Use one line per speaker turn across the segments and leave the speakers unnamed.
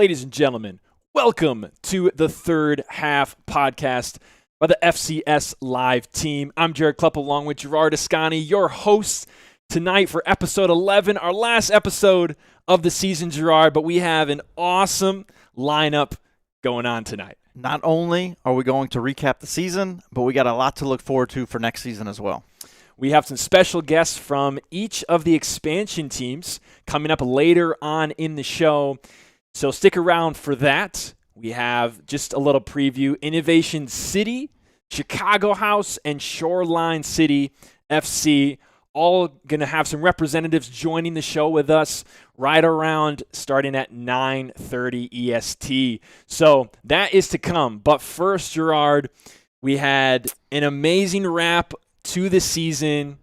Ladies and gentlemen, welcome to the Third Half podcast by the FCS Live team. I'm Jared Klepp along with Gerard Ascani, your host tonight for episode 11, our last episode of the season, Gerard, but we have an awesome lineup going on tonight.
Not only are we going to recap the season, but we got a lot to look forward to for next season as well.
We have some special guests from each of the expansion teams coming up later on in the show, so stick around for that. We have just a little preview. Innovation City, Chicago House, and Shoreline City FC, all going to have some representatives joining the show with us right around starting at 9:30 EST. So that is to come. But first, Gerard, we had an amazing wrap to the season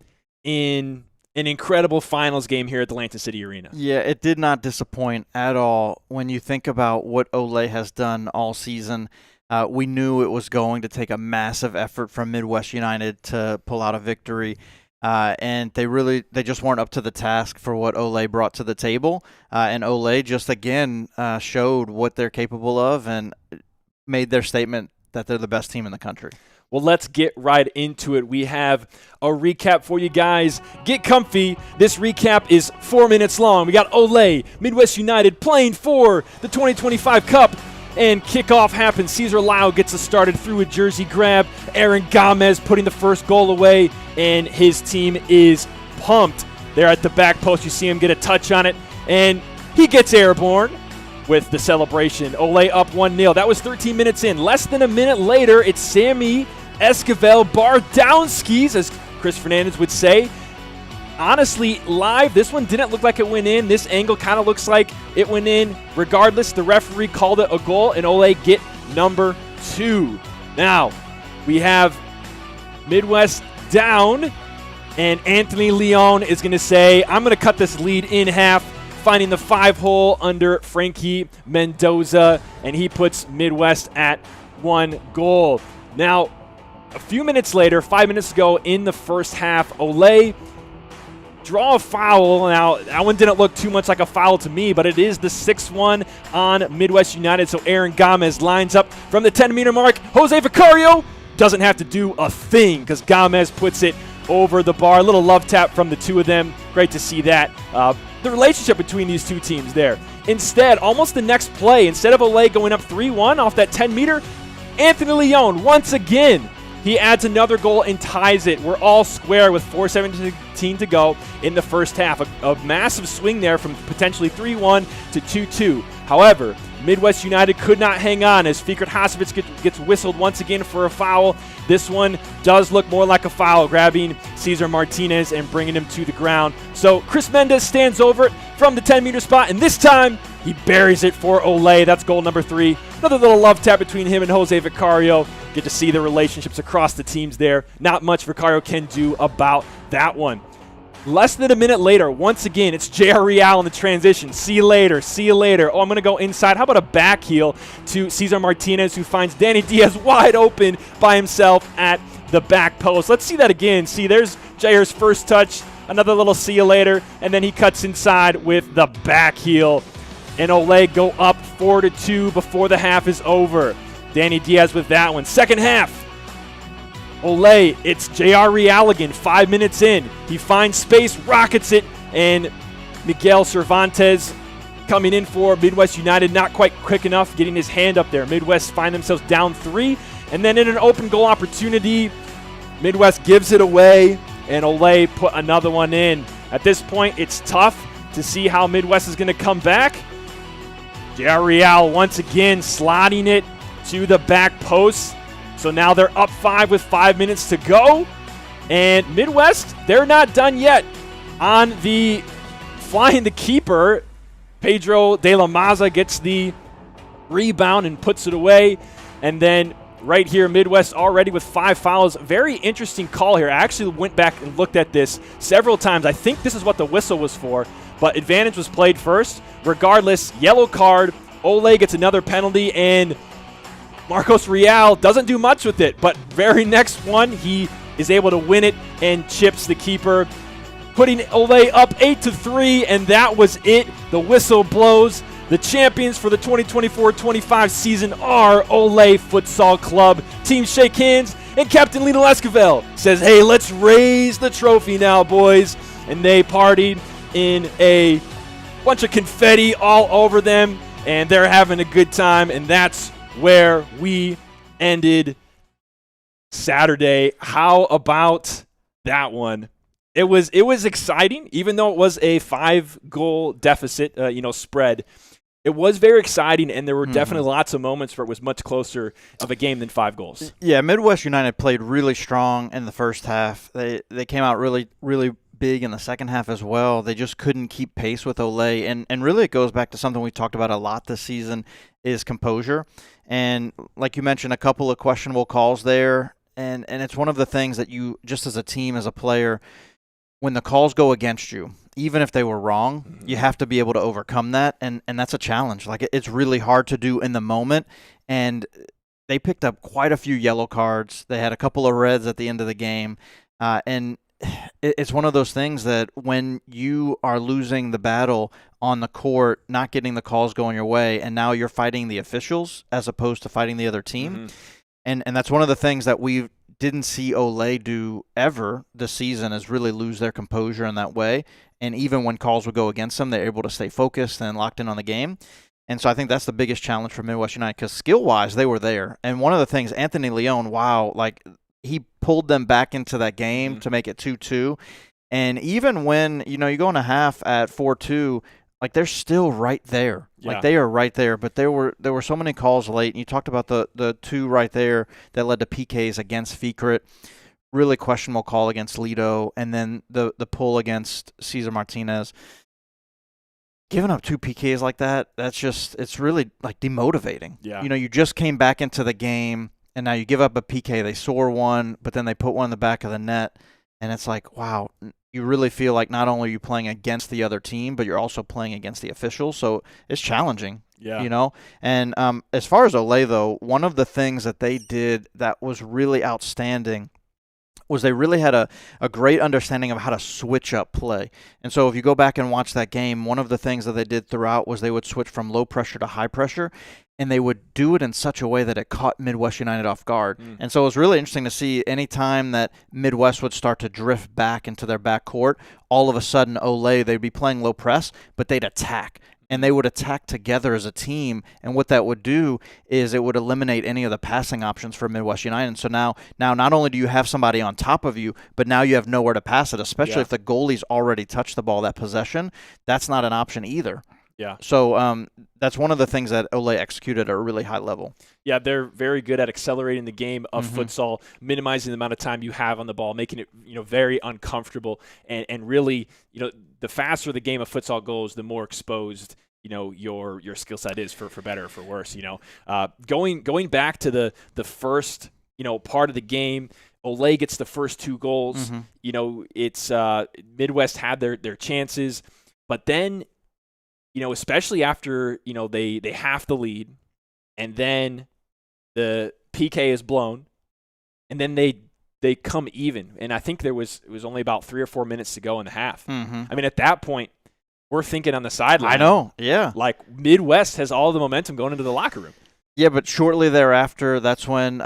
in an incredible finals game here at the Atlantic City Arena.
Yeah, it did not disappoint at all. When you think about what Ole has done all season, we knew it was going to take a massive effort from Midwest United to pull out a victory. And they just weren't up to the task for what Ole brought to the table. And Ole just again showed what they're capable of and made their statement that they're the best team in the country.
Well, let's get right into it. We have a recap for you guys. Get comfy. This recap is 4 minutes long. We got Ole, Midwest United playing for the 2025 Cup. And kickoff happens. Cesar Lau gets us started through a jersey grab. Aaron Gomez putting the first goal away, and his team is pumped. There at the back post, you see him get a touch on it, and he gets airborne with the celebration. Ole up 1-0. That was 13 minutes in. Less than a minute later, it's Sammy Esquivel bar down skis, as Chris Fernandez would say. Honestly, live, this one didn't look like it went in. This angle kind of looks like it went in. Regardless, the referee called it a goal, and Ole get number 2. Now, we have Midwest down, and Anthony Leon is going to say, I'm going to cut this lead in half, finding the 5-hole under Frankie Mendoza, and he puts Midwest at 1 goal. Now, a few minutes later, 5 minutes ago in the first half, Ole draw a foul. Now, that one didn't look too much like a foul to me, but it is the 6-1 on Midwest United. So Aaron Gomez lines up from the 10-meter mark. Jose Vicario doesn't have to do a thing because Gomez puts it over the bar. A little love tap from the two of them. Great to see that. The relationship between these two teams there. Instead, almost the next play, instead of Ole going up 3-1 off that 10-meter, Anthony Leon once again, he adds another goal and ties it. We're all square with 4:17 to go in the first half. A massive swing there from potentially 3-1 to 2-2. However, Midwest United could not hang on as Fikret Hasevich gets whistled once again for a foul. This one does look more like a foul, grabbing Cesar Martinez and bringing him to the ground. So Chris Mendez stands over it from the 10-meter spot, and this time he buries it for Ole. That's goal number 3. Another little love tap between him and Jose Vicario. Get to see the relationships across the teams there. Not much Vicario can do about that one. Less than a minute later, once again, it's JR Real in the transition. See you later. See you later. Oh, I'm going to go inside. How about a back heel to Cesar Martinez, who finds Danny Diaz wide open by himself at the back post. Let's see that again. See, there's JR's first touch. Another little see you later. And then he cuts inside with the back heel. And Ole go up 4-2 before the half is over. Danny Diaz with that one. Second half. Ole, it's JR Real again, 5 minutes in. He finds space, rockets it, and Miguel Cervantes coming in for Midwest United, not quite quick enough, getting his hand up there. Midwest find themselves down 3, and then in an open goal opportunity, Midwest gives it away, and Ole put another one in. At this point, it's tough to see how Midwest is going to come back. JR Real once again slotting it to the back post. So now they're up 5 with 5 minutes to go. And Midwest, they're not done yet. On the flying the keeper, Pedro de la Maza gets the rebound and puts it away. And then right here, Midwest already with 5 fouls. Very interesting call here. I actually went back and looked at this several times. I think this is what the whistle was for, but advantage was played first. Regardless, yellow card. Ole gets another penalty, and Marcos Real doesn't do much with it, but very next one, he is able to win it and chips the keeper, putting Ole up 8-3, and that was it. The whistle blows. The champions for the 2024-25 season are Ole Futsal Club. Teams shake hands, and Captain Lionel Esquivel says, hey, let's raise the trophy now, boys. And they partied in a bunch of confetti all over them, and they're having a good time, and that's where we ended Saturday. How about that one? It was exciting, even though it was a 5-goal deficit, spread. It was very exciting, and there were definitely lots of moments where it was much closer of a game than 5 goals.
Yeah, Midwest United played really strong in the first half. They came out really, really big in the second half as well. They just couldn't keep pace with Ole, and really it goes back to something we talked about a lot this season is composure. And like you mentioned, a couple of questionable calls there, and it's one of the things that you, just as a team, as a player, when the calls go against you, even if they were wrong, you have to be able to overcome that, and that's a challenge. Like, it's really hard to do in the moment, and they picked up quite a few yellow cards. They had a couple of reds at the end of the game, and it's one of those things that when you are losing the battle on the court, not getting the calls going your way, and now you're fighting the officials as opposed to fighting the other team, and that's one of the things that we didn't see Ole do ever this season, is really lose their composure in that way. And even when calls would go against them, they're able to stay focused and locked in on the game. And so I think that's the biggest challenge for Midwest United, because skill-wise, they were there. And one of the things, Anthony Leon, he pulled them back into that game to make it 2-2. And even when, you go in a half at 4-2, they're still right there.
Yeah.
They are right there. But there were so many calls late. And you talked about the two right there that led to PKs against Fikret. Really questionable call against Lido, and then the pull against Cesar Martinez. Giving up 2 PKs like that, it's really demotivating.
Yeah.
You just came back into the game, and now you give up a PK. They score one, but then they put one in the back of the net, and it's like, wow, you really feel like not only are you playing against the other team, but you're also playing against the officials, so it's challenging.
Yeah.
And as far as Ole, though, one of the things that they did that was really outstanding was they really had a great understanding of how to switch up play. And so if you go back and watch that game, one of the things that they did throughout was they would switch from low pressure to high pressure, and they would do it in such a way that it caught Midwest United off guard. And so it was really interesting to see any time that Midwest would start to drift back into their back court, all of a sudden Ole, they'd be playing low press, but they'd attack. And they would attack together as a team, and what that would do is it would eliminate any of the passing options for Midwest United. And so now not only do you have somebody on top of you, but now you have nowhere to pass it, especially if the goalie's already touched the ball, that possession. That's not an option either.
Yeah.
So that's one of the things that Ole executed at a really high level. Yeah,
they're very good at accelerating the game of futsal, minimizing the amount of time you have on the ball, making it very uncomfortable, and really the faster the game of futsal goes, the more exposed your skill set is for better or for worse. Going back to the first part of the game, Ole gets the first 2 goals. It's Midwest had their chances, but then especially after they half the lead, and then the PK is blown, and then they come even, and I think it was only about 3 or 4 minutes to go in the half. I mean, at that point, we're thinking on the sideline.
I know, yeah.
Midwest has all the momentum going into the locker room.
Yeah, but shortly thereafter, that's when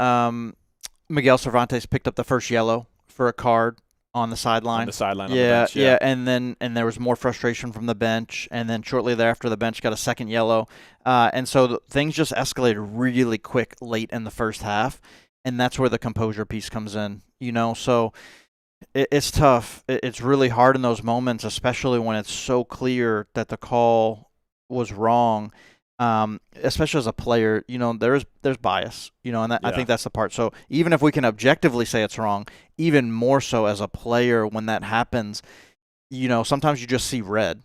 Miguel Cervantes picked up the first yellow for a card on the sideline.
On the bench,
yeah. And there was more frustration from the bench, and then shortly thereafter, the bench got a second yellow. And so things just escalated really quick late in the first half, and that's where the composure piece comes in. So it's tough. It's really hard in those moments, especially when it's so clear that the call was wrong. Especially as a player, there's bias, and I think that's the part. So even if we can objectively say it's wrong, even more so as a player when that happens, sometimes you just see red,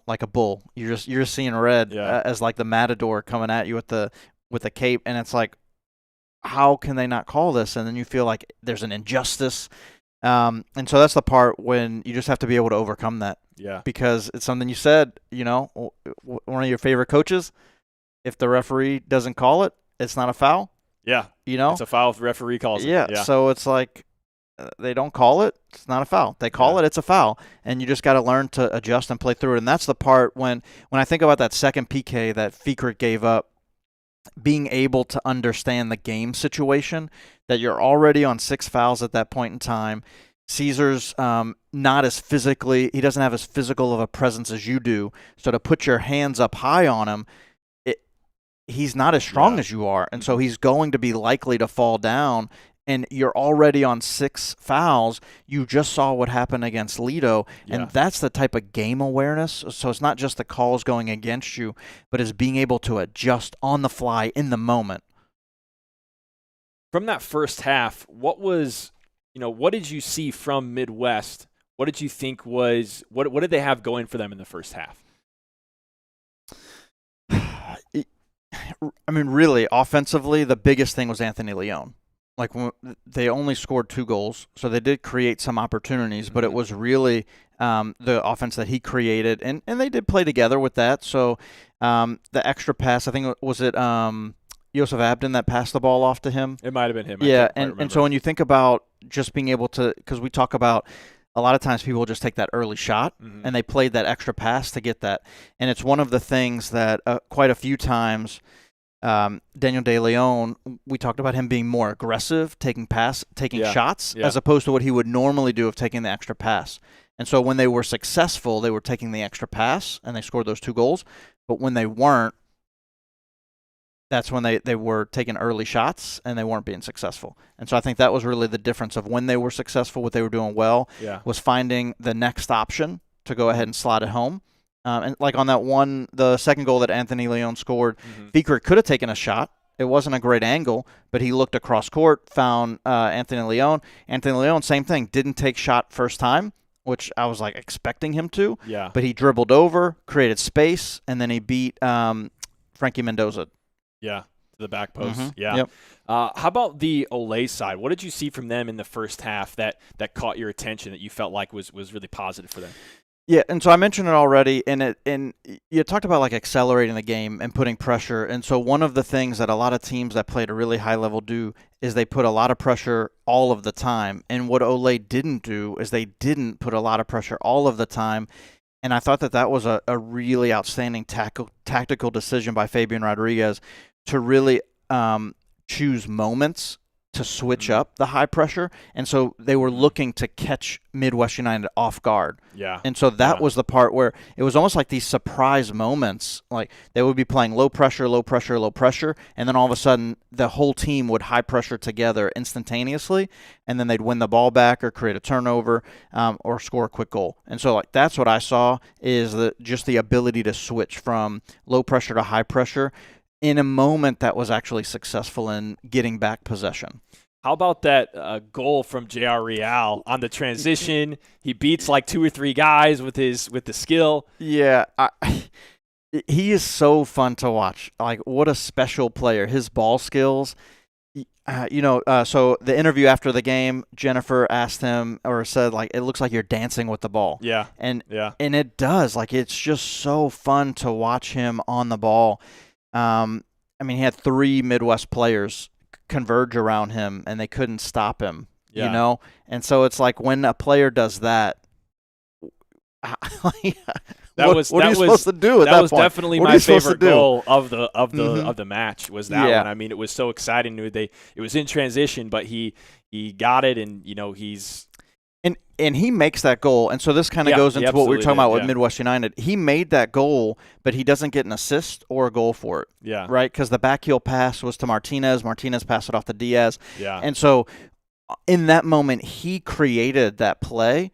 like a bull. You're just seeing red as like the matador coming at you with the cape, and it's like, how can they not call this? And then you feel like there's an injustice. And so that's the part when you just have to be able to overcome that.
Yeah.
Because it's something you said, one of your favorite coaches, if the referee doesn't call it, it's not a foul.
Yeah. It's a foul if the referee calls it.
Yeah. So it's like, they don't call it, it's not a foul. They call it, it's a foul. And you just got to learn to adjust and play through it. And that's the part when I think about that second PK that Fikret gave up, being able to understand the game situation, that you're already on 6 fouls at that point in time. Caesar's not as physically, he doesn't have as physical of a presence as you do. So to put your hands up high on him, he's not as strong as you are. And so he's going to be likely to fall down. And you're already on 6 fouls. You just saw what happened against Lido, and that's the type of game awareness. So it's not just the calls going against you, but it's being able to adjust on the fly in the moment.
From that first half, what did you see from Midwest? What did you think was what did they have going for them in the first half?
I mean, really, offensively, the biggest thing was Anthony Leon. Like, they only scored 2 goals, so they did create some opportunities, but it was really the offense that he created, and they did play together with that. So the extra pass, I think, was it Joseph Abden that passed the ball off to him?
It might have been him.
Yeah, and so when you think about just being able to, because we talk about a lot of times people just take that early shot, and they played that extra pass to get that. And it's one of the things that quite a few times Daniel De Leon, we talked about him being more aggressive, taking shots, as opposed to what he would normally do of taking the extra pass. And so when they were successful, they were taking the extra pass, and they scored those 2 goals. But when they weren't, that's when they were taking early shots, and they weren't being successful. And so I think that was really the difference of when they were successful, what they were doing well, was finding the next option to go ahead and slot it home. And like on that one, the second goal that Anthony Leon scored, Fikret could have taken a shot. It wasn't a great angle, but he looked across court, found Anthony Leon. Anthony Leon, same thing, didn't take shot first time, which I was like expecting him to.
Yeah.
But he dribbled over, created space, and then he beat Frankie Mendoza.
Yeah, to the back post.
Yeah. Yep.
How about the Ole side? What did you see from them in the first half that caught your attention, that you felt like was really positive for them?
Yeah, and so I mentioned it already, and you talked about like accelerating the game and putting pressure. And so one of the things that a lot of teams that play at a really high level do is they put a lot of pressure all of the time. And what Ole didn't do is they didn't put a lot of pressure all of the time. And I thought that was a really outstanding tactical decision by Fabian Rodriguez to really choose moments to switch up the high pressure. And so they were looking to catch Midwest United off guard.
Yeah.
And so that was the part where it was almost like these surprise moments. Like they would be playing low pressure, low pressure, low pressure, and then all of a sudden the whole team would high pressure together instantaneously, and then they'd win the ball back or create a turnover or score a quick goal. And so like that's what I saw, is just the ability to switch from low pressure to high pressure in a moment that was actually successful in getting back possession.
How about that goal from J.R. Real on the transition? He beats like 2 or 3 guys with the skill.
Yeah, he is so fun to watch. Like, what a special player. His ball skills. So the interview after the game, Jennifer asked him or said, like, it looks like you're dancing with the ball.
Yeah.
And it does. Like, it's just so fun to watch him on the ball. I mean, he had 3 Midwest players converge around him, and they couldn't stop him, you know? And so it's like when a player does that, what are you supposed to do at that point?
That was definitely my favorite goal of the match, was that one. I mean, it was so exciting. It was in transition, but he got it, and, you know, he's...
And he makes that goal, and so this kind of goes into what we were talking about with Midwest United. He made that goal, but he doesn't get an assist or a goal for it.
Yeah.
Right? Because the backheel pass was to Martinez. Martinez passed it off to Diaz.
Yeah.
And so in that moment, he created that play,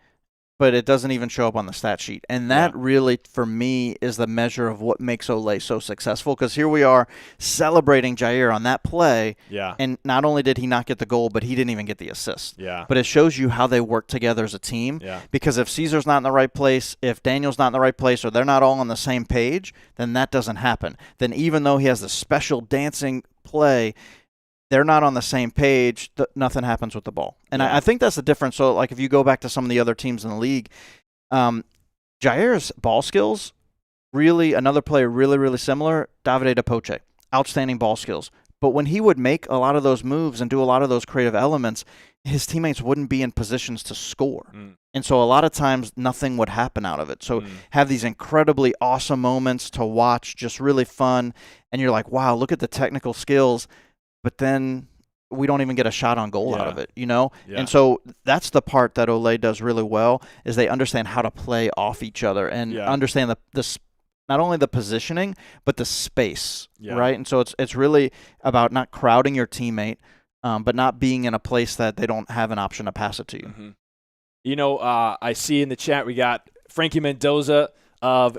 but it doesn't even show up on the stat sheet. And that really, for me, is the measure of what makes Ole so successful. Because here we are celebrating Jair on that play.
Yeah.
And not only did he not get the goal, but he didn't even get the assist.
Yeah.
But it shows you how they work together as a team.
Yeah.
Because if Caesar's not in the right place, if Daniel's not in the right place, or they're not all on the same page, then that doesn't happen. Then even though he has the special dancing play, they're not on the same page, nothing happens with the ball. And I think that's the difference. So, like, if you go back to some of the other teams in the league, Jair's ball skills, really, another player really, really similar, Davide Depoce. Outstanding ball skills. But when he would make a lot of those moves and do a lot of those creative elements, his teammates wouldn't be in positions to score. And so a lot of times nothing would happen out of it. So have these incredibly awesome moments to watch, just really fun. And you're like, wow, look at the technical skills. But then we don't even get a shot on goal out of it, Yeah. And so that's the part that Ole does really well, is they understand how to play off each other and understand the not only the positioning, but the space, right? And so it's really about not crowding your teammate, but not being in a place that they don't have an option to pass it to you.
I see in the chat we got Frankie Mendoza of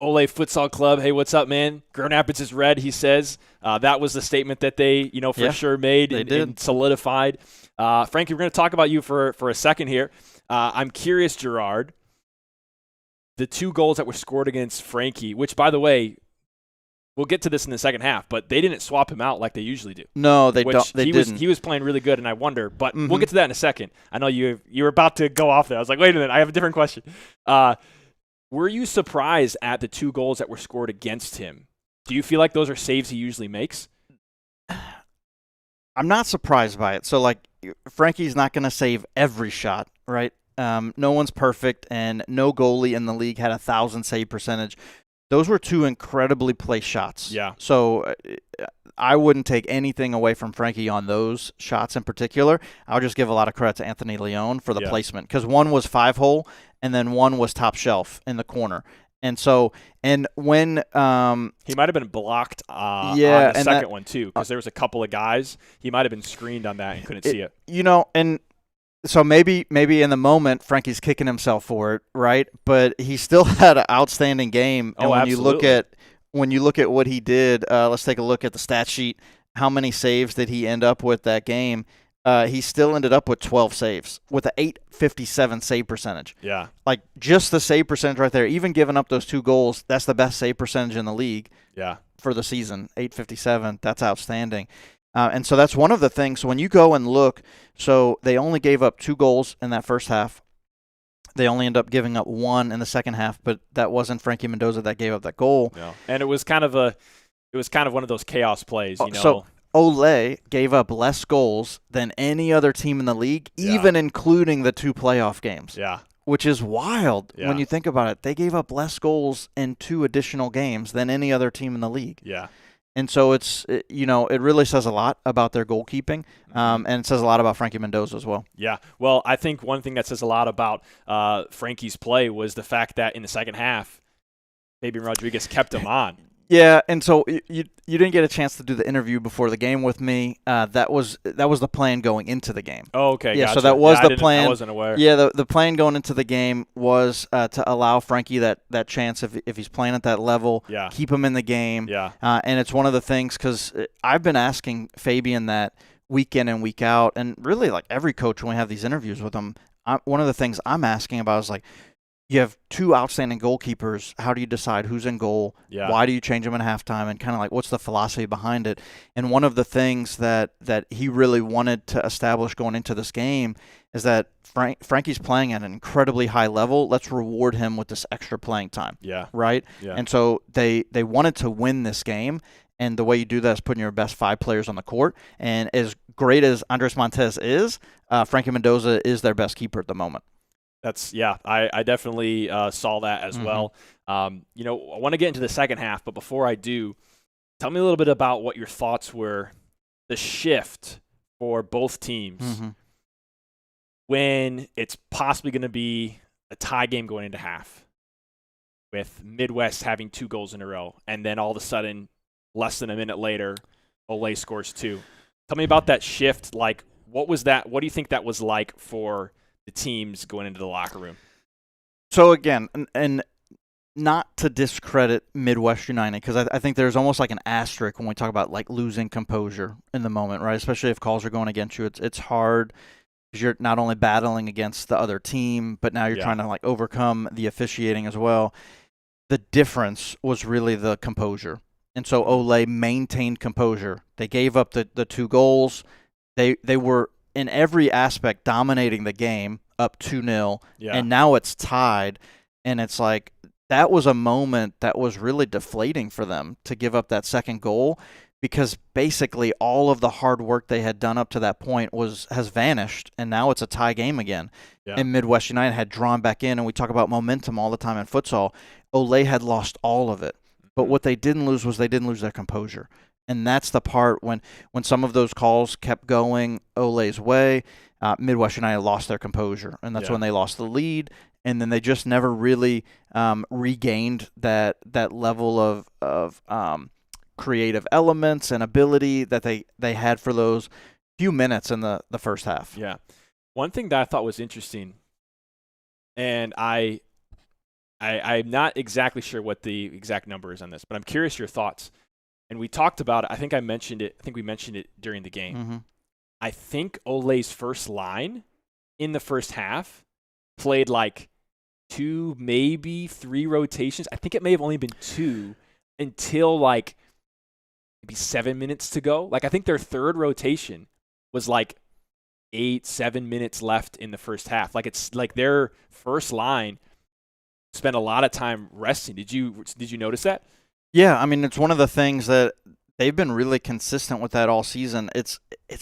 Ole Futsal Club. Hey, what's up, man? Grand Rapids is red, he says. That was the statement that they, for sure made and solidified. Frankie, we're going to talk about you for a second here. I'm curious, Gerard, the 2 goals that were scored against Frankie, which, by the way, we'll get to this in the second half, but they didn't swap him out like they usually do.
No, they didn't.
He was playing really good, and I wonder, but we'll get to that in a second. I know you were about to go off there. I was like, wait a minute, I have a different question. Were you surprised at the 2 goals that were scored against him? Do you feel like those are saves he usually makes?
I'm not surprised by it. So, Frankie's not going to save every shot, right? No one's perfect, and no goalie in the league had 1,000 save percentage. Those were 2 incredibly placed shots.
Yeah.
So I wouldn't take anything away from Frankie on those shots in particular. I'll just give a lot of credit to Anthony Leone for the placement, because one was 5-hole and then one was top shelf in the corner. And so, and when
he might have been blocked on the second one too, because there was a couple of guys. He might have been screened on that and couldn't see it.
And so maybe in the moment Frankie's kicking himself for it, right? But he still had an outstanding game. And when you look at what he did, let's take a look at the stat sheet. How many saves did he end up with that game? He still ended up with 12 saves with an 857 save percentage.
Yeah.
Just the save percentage right there, even giving up those 2 goals, that's the best save percentage in the league.
Yeah.
For the season, 857. That's outstanding. And so that's one of the things. So when you go and look, so they only gave up 2 goals in that first half. They only end up giving up 1 in the second half, but that wasn't Frankie Mendoza that gave up that goal.
No. And it was kind of one of those chaos plays,
So Ole gave up less goals than any other team in the league, even including the 2 playoff games.
Yeah.
Which is wild when you think about it. They gave up less goals in 2 additional games than any other team in the league.
Yeah.
And so it really says a lot about their goalkeeping, and it says a lot about Frankie Mendoza as well.
Yeah. Well, I think one thing that says a lot about Frankie's play was the fact that in the second half, Fabian Rodriguez kept him on.
Yeah, and so you didn't get a chance to do the interview before the game with me. That was the plan going into the game.
Oh, okay.
Yeah,
gotcha.
So that was the plan.
I wasn't aware.
Yeah, the plan going into the game was to allow Frankie that chance if he's playing at that level.
Yeah.
Keep him in the game.
Yeah.
And it's one of the things, because I've been asking Fabian that week in and week out, and really every coach when we have these interviews with him, one of the things I'm asking about is you have 2 outstanding goalkeepers. How do you decide who's in goal?
Yeah.
Why do you change them in halftime? And kind of what's the philosophy behind it? And one of the things that he really wanted to establish going into this game is that Frankie's playing at an incredibly high level. Let's reward him with this extra playing time.
Yeah.
Right?
Yeah.
And so they wanted to win this game. And the way you do that is putting your best 5 players on the court. And as great as Andres Montez is, Frankie Mendoza is their best keeper at the moment.
I definitely saw that as well. I want to get into the second half, but before I do, tell me a little bit about what your thoughts were, the shift for both teams when it's possibly going to be a tie game going into half, with Midwest having 2 goals in a row, and then all of a sudden, less than a minute later, Ole scores 2. Tell me about that shift. What was that? What do you think that was like for the teams going into the locker room?
So again, and not to discredit Midwest United, because I think there's almost an asterisk when we talk about losing composure in the moment, right? Especially if calls are going against you. It's hard because you're not only battling against the other team, but now you're trying to overcome the officiating as well. The difference was really the composure. And so Ole maintained composure. They gave up the 2 goals. They were in every aspect dominating the game, up 2-0, and now it's tied, and it's that was a moment that was really deflating for them to give up that second goal, because basically all of the hard work they had done up to that point has vanished, and now it's a tie game again.
Yeah.
And Midwest United had drawn back in, and we talk about momentum all the time in futsal. Ole had lost all of it. But what they didn't lose was they didn't lose their composure. And that's the part when some of those calls kept going Ole's way, Midwest United lost their composure. And that's when they lost the lead. And then they just never really regained that level of creative elements and ability that they had for those few minutes in the first half.
Yeah. One thing that I thought was interesting, and I'm not exactly sure what the exact number is on this, but I'm curious your thoughts. And we talked about it. I think we mentioned it during the game.
Mm-hmm.
I think Ole's first line in the first half played like 2, maybe 3 rotations. I think it may have only been 2 until like maybe 7 minutes to go. Like I think their third rotation was like 7 minutes left in the first half. Like it's like their first line spent a lot of time resting. Did you notice that?
Yeah, I mean, it's one of the things that they've been really consistent with that all season. It's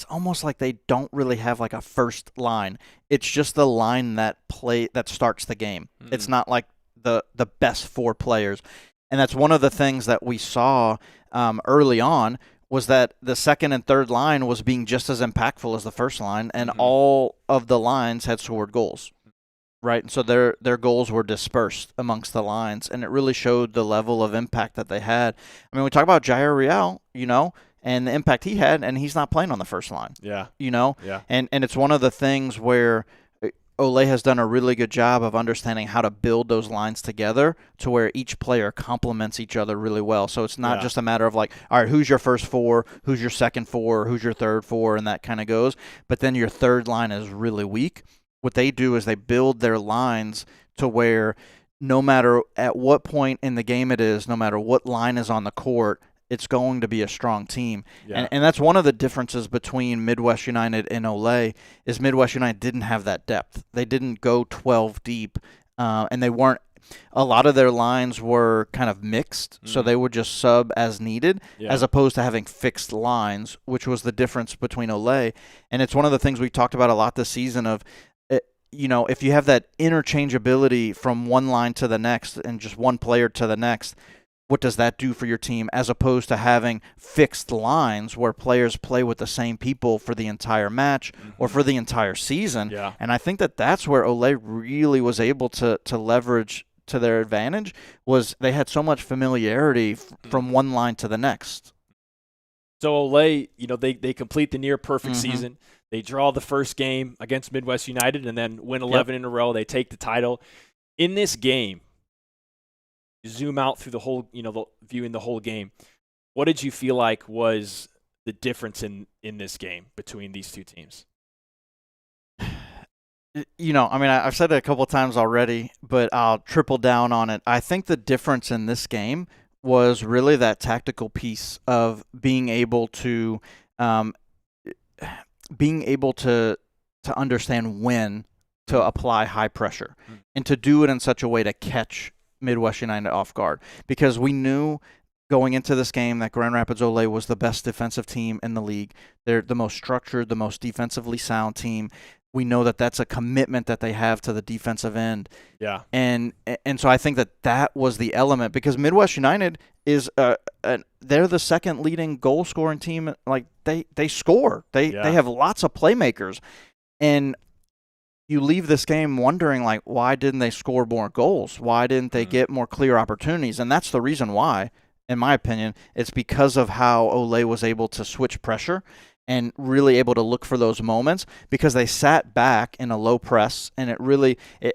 almost like they don't really have like a first line. It's just the line that starts the game. Mm-hmm. It's not like the best 4 players. And that's one of the things that we saw early on was that the second and third line was being just as impactful as the first line, and all of the lines had scored goals. Right, and so their goals were dispersed amongst the lines, and it really showed the level of impact that they had. I mean, we talk about Jair Real, and the impact he had, and he's not playing on the first line.
Yeah.
Yeah. And it's one of the things where Ole has done a really good job of understanding how to build those lines together to where each player complements each other really well. So it's not just a matter of like, all right, who's your first 4, who's your second 4, who's your third 4, and that kind of goes. But then your third line is really weak. What they do is they build their lines to where no matter at what point in the game it is, no matter what line is on the court, it's going to be a strong team. Yeah. And that's one of the differences between Midwest United and Ole is Midwest United didn't have that depth. They didn't go 12 deep, and they weren't – a lot of their lines were kind of mixed, so they would just sub as needed as opposed to having fixed lines, which was the difference between Ole. And it's one of the things we talked about a lot this season of – if you have that interchangeability from one line to the next and just one player to the next, what does that do for your team as opposed to having fixed lines where players play with the same people for the entire match or for the entire season?
Yeah.
And I think that's where Ole really was able to leverage to their advantage was they had so much familiarity from one line to the next.
So Ole, they complete the near perfect season. They draw the first game against Midwest United and then win 11 in a row. They take the title. In this game, zoom out through the whole, viewing the whole game. What did you feel like was the difference in this game between these two teams?
I've said it a couple of times already, but I'll triple down on it. I think the difference in this game was really that tactical piece of being able to understand when to apply high pressure and to do it in such a way to catch Midwest United off guard. Because we knew going into this game that Grand Rapids Ole was the best defensive team in the league. They're the most structured, the most defensively sound team. We know that that's a commitment that they have to the defensive end. Yeah. And so I think that was the element because Midwest United is they're the second leading goal scoring team. Like they score. They have lots of playmakers. And you leave this game wondering like why didn't they score more goals? Why didn't they get more clear opportunities? And that's the reason why, in my opinion, it's because of how Ole was able to switch pressure and really able to look for those moments because they sat back in a low press and it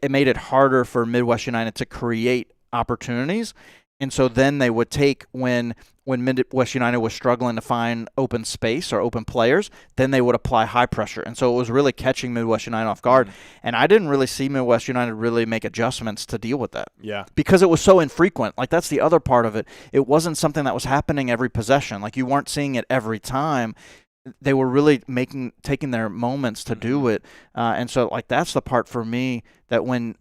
made it harder for Midwest United to create opportunities. And so then they would take when Midwest United was struggling to find open space or open players, then they would apply high pressure. And so it was really catching Midwest United off guard. And I didn't really see Midwest United really make adjustments to deal with that. Yeah. Because it was so infrequent. Like that's the other part of it. It wasn't something that was happening every possession. Like you weren't seeing it every time. They were really taking their moments to do it. And so like that's the part for me that when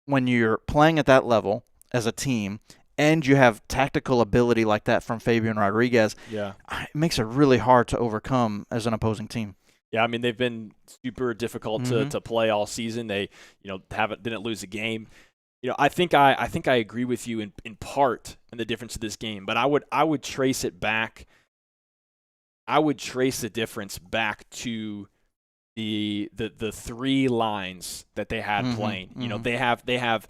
you're playing at that level as a team and you have tactical ability like that from Fabian Rodriguez,
Yeah.
it makes it really hard to overcome as an opposing team.
Yeah, I mean, they've been super difficult to play all season. They, didn't lose a game. I think I agree with you in part in the difference of this game, but I would trace it back. I would trace the difference back to the three lines that they had playing. They have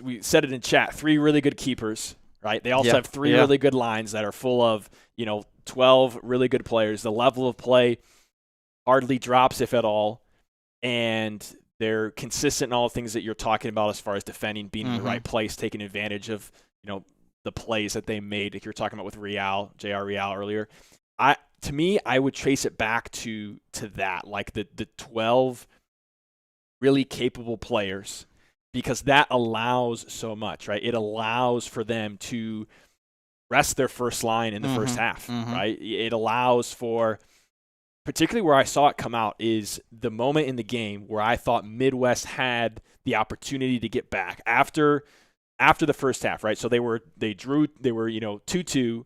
we said it in chat, 3 really good keepers, right? They also have 3 really good lines that are full of, 12 really good players. The level of play hardly drops, if at all, and they're consistent in all the things that you're talking about as far as defending, being in the right place, taking advantage of, the plays that they made. Like you're talking about with J.R. Real earlier. To me, I would trace it back to that, like the 12 really capable players, because that allows so much, right? It allows for them to rest their first line in the first half, right? It allows for, particularly where I saw it come out, is the moment in the game where I thought Midwest had the opportunity to get back after the first half, right? So they were 2-2,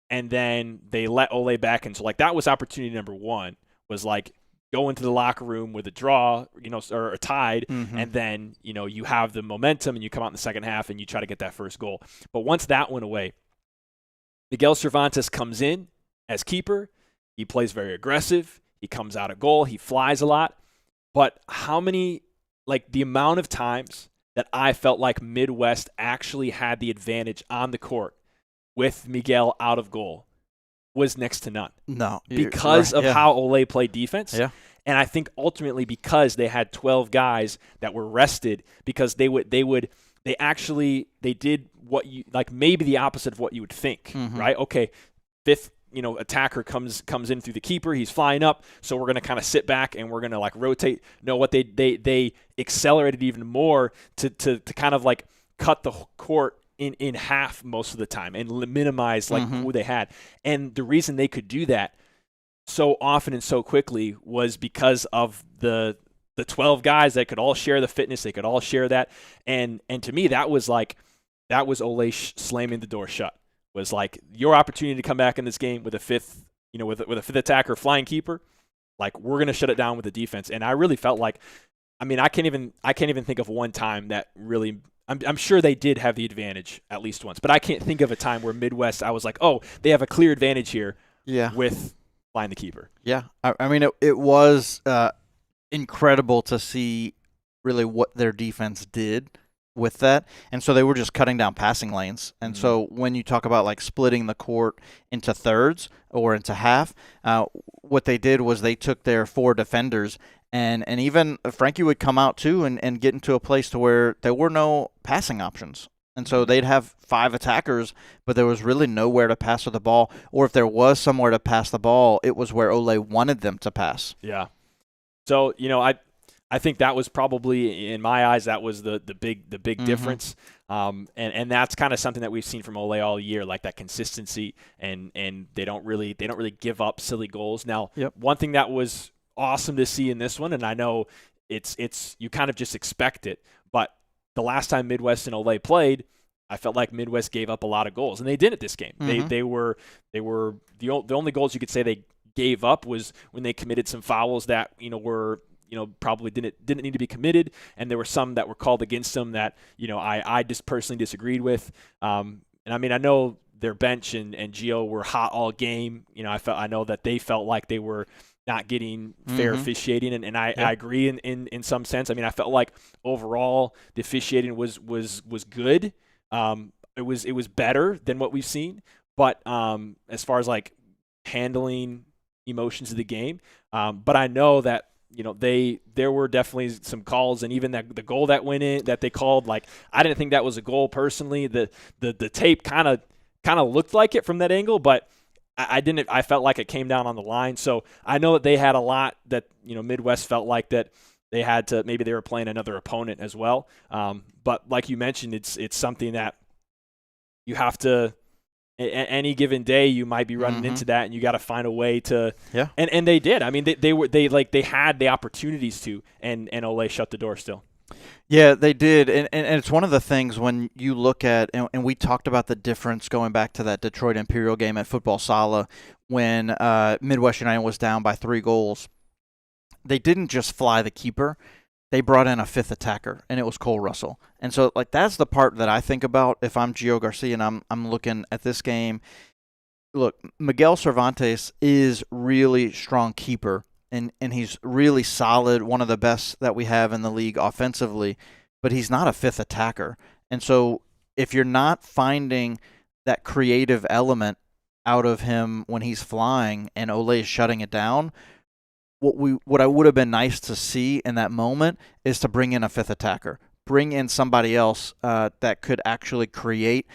and then they let Ole back, and so like that was opportunity number 1, was like go into the locker room with a draw, or a tied, and then, you have the momentum and you come out in the second half and you try to get that first goal. But once that went away, Miguel Cervantes comes in as keeper. He plays very aggressive. He comes out at goal. He flies a lot. But the amount of times that I felt like Midwest actually had the advantage on the court with Miguel out of goal was next to none.
No.
Because of how Ole played defense.
Yeah.
And I think ultimately because they had 12 guys that were rested, because they did what you, like maybe the opposite of what you would think, right? Okay, fifth, attacker comes in through the keeper, he's flying up, so we're going to kind of sit back and we're going to like rotate. No, what they accelerated even more to kind of like cut the court in half most of the time and minimize like who they had. And the reason they could do that so often and so quickly was because of the 12 guys that could all share the fitness, they could all share that. And to me, that was Ole slamming the door shut. Was like your opportunity to come back in this game with a fifth, with a fifth attacker, flying keeper. Like we're gonna shut it down with the defense. And I really felt like, I can't even think of one time that really. I'm sure they did have the advantage at least once, but I can't think of a time where Midwest, I was like, oh, they have a clear advantage here.
Yeah.
With flying the keeper.
Yeah, it was incredible to see really what their defense did with that. And so they were just cutting down passing lanes. And so when you talk about like splitting the court into thirds or into half, what they did was they took their 4 defenders and even Frankie would come out too and get into a place to where there were no passing options. And so they'd have 5 attackers, but there was really nowhere to pass with the ball. Or if there was somewhere to pass the ball, it was where Ole wanted them to pass.
Yeah. So, I think that was probably, in my eyes, that was the big difference. And that's kind of something that we've seen from Ole all year, like that consistency, and they don't really give up silly goals. Now, one thing that was awesome to see in this one, and I know it's you kind of just expect it, but the last time Midwest and Ole played, I felt like Midwest gave up a lot of goals, and they did it this game. They were the only goals you could say they gave up was when they committed some fouls that were probably didn't need to be committed, and there were some that were called against them that I just personally disagreed with. And I know their bench and Gio were hot all game. I know that they felt like they were not getting fair officiating, and I agree in some sense. I felt like overall the officiating was good. It was better than what we've seen, but as far as like handling emotions of the game, but I know that there were definitely some calls, and even that the goal that went in that they called, like I didn't think that was a goal personally. The tape kind of looked like it from that angle, but I didn't. I felt like it came down on the line. So I know that they had a lot that Midwest felt like that they had to, maybe they were playing another opponent as well. But like you mentioned, it's something that you have to. Any given day, you might be running into that, and you got to find a way to. Yeah. And they did. They had the opportunities to, and Ole shut the door still.
Yeah, they did. And it's one of the things when you look at, and we talked about the difference going back to that Detroit Imperial game at Futsal Sala when Midwest United was down by 3 goals. They didn't just fly the keeper. They brought in a 5th attacker, and it was Cole Russell. And so, like, that's the part that I think about if I'm Gio Garcia and I'm looking at this game. Look, Miguel Cervantes is really strong keeper, and he's really solid, one of the best that we have in the league offensively, but he's not a 5th attacker. And so if you're not finding that creative element out of him when he's flying and Ole is shutting it down, what I would have been nice to see in that moment is to bring in a 5th attacker, bring in somebody else that could actually create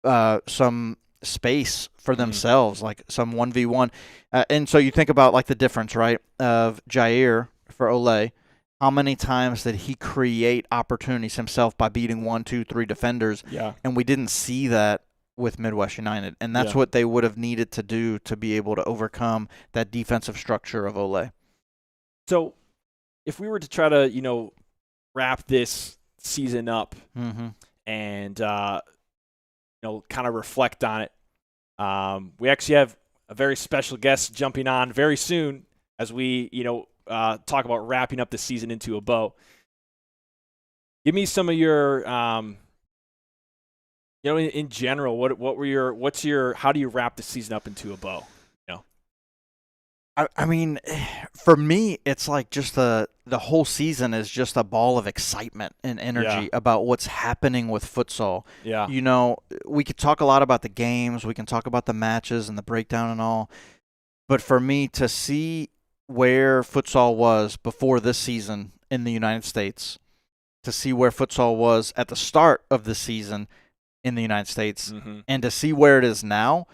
some space for themselves, like some 1v1. And so you think about like the difference, right, of Jair for Ole. How many times did he create opportunities himself by beating 1, 2, 3 defenders?
Yeah.
And we didn't see that with Midwest United. And that's what they would have needed to do to be able to overcome that defensive structure of Ole.
So if we were to try to, wrap this season up and, kind of reflect on it, we actually have a very special guest jumping on very soon as we, talk about wrapping up the season into a bow. Give me some of your, in general, how do you wrap the season up into a bow?
I mean, for me, it's like just the whole season is just a ball of excitement and energy about what's happening with futsal.
Yeah.
We could talk a lot about the games. We can talk about the matches and the breakdown and all. But for me to see where futsal was before this season in the United States, to see where futsal was at the start of the season in the United States, and to see where it is now,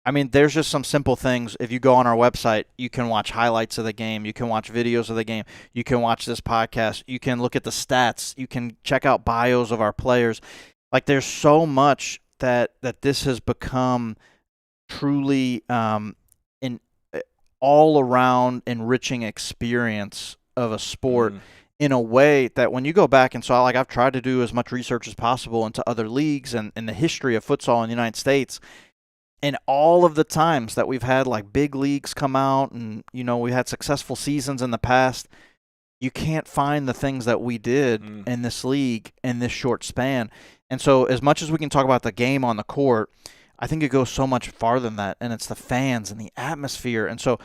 I mean, there's just some simple things. If you go on our website, you can watch highlights of the game. You can watch videos of the game. You can watch this podcast. You can look at the stats. You can check out bios of our players. Like, there's so much that this has become truly an all-around enriching experience of a sport in a way that when you go back, and so I've tried to do as much research as possible into other leagues and the history of futsal in the United States. And all of the times that we've had like big leagues come out and, we had successful seasons in the past, you can't find the things that we did in this league in this short span. And so as much as we can talk about the game on the court, I think it goes so much farther than that. And it's the fans and the atmosphere. And so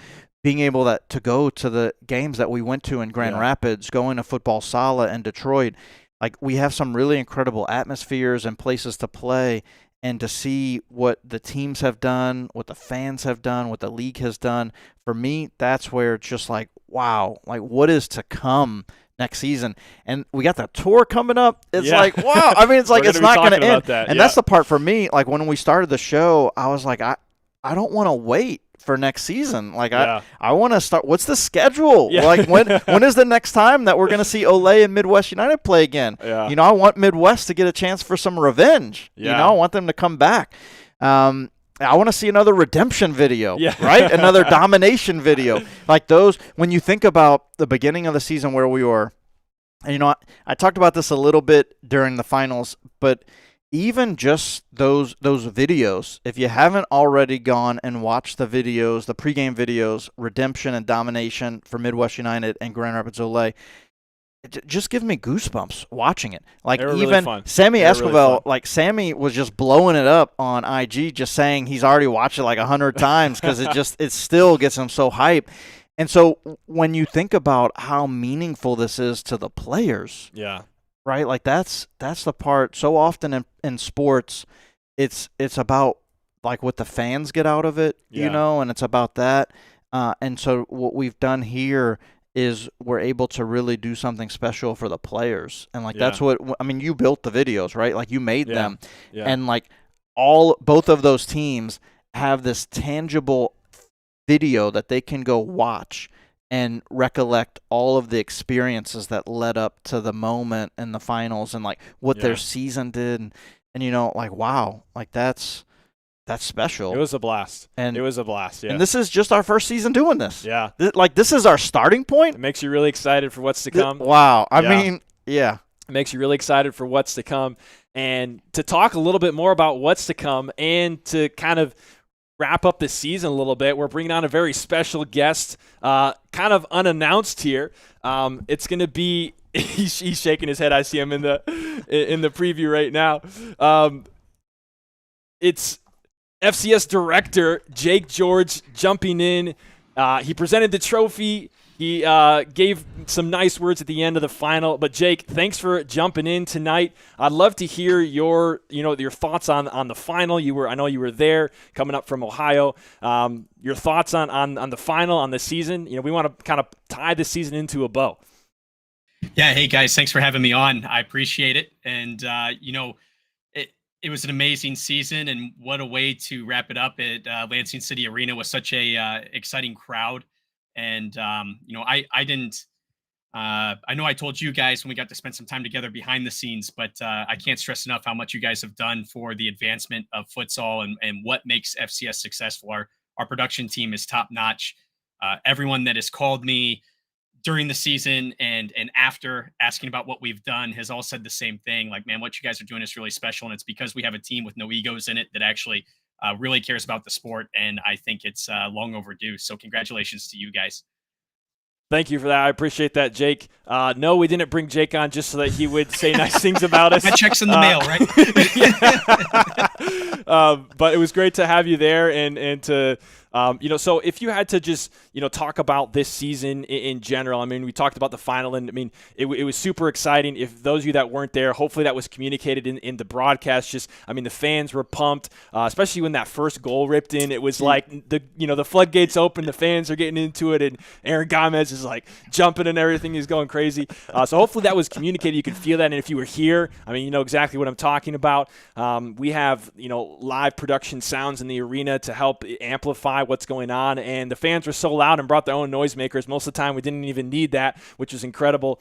being able to go to the games that we went to in Grand Rapids, going to Futsal Sala and Detroit, like we have some really incredible atmospheres and places to play. And to see what the teams have done, what the fans have done, what the league has done, for me, that's where it's just like, wow, like what is to come next season? And we got the tour coming up. It's like, wow. I mean, it's like it's not going to end. And that's the part for me. Like when we started the show, I was like, I don't want to wait for next season. Like I want to start. What's the schedule? Like when is the next time that we're going to see Ole and Midwest United play again? I want Midwest to get a chance for some revenge. I want them to come back. I want to see another redemption video, right? Another domination video. Like those, when you think about the beginning of the season where we were, and I talked about this a little bit during the finals, but even just those videos, if you haven't already gone and watched the videos, the pregame videos, redemption and domination for Midwest United and Grand Rapids Ole, it just gives me goosebumps watching it. Like even
really fun.
Sammy Esquivel, like Sammy was just blowing it up on IG, just saying he's already watched it like 100 times because it still gets him so hyped. And so when you think about how meaningful this is to the players, right? Like that's the part. So often in sports, it's about like what the fans get out of it, and it's about that. And so what we've done here is we're able to really do something special for the players. And like that's what I mean, you built the videos, right? Like you made them. And like both of those teams have this tangible video that they can go watch and recollect all of the experiences that led up to the moment in the finals and like what their season did. And like, wow, like that's special.
It was a blast. And
And this is just our first season doing this.
Yeah.
This is our starting point.
It makes you really excited for what's to come.
Wow. I mean, yeah.
It makes you really excited for what's to come. And to talk a little bit more about what's to come and to kind of wrap up the season a little bit, we're bringing on a very special guest, kind of unannounced here. It's going to be he's shaking his head. I see him in the preview right now. It's FCS director Jake George jumping in. He presented the trophy. He gave some nice words at the end of the final. But Jake, thanks for jumping in tonight. I'd love to hear your thoughts on the final. I know you were there, coming up from Ohio. Your thoughts on the final, on the season. We want to kind of tie the season into a bow.
Yeah, hey guys, thanks for having me on. I appreciate it. And it was an amazing season, and what a way to wrap it up at Lansing City Arena with such a exciting crowd. And I know I told you guys when we got to spend some time together behind the scenes, but I can't stress enough how much you guys have done for the advancement of futsal and what makes FCS successful. Our production team is top notch. Everyone that has called me during the season and after, asking about what we've done, has all said the same thing. Like, man, what you guys are doing is really special. And it's because we have a team with no egos in it that actually really cares about the sport. And I think it's long overdue. So congratulations to you guys.
Thank you for that. I appreciate that, Jake. No, we didn't bring Jake on just so that he would say nice things about us.
That check's in the mail,
right? But it was great to have you there and to so if you had to just, talk about this season in general, I mean, we talked about the final, and I mean, it was super exciting. If those of you that weren't there, hopefully that was communicated in the broadcast. The fans were pumped, especially when that first goal ripped in. It was like the floodgates open, the fans are getting into it, and Aaron Gomez is like jumping and everything. He's going crazy. So hopefully that was communicated. You could feel that, and if you were here, I mean, you know exactly what I'm talking about. We have, live production sounds in the arena to help amplify what's going on, and the fans were so loud and brought their own noisemakers. Most of the time we didn't even need that, which was incredible.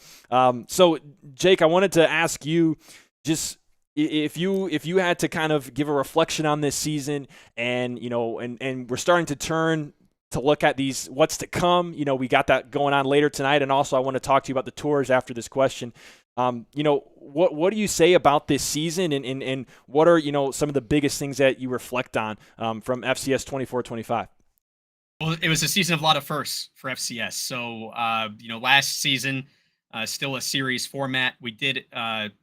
So Jake, I wanted to ask you, just if you had to kind of give a reflection on this season, and and we're starting to turn to look at these what's to come. We got that going on later tonight, and also I want to talk to you about the tours after this question. What do you say about this season, and what are some of the biggest things that you reflect on from FCS 24-25?
Well, it was a season of a lot of firsts for FCS. So, last season, still a series format. We did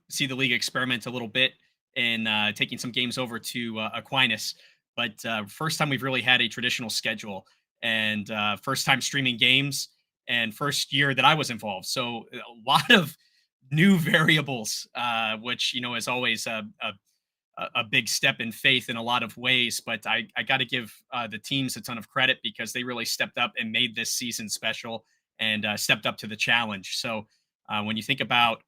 see the league experiment a little bit in taking some games over to Aquinas. But first time we've really had a traditional schedule, and first time streaming games, and first year that I was involved. So a lot of new variables, which, is always a big step in faith in a lot of ways. But I got to give the teams a ton of credit, because they really stepped up and made this season special, and stepped up to the challenge. So when you think about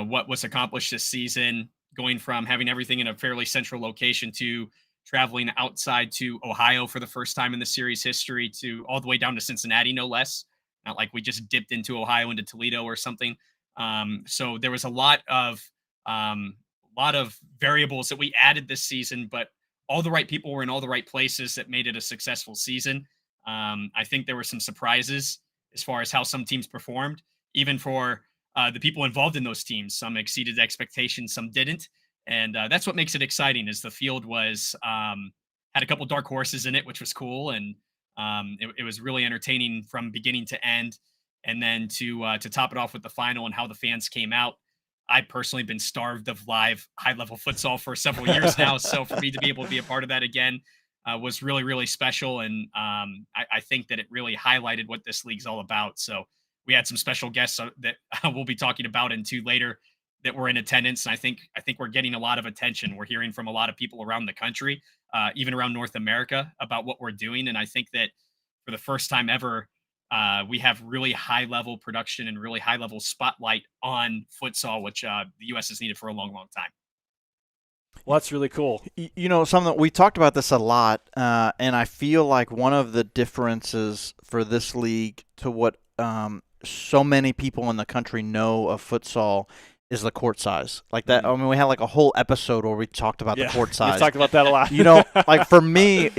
what was accomplished this season, going from having everything in a fairly central location to traveling outside to Ohio for the first time in the series history, to all the way down to Cincinnati, no less. Not like we just dipped into Ohio, into Toledo or something. So there was a lot of variables that we added this season, but all the right people were in all the right places that made it a successful season. I think there were some surprises as far as how some teams performed, even for the people involved in those teams. Some exceeded expectations, some didn't. And that's what makes it exciting, is the field was had a couple dark horses in it, which was cool. And it was really entertaining from beginning to end. And then to top it off with the final and how the fans came out. I personally been starved of live high-level futsal for several years now. So for me to be able to be a part of that again was really, really special. And I think that it really highlighted what this league's all about. So we had some special guests that we'll be talking about into later that were in attendance. And I think we're getting a lot of attention. We're hearing from a lot of people around the country, even around North America, about what we're doing. And I think that for the first time ever, we have really high-level production and really high-level spotlight on futsal, which the U.S. has needed for a long, long time.
Well, that's really cool.
Something we talked about this a lot, and I feel like one of the differences for this league to what so many people in the country know of futsal is the court size. Like that. I mean, we had like a whole episode where we talked about the court size.
We've talked about that a lot.
Like for me,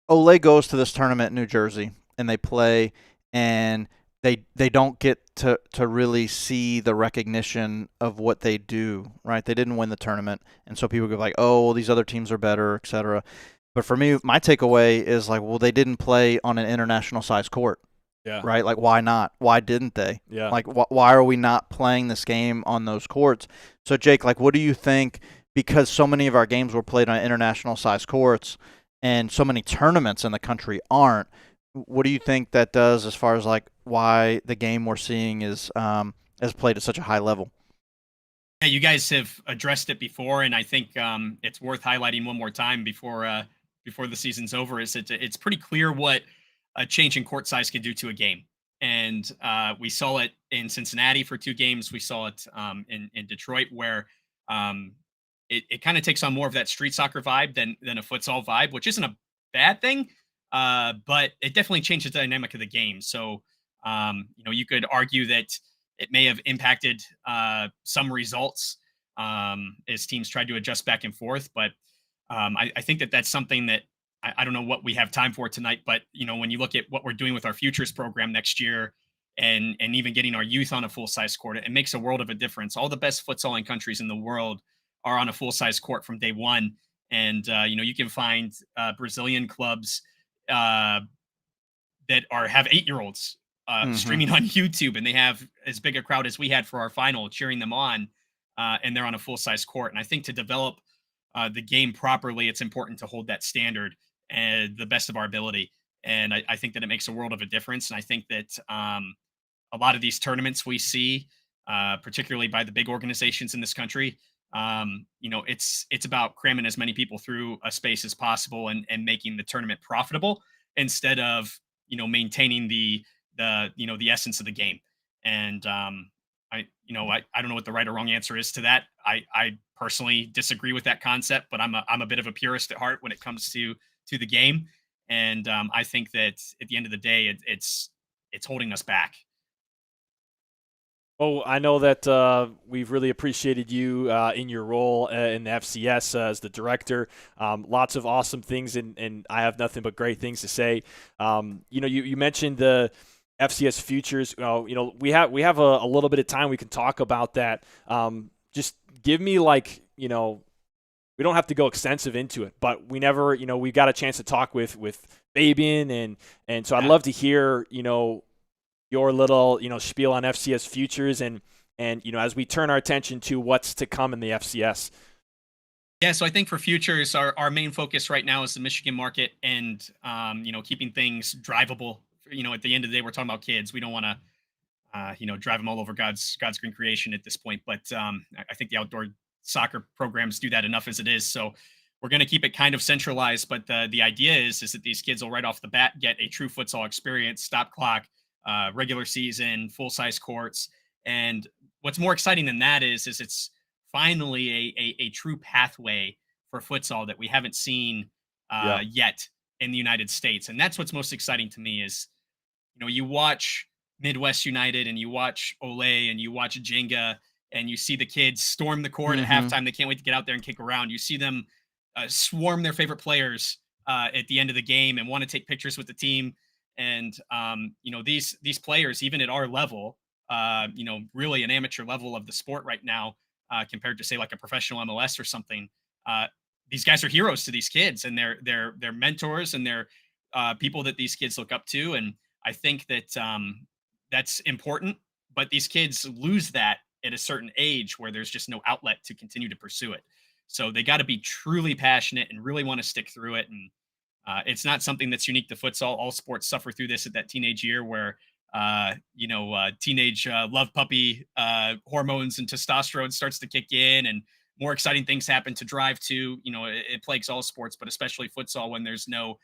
Ole goes to this tournament in New Jersey, and they play, and they don't get to really see the recognition of what they do, right? They didn't win the tournament, and so people go like, oh, well, these other teams are better, etc. But for me, my takeaway is like, well, they didn't play on an international size court.
Yeah.
Right? Like, why not? Why didn't they?
Yeah.
Like, why are we not playing this game on those courts? So, Jake, like, what do you think? Because so many of our games were played on international size courts, and so many tournaments in the country aren't. What do you think that does as far as like why the game we're seeing is played at such a high level?
Yeah, you guys have addressed it before, and I think it's worth highlighting one more time before the season's over. Is it's pretty clear what a change in court size can do to a game, and we saw it in Cincinnati for 2 games. We saw it in Detroit, where it kind of takes on more of that street soccer vibe than a futsal vibe, which isn't a bad thing. But it definitely changes the dynamic of the game. So, you could argue that it may have impacted some results as teams tried to adjust back and forth. But I think that that's something that I don't know what we have time for tonight. But, when you look at what we're doing with our futures program next year and even getting our youth on a full size court, it makes a world of a difference. All the best futsaling countries in the world are on a full size court from day one. And, you can find Brazilian clubs that have 8-year-olds streaming on YouTube, and they have as big a crowd as we had for our final cheering them on, and they're on a full-size court. And I think to develop the game properly, it's important to hold that standard and the best of our ability. And I think that it makes a world of a difference. And I think that a lot of these tournaments we see, particularly by the big organizations in this country, it's about cramming as many people through a space as possible and making the tournament profitable instead of, maintaining the essence of the game. And I don't know what the right or wrong answer is to that. I personally disagree with that concept, but I'm a bit of a purist at heart when it comes to the game. And I think that at the end of the day, it's holding us back.
Oh, I know that we've really appreciated you in your role in the FCS as the director. Lots of awesome things, and I have nothing but great things to say. You mentioned the FCS futures. We have a little bit of time we can talk about that. Just give me we don't have to go extensive into it, but we got a chance to talk with Fabian, and so I'd love to hear your little spiel on FCS futures and as we turn our attention to what's to come in the FCS.
Yeah, so I think for futures, our main focus right now is the Michigan market and keeping things drivable. At the end of the day, we're talking about kids. We don't want to drive them all over God's green creation at this point. But I think the outdoor soccer programs do that enough as it is. So we're going to keep it kind of centralized. But the idea is that these kids will right off the bat get a true futsal experience, stop clock, regular season, full-size courts. And what's more exciting than that is it's finally a true pathway for futsal that we haven't seen yet in the United States. And that's what's most exciting to me is, you watch Midwest United and you watch Ole and you watch Jenga and you see the kids storm the court at halftime. They can't wait to get out there and kick around. You see them swarm their favorite players at the end of the game and want to take pictures with the team. And, these players, even at our level, really an amateur level of the sport right now, compared to say like a professional MLS or something, these guys are heroes to these kids, and they're mentors, and they're people that these kids look up to. And I think that that's important, but these kids lose that at a certain age where there's just no outlet to continue to pursue it. So they got to be truly passionate and really want to stick through it. And it's not something that's unique to futsal. All sports suffer through this at that teenage year where, teenage love puppy hormones and testosterone starts to kick in, and more exciting things happen to drive to. It plagues all sports, but especially futsal when there's no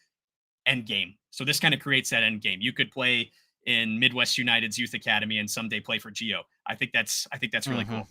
end game. So this kind of creates that end game. You could play in Midwest United's youth academy and someday play for Geo. I think that's really cool.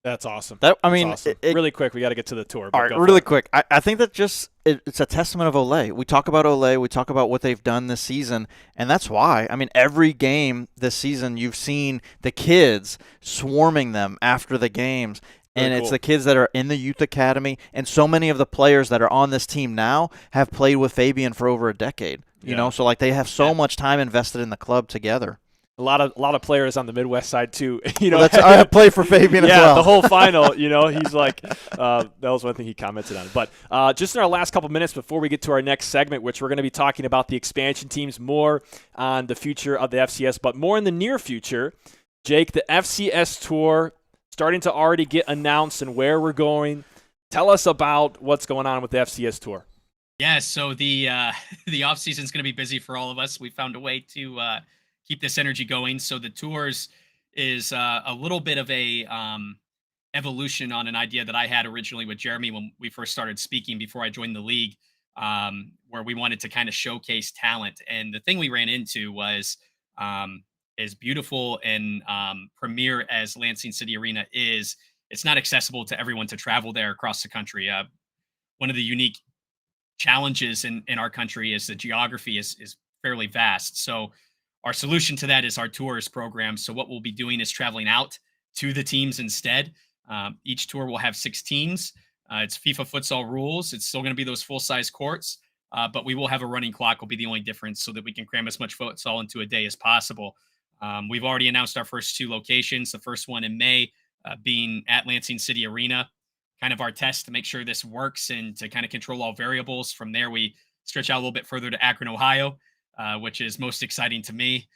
That's awesome.
Awesome.
Really quick, we got to get to the tour.
All right, really quick. I think that it's a testament of Ole. We talk about Ole. We talk about what they've done this season, and that's why. I mean, every game this season, you've seen the kids swarming them after the games. And it's the kids that are in the youth academy, and so many of the players that are on this team now have played with Fabian for over a decade. So like they have so much time invested in the club together.
A lot of players on the Midwest side too.
I play for Fabian as well.
Yeah, the whole final. He's like that was one thing he commented on. But just in our last couple minutes before we get to our next segment, which we're going to be talking about the expansion teams, more on the future of the FCS, but more in the near future. Jake, the FCS tour starting to already get announced and where we're going. Tell us about what's going on with the FCS tour.
Yeah, so the off season is going to be busy for all of us. We found a way to keep this energy going. So the tours is a little bit of a evolution on an idea that I had originally with Jeremy when we first started speaking before I joined the league, where we wanted to kind of showcase talent. And the thing we ran into was as beautiful and premier as Lansing City Arena is, it's not accessible to everyone to travel there across the country. One of the unique challenges in our country is the geography is fairly vast. So our solution to that is our tours program. So what we'll be doing is traveling out to the teams instead. Each tour will have 6 teams. It's FIFA futsal rules. It's still going to be those full-size courts, but we will have a running clock will be the only difference so that we can cram as much futsal into a day as possible. We've already announced our first 2 locations, the first one in May being at Lansing City Arena, kind of our test to make sure this works and to kind of control all variables. From there, we stretch out a little bit further to Akron, Ohio, which is most exciting to me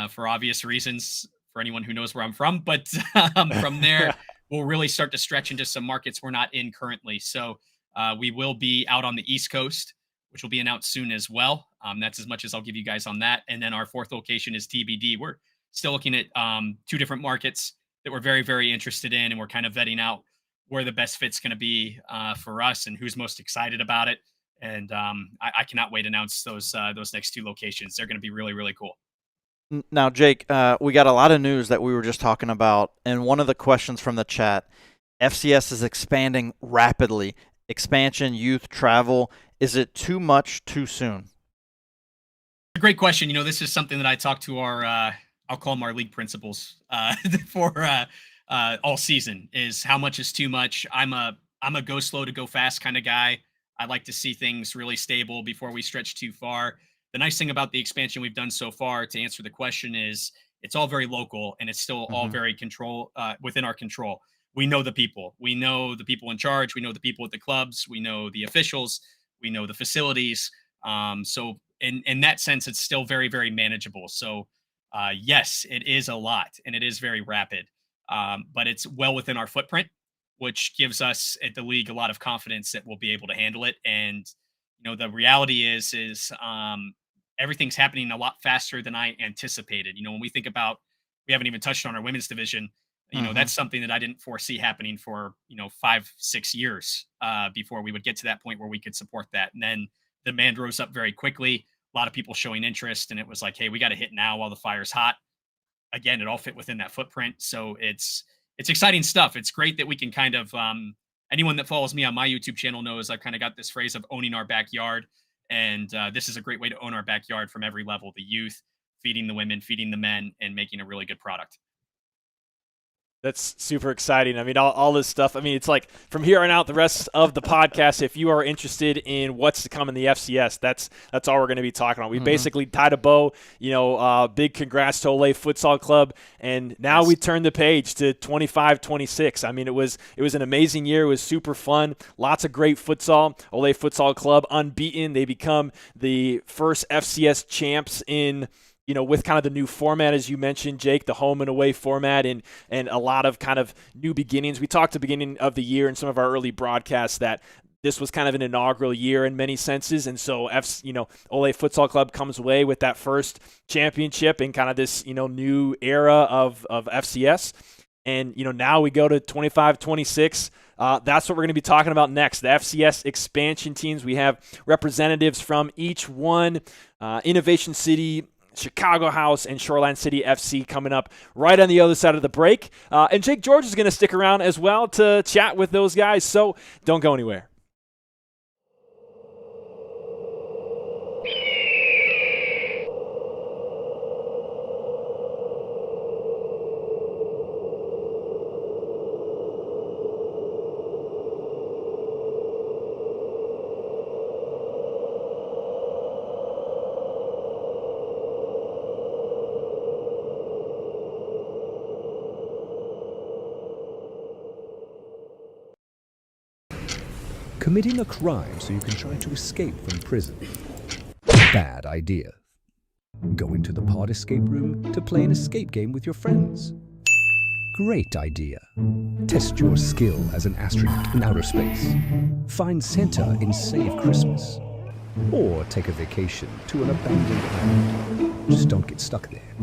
for obvious reasons for anyone who knows where I'm from. But from there, we'll really start to stretch into some markets we're not in currently. So we will be out on the East Coast, which will be announced soon as well. That's as much as I'll give you guys on that. And then our 4th location is TBD. We're still looking at 2 different markets that we're very, very interested in. And we're kind of vetting out where the best fit's going to be for us and who's most excited about it. And I cannot wait to announce those next 2 locations. They're going to be really, really cool.
Now, Jake, we got a lot of news that we were just talking about. And one of the questions from the chat, FCS is expanding rapidly. Expansion, youth, travel. Is it too much too soon?
A great question. This is something that I talked to our, I'll call them our league principals for all season, is how much is too much. I'm a go slow to go fast kind of guy. I like to see things really stable before we stretch too far. The nice thing about the expansion we've done so far, to answer the question, is it's all very local and it's still all very within our control. We know the people. We know the people in charge. We know the people at the clubs. We know the officials. We know the facilities. So in that sense, it's still very, very manageable. So yes, it is a lot and it is very rapid, but it's well within our footprint, which gives us at the league a lot of confidence that we'll be able to handle it. And the reality is everything's happening a lot faster than I anticipated. When we think about, we haven't even touched on our women's division. That's something that I didn't foresee happening for 5-6 years before we would get to that point where we could support that. And then the demand rose up very quickly. A lot of people showing interest, and it was like, hey, we got to hit now while the fire's hot. Again, it all fit within that footprint. So it's exciting stuff. It's great that we can kind of, anyone that follows me on my YouTube channel knows I've kind of got this phrase of owning our backyard. And this is a great way to own our backyard from every level, the youth, feeding the women, feeding the men, and making a really good product.
That's super exciting. I mean, all this stuff. I mean, it's like from here on out, the rest of the podcast, if you are interested in what's to come in the FCS, that's all we're going to be talking about. We basically tied a bow, big congrats to Ole Futsal Club. And now we turn the page to 25-26. I mean, it was an amazing year. It was super fun. Lots of great futsal. Ole Futsal Club unbeaten. They become the first FCS champs in with kind of the new format, as you mentioned, Jake, the home and away format and a lot of kind of new beginnings. We talked at the beginning of the year in some of our early broadcasts that this was kind of an inaugural year in many senses. And so, Ole Futsal Club comes away with that first championship in kind of this, new era of FCS. And, now we go to 25-26. That's what we're going to be talking about next. The FCS expansion teams. We have representatives from each one, Innovation City, Chicago House, and Shoreline City FC coming up right on the other side of the break. And Jake George is going to stick around as well to chat with those guys, so don't go anywhere.
Committing a crime so you can try to escape from prison. Bad idea. Going to the pod escape room to play an escape game with your friends. Great idea. Test your skill as an astronaut in outer space. Find Santa in Save Christmas. Or take a vacation to an abandoned island. Just don't get stuck there.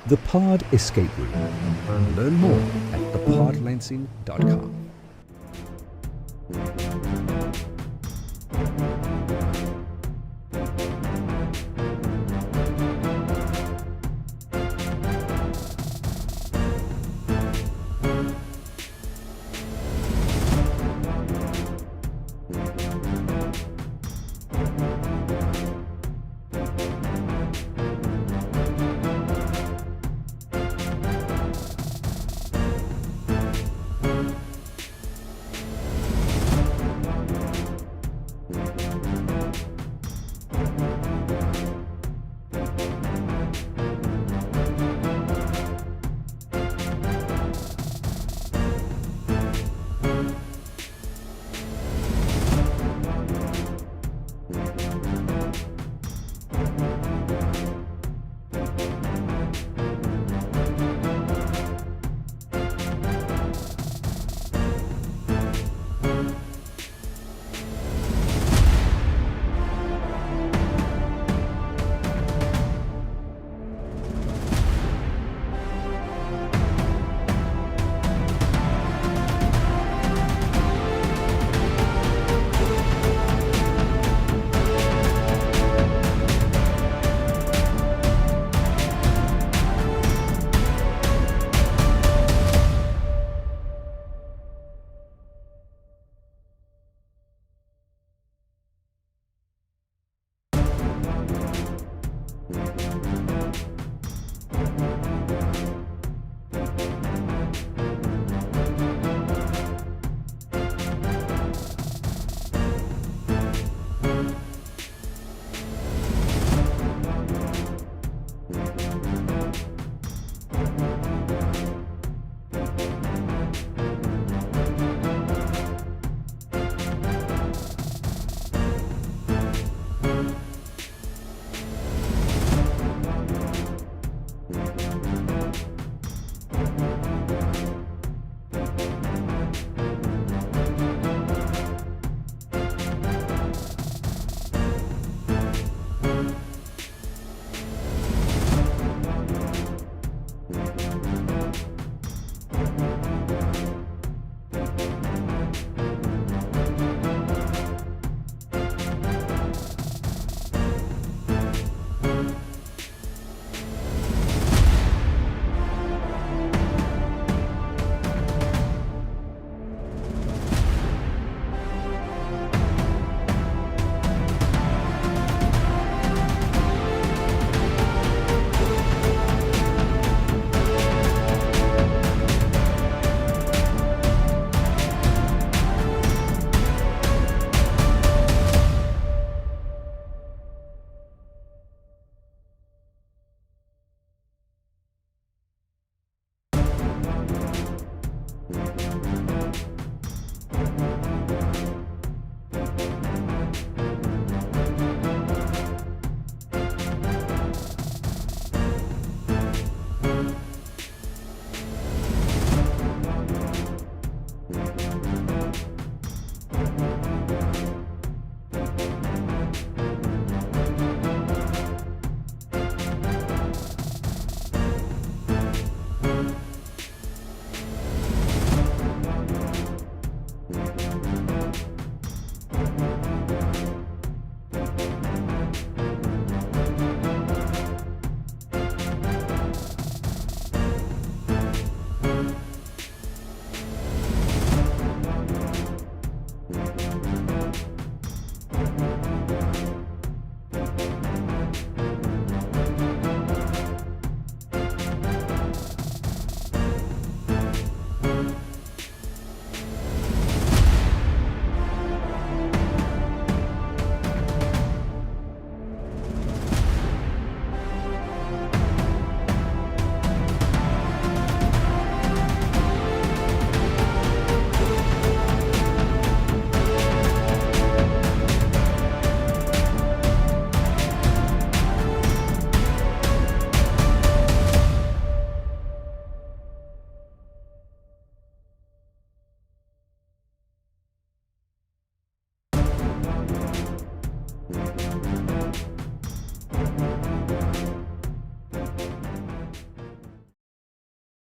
The Pod Escape Room. Learn more at thepodlansing.com.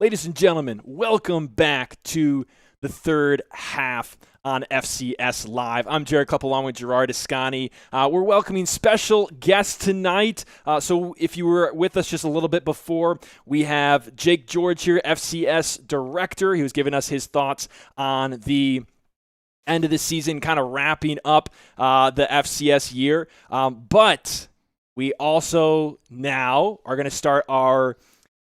Ladies and gentlemen, welcome back to the third half on FCS Live. I'm Jared Klupp along with Gerard Ascani. We're welcoming special guests tonight. So if you were with us just a little bit before, we have Jake George here, FCS Director. He was giving us his thoughts on the end of the season, kind of wrapping up the FCS year. But we also now are going to start our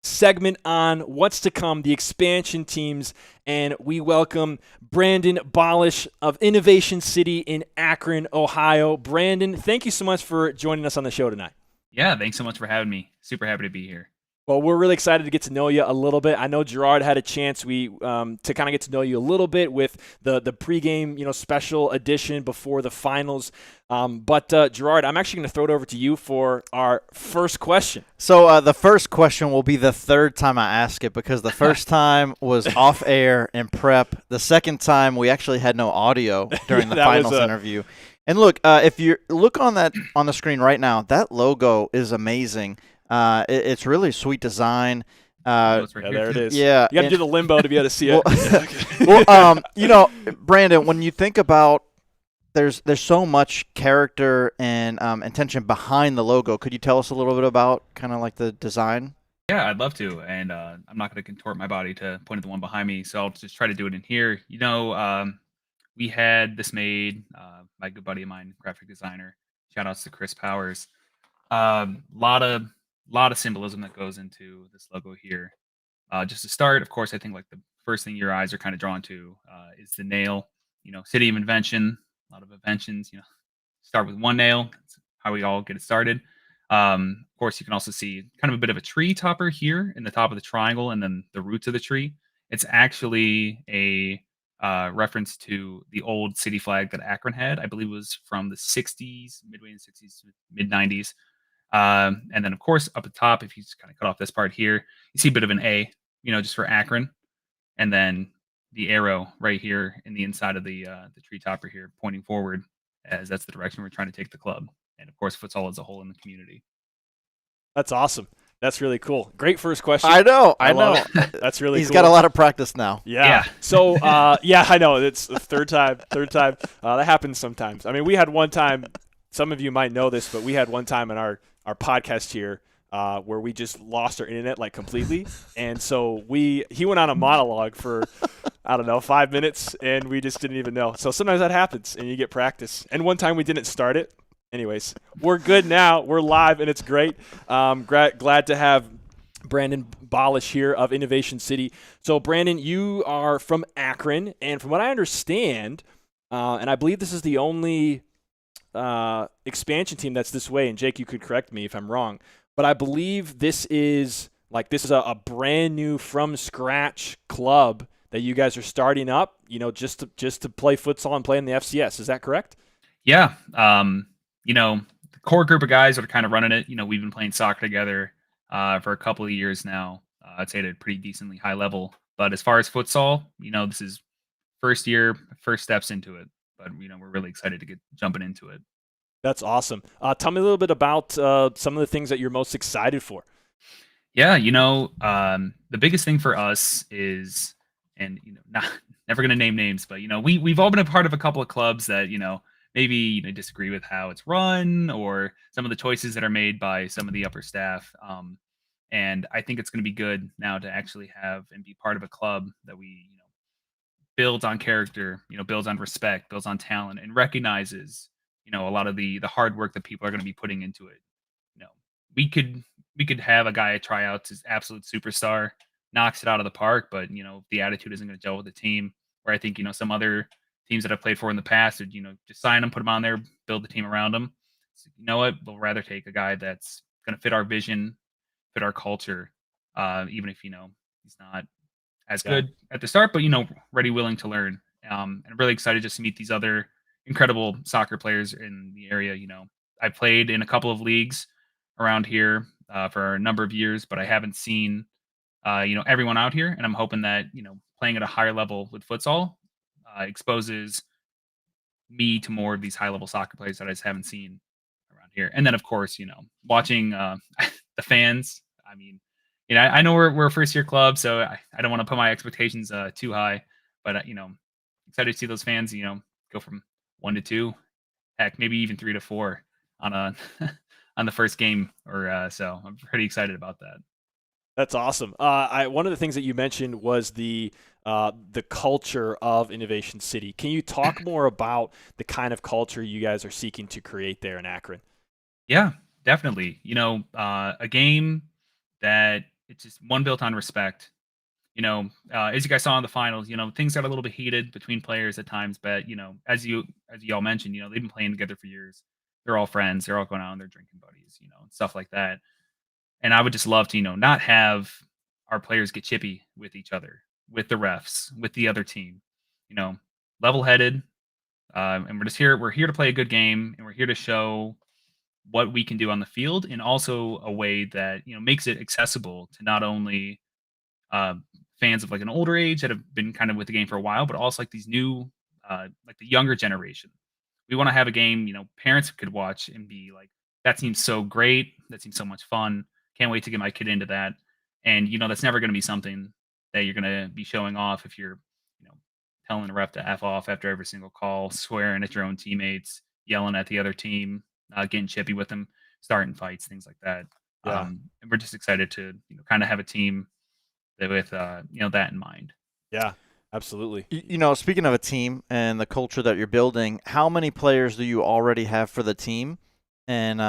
segment on what's to come, the expansion teams, and we welcome Brandon Bolish of Intermission City in Akron, Ohio. Brandon, thank you so much for joining us on the show tonight.
Yeah, thanks so much for having me. Super happy to be here.
Well, we're really excited to get to know you a little bit. I know Gerard had a chance to kind of get to know you a little bit with the pregame, special edition before the finals. But Gerard, I'm actually going to throw it over to you for our first question.
So the first question will be the third time I ask it, because the first time was off air in prep. The second time we actually had no audio during the finals interview. And look, if you look on the screen right now, that logo is amazing. It's really sweet design.
There it is.
Yeah,
you got to do the limbo to be able to see it.
Brandon, when you think about there's so much character and intention behind the logo. Could you tell us a little bit about kind of like the design?
Yeah, I'd love to, and I'm not going to contort my body to point at the one behind me, so I'll just try to do it in here. We had this made by a good buddy of mine, graphic designer. Shout outs to Chris Powers. Lot of symbolism that goes into this logo here. Just to start, of course, I think like the first thing your eyes are kind of drawn to is the nail. City of invention. A lot of inventions. Start with one nail. That's how we all get it started. Of course, you can also see kind of a bit of a tree topper here in the top of the triangle, and then the roots of the tree. It's actually a reference to the old city flag that Akron had. I believe it was from the 60s, midway in the 60s, mid 90s. And then, of course, up at the top, if you just kind of cut off this part here, you see a bit of an A, just for Akron. And then the arrow right here in the inside of the tree topper here pointing forward, as that's the direction we're trying to take the club. And, of course, futsal as a whole in the community.
That's awesome. That's really cool. Great first question.
I know.
That's really
He's
cool.
got a lot of practice now.
Yeah. So, I know. It's the third time. That happens sometimes. I mean, we had one time, some of you might know this, but we had one time in our podcast here where we just lost our internet like completely. And so he went on a monologue for, 5 minutes, and we just didn't even know. So sometimes that happens, and you get practice. And one time we didn't start it. Anyways, we're good now. We're live, and it's great. Glad to have Brandon Bolish here of Intermission City. So, Brandon, you are from Akron, and from what I understand, and I believe this is the only expansion team that's this way, and Jake, you could correct me if I'm wrong, but I believe this is a brand new from scratch club that you guys are starting up, just to play futsal and play in the FCS. Is that correct?
Yeah. The core group of guys that are kind of running it, we've been playing soccer together for a couple of years now. I'd say at a pretty decently high level. But as far as futsal, this is first steps into it. But, we're really excited to get jumping into it.
That's awesome. Tell me a little bit about some of the things that you're most excited for.
Yeah, the biggest thing for us is, and, never going to name names, but, we've all been a part of a couple of clubs that, maybe disagree with how it's run or some of the choices that are made by some of the upper staff. And I think it's going to be good now to actually have and be part of a club that we, builds on character, builds on respect, builds on talent, and recognizes, a lot of the hard work that people are going to be putting into it. We could have a guy try out to absolute superstar, knocks it out of the park, but the attitude isn't going to gel with the team. Where I think some other teams that I've played for in the past would just sign them, put them on there, build the team around them. So, you know what? We'll rather take a guy that's going to fit our vision, fit our culture, even if he's not as good at the start, but ready, willing to learn. And I'm really excited just to meet these other incredible soccer players in the area. I played in a couple of leagues around here for a number of years, but I haven't seen everyone out here, and I'm hoping that playing at a higher level with futsal exposes me to more of these high level soccer players that I just haven't seen around here. And then, of course, watching the fans. I mean, I know we're a first year club, so I don't want to put my expectations too high, but excited to see those fans, go from 1 to 2, heck, maybe even 3 to 4 on a on the first game, or so. I'm pretty excited about that.
That's awesome. One of the things that you mentioned was the culture of Innovation City. Can you talk more about the kind of culture you guys are seeking to create there in Akron?
Yeah, definitely. A game that it's just one built on respect. As you guys saw in the finals, things got a little bit heated between players at times, but as you all mentioned, they've been playing together for years. They're all friends. They're all going out and they're drinking buddies, and stuff like that. And I would just love to, not have our players get chippy with each other, with the refs, with the other team. Level headed, and we're here to play a good game, and we're here to show what we can do on the field, and also a way that makes it accessible to not only uh, fans of like an older age that have been kind of with the game for a while, but also like these new, like the younger generation. We want to have a game, parents could watch and be like, that seems so great. That seems so much fun. Can't wait to get my kid into that. And, that's never going to be something that you're going to be showing off if you're, telling the ref to F off after every single call, swearing at your own teammates, yelling at the other team, getting chippy with them, starting fights, things like that.
Yeah.
And we're just excited to, kind of have a team with that in mind.
Yeah, absolutely.
Speaking of a team and the culture that you're building, how many players do you already have for the team? And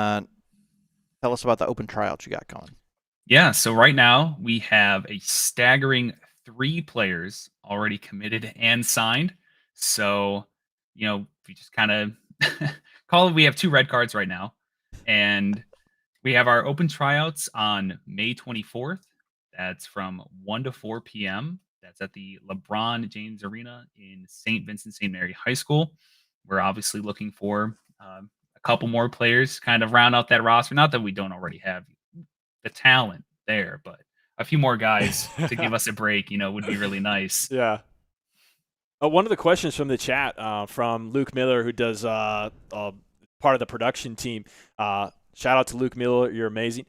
tell us about the open tryouts you got coming.
Yeah, so right now we have a staggering 3 players already committed and signed. So, we just kind of we have 2 red cards right now. And we have our open tryouts on May 24th. That's from 1 to 4 p.m. That's at the LeBron James Arena in St. Vincent St. Mary High School. We're obviously looking for a couple more players, kind of round out that roster. Not that we don't already have the talent there, but a few more guys to give us a break, would be really nice.
Yeah. One of the questions from the chat from Luke Miller, who does part of the production team. Shout out to Luke Miller. You're amazing.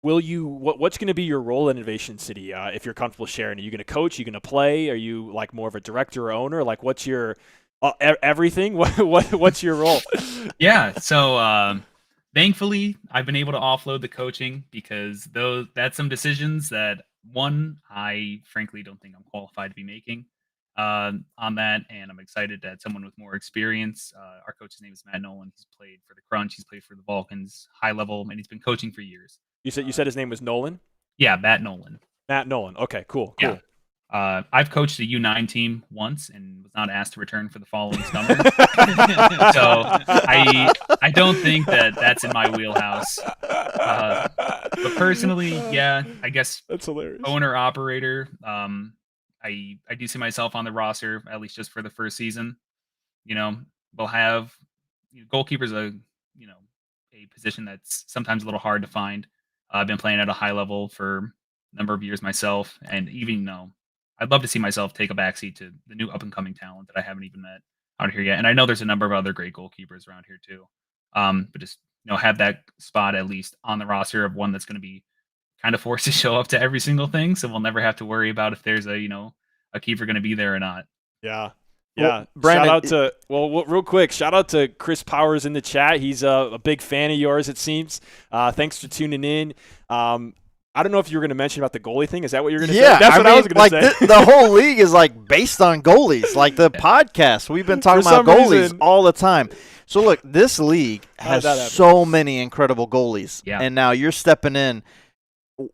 What's going to be your role in Innovation City? If you're comfortable sharing, are you going to coach? Are you going to play? Are you like more of a director or owner? Like, what's your everything? What's your role?
Yeah. So, thankfully, I've been able to offload the coaching because that's some decisions that I frankly don't think I'm qualified to be making on that, and I'm excited that someone with more experience. Our coach's name is Matt Nolan. He's played for the Crunch. He's played for the Vulcans, high level, and he's been coaching for years.
You said his name was Nolan?
Yeah, Matt Nolan.
Matt Nolan. Okay, cool.
Yeah. I've coached a U9 team once and was not asked to return for the following summer. So I don't think that's in my wheelhouse. But personally, yeah, I guess
That's hilarious.
Owner operator. I do see myself on the roster at least just for the first season. We'll have goalkeepers a position that's sometimes a little hard to find. I've been playing at a high level for a number of years myself, and even though I'd love to see myself take a backseat to the new up and coming talent that I haven't even met out here yet. And I know there's a number of other great goalkeepers around here too. But just have that spot at least on the roster of one that's going to be kind of forced to show up to every single thing, so we'll never have to worry about if there's a keeper going to be there or not.
Yeah. Yeah.
Well, Brandon,
real quick, shout out to Chris Powers in the chat. He's a big fan of yours, it seems. Thanks for tuning in. I don't know if you were going to mention about the goalie thing. Is that what you're going to say? That's what I was going to say.
The whole league is like based on goalies. Like the podcast, we've been talking about goalies all the time. So look, this league has so many incredible goalies.
Yeah.
And now you're stepping in.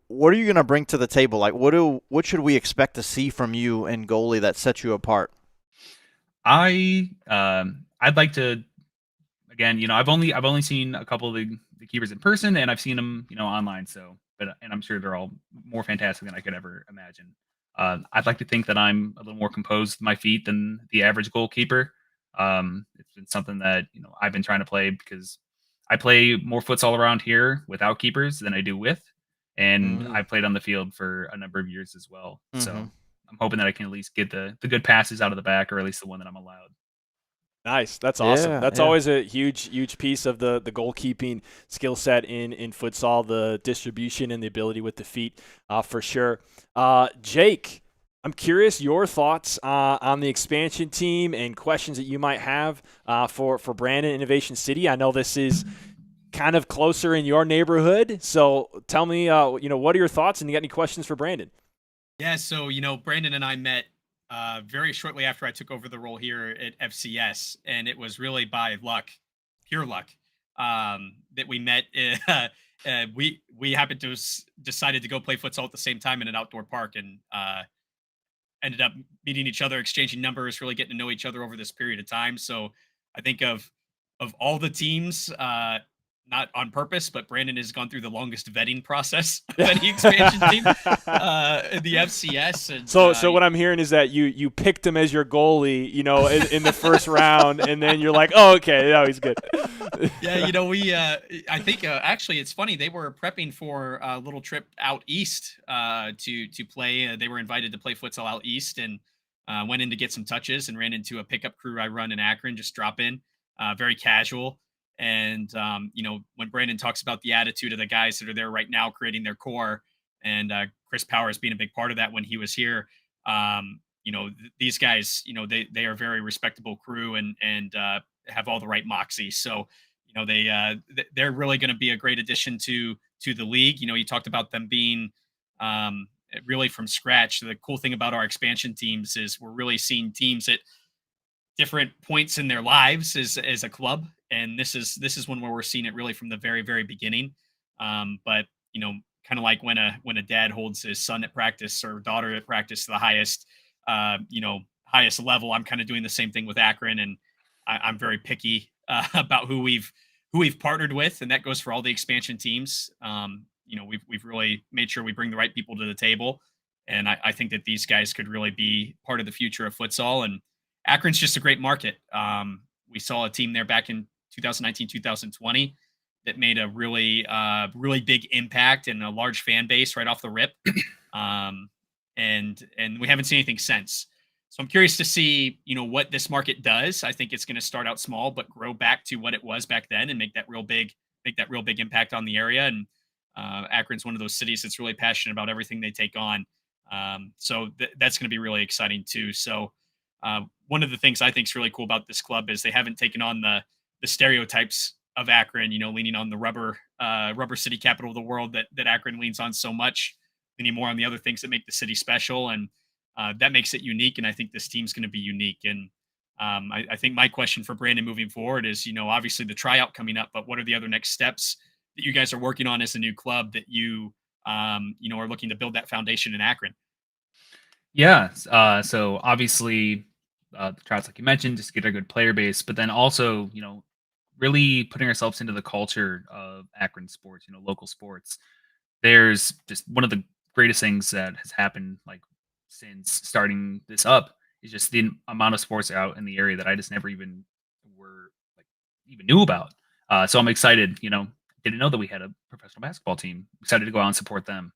What are you going to bring to the table? Like what should we expect to see from you in goalie that sets you apart?
I'd like to, again, I've only seen a couple of the keepers in person, and I've seen them, online. And I'm sure they're all more fantastic than I could ever imagine. I'd like to think that I'm a little more composed with my feet than the average goalkeeper. It's been something that I've been trying to play because I play more futsal around here without keepers than I do with, and I played on the field for a number of years as well. So I'm hoping that I can at least get the good passes out of the back, or at least the one that I'm allowed.
Nice. That's awesome.
Yeah,
That's
yeah.
always a huge piece of the goalkeeping skill set in futsal, the distribution and the ability with the feet, for sure. Jake, I'm curious your thoughts on the expansion team and questions that you might have for Brandon Innovation City. I know this is kind of closer in your neighborhood, so tell me, what are your thoughts, and you got any questions for Brandon?
Yeah, so Brandon and I met very shortly after I took over the role here at FCS, and it was really by luck, pure luck, that we met. We happened to decided to go play futsal at the same time in an outdoor park, and ended up meeting each other, exchanging numbers, really getting to know each other over this period of time. So I think of all the teams, not on purpose, but Brandon has gone through the longest vetting process of any expansion team in the FCS. And,
So what I'm hearing is that you picked him as your goalie, in the first round, and then you're like, oh, okay, no, he's good.
Yeah, we I think actually it's funny, they were prepping for a little trip out east to play. They were invited to play futsal out east, and went in to get some touches and ran into a pickup crew I run in Akron, just drop in, very casual. And when Brandon talks about the attitude of the guys that are there right now creating their core, and Chris Powers being a big part of that when he was here, these guys, they are very respectable crew, and have all the right moxie. So they're really going to be a great addition to the league. You talked about them being really from scratch. The cool thing about our expansion teams is we're really seeing teams at different points in their lives as a club, and this is one where we're seeing it really from the very very beginning. But kind of like when a dad holds his son at practice or daughter at practice to the highest level, I'm kind of doing the same thing with Akron, and I'm very picky about who we've partnered with, and that goes for all the expansion teams. We've really made sure we bring the right people to the table, and I think that these guys could really be part of the future of futsal. And Akron's just a great market. We saw a team there back in 2019, 2020 that made a really big impact and a large fan base right off the rip. And we haven't seen anything since. So I'm curious to see, what this market does. I think it's going to start out small, but grow back to what it was back then and make that real big impact on the area. And Akron's one of those cities that's really passionate about everything they take on. So that's going to be really exciting too. So one of the things I think is really cool about this club is they haven't taken on the stereotypes of Akron, leaning on the rubber city capital of the world that Akron leans on so much, leaning more on the other things that make the city special. And that makes it unique. And I think this team's going to be unique. And I think my question for Brandon moving forward is, obviously the tryout coming up, but what are the other next steps that you guys are working on as a new club that you are looking to build that foundation in Akron?
Yeah. So obviously, the tryouts, like you mentioned, just to get a good player base, but then also, really putting ourselves into the culture of Akron sports, local sports. There's just one of the greatest things that has happened, like since starting this up, is just the amount of sports out in the area that I just never even even knew about. So I'm excited. Didn't know that we had a professional basketball team. Excited to go out and support them.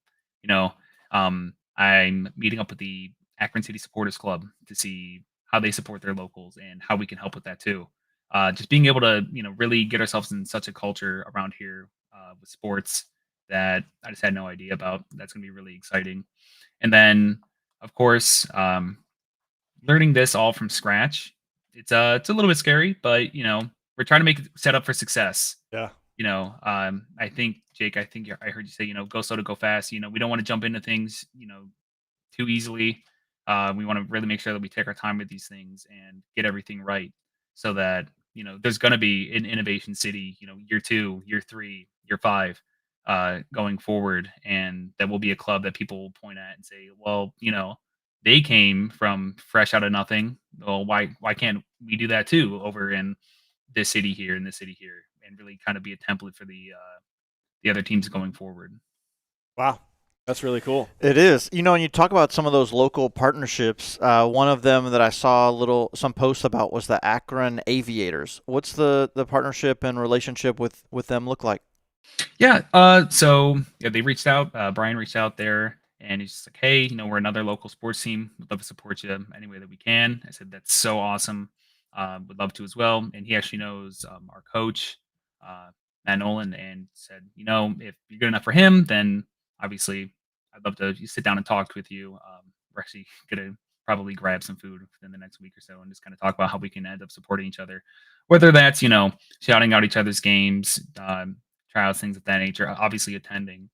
I'm meeting up with the Akron City Supporters Club to see how they support their locals and how we can help with that too. Just being able to, really get ourselves in such a culture around here with sports that I just had no idea about. That's going to be really exciting. And then, of course, learning this all from scratch. It's a little bit scary, but we're trying to make it set up for success.
Yeah.
I think Jake, I heard you say, go slow to go fast. We don't want to jump into things, too easily. We want to really make sure that we take our time with these things and get everything right, so that there's going to be an Innovation City, year 2, year 3, year 5, going forward, and that will be a club that people will point at and say, well, they came from fresh out of nothing. Well, why can't we do that too over in this city here, and really kind of be a template for the other teams going forward.
Wow. That's really cool.
It is. And you talk about some of those local partnerships. One of them that I saw some posts about was the Akron Aviators. What's the partnership and relationship with them look like?
Yeah. So they reached out. Brian reached out there, and he's just like, hey, we're another local sports team. We'd love to support you any way that we can. I said, that's so awesome. would love to as well. And he actually knows our coach, Matt Nolan, and said, if you're good enough for him, then obviously I'd love to sit down and talk with you. We're actually going to probably grab some food within the next week or so and just kind of talk about how we can end up supporting each other, whether that's, shouting out each other's games, tryouts, things of that nature, obviously attending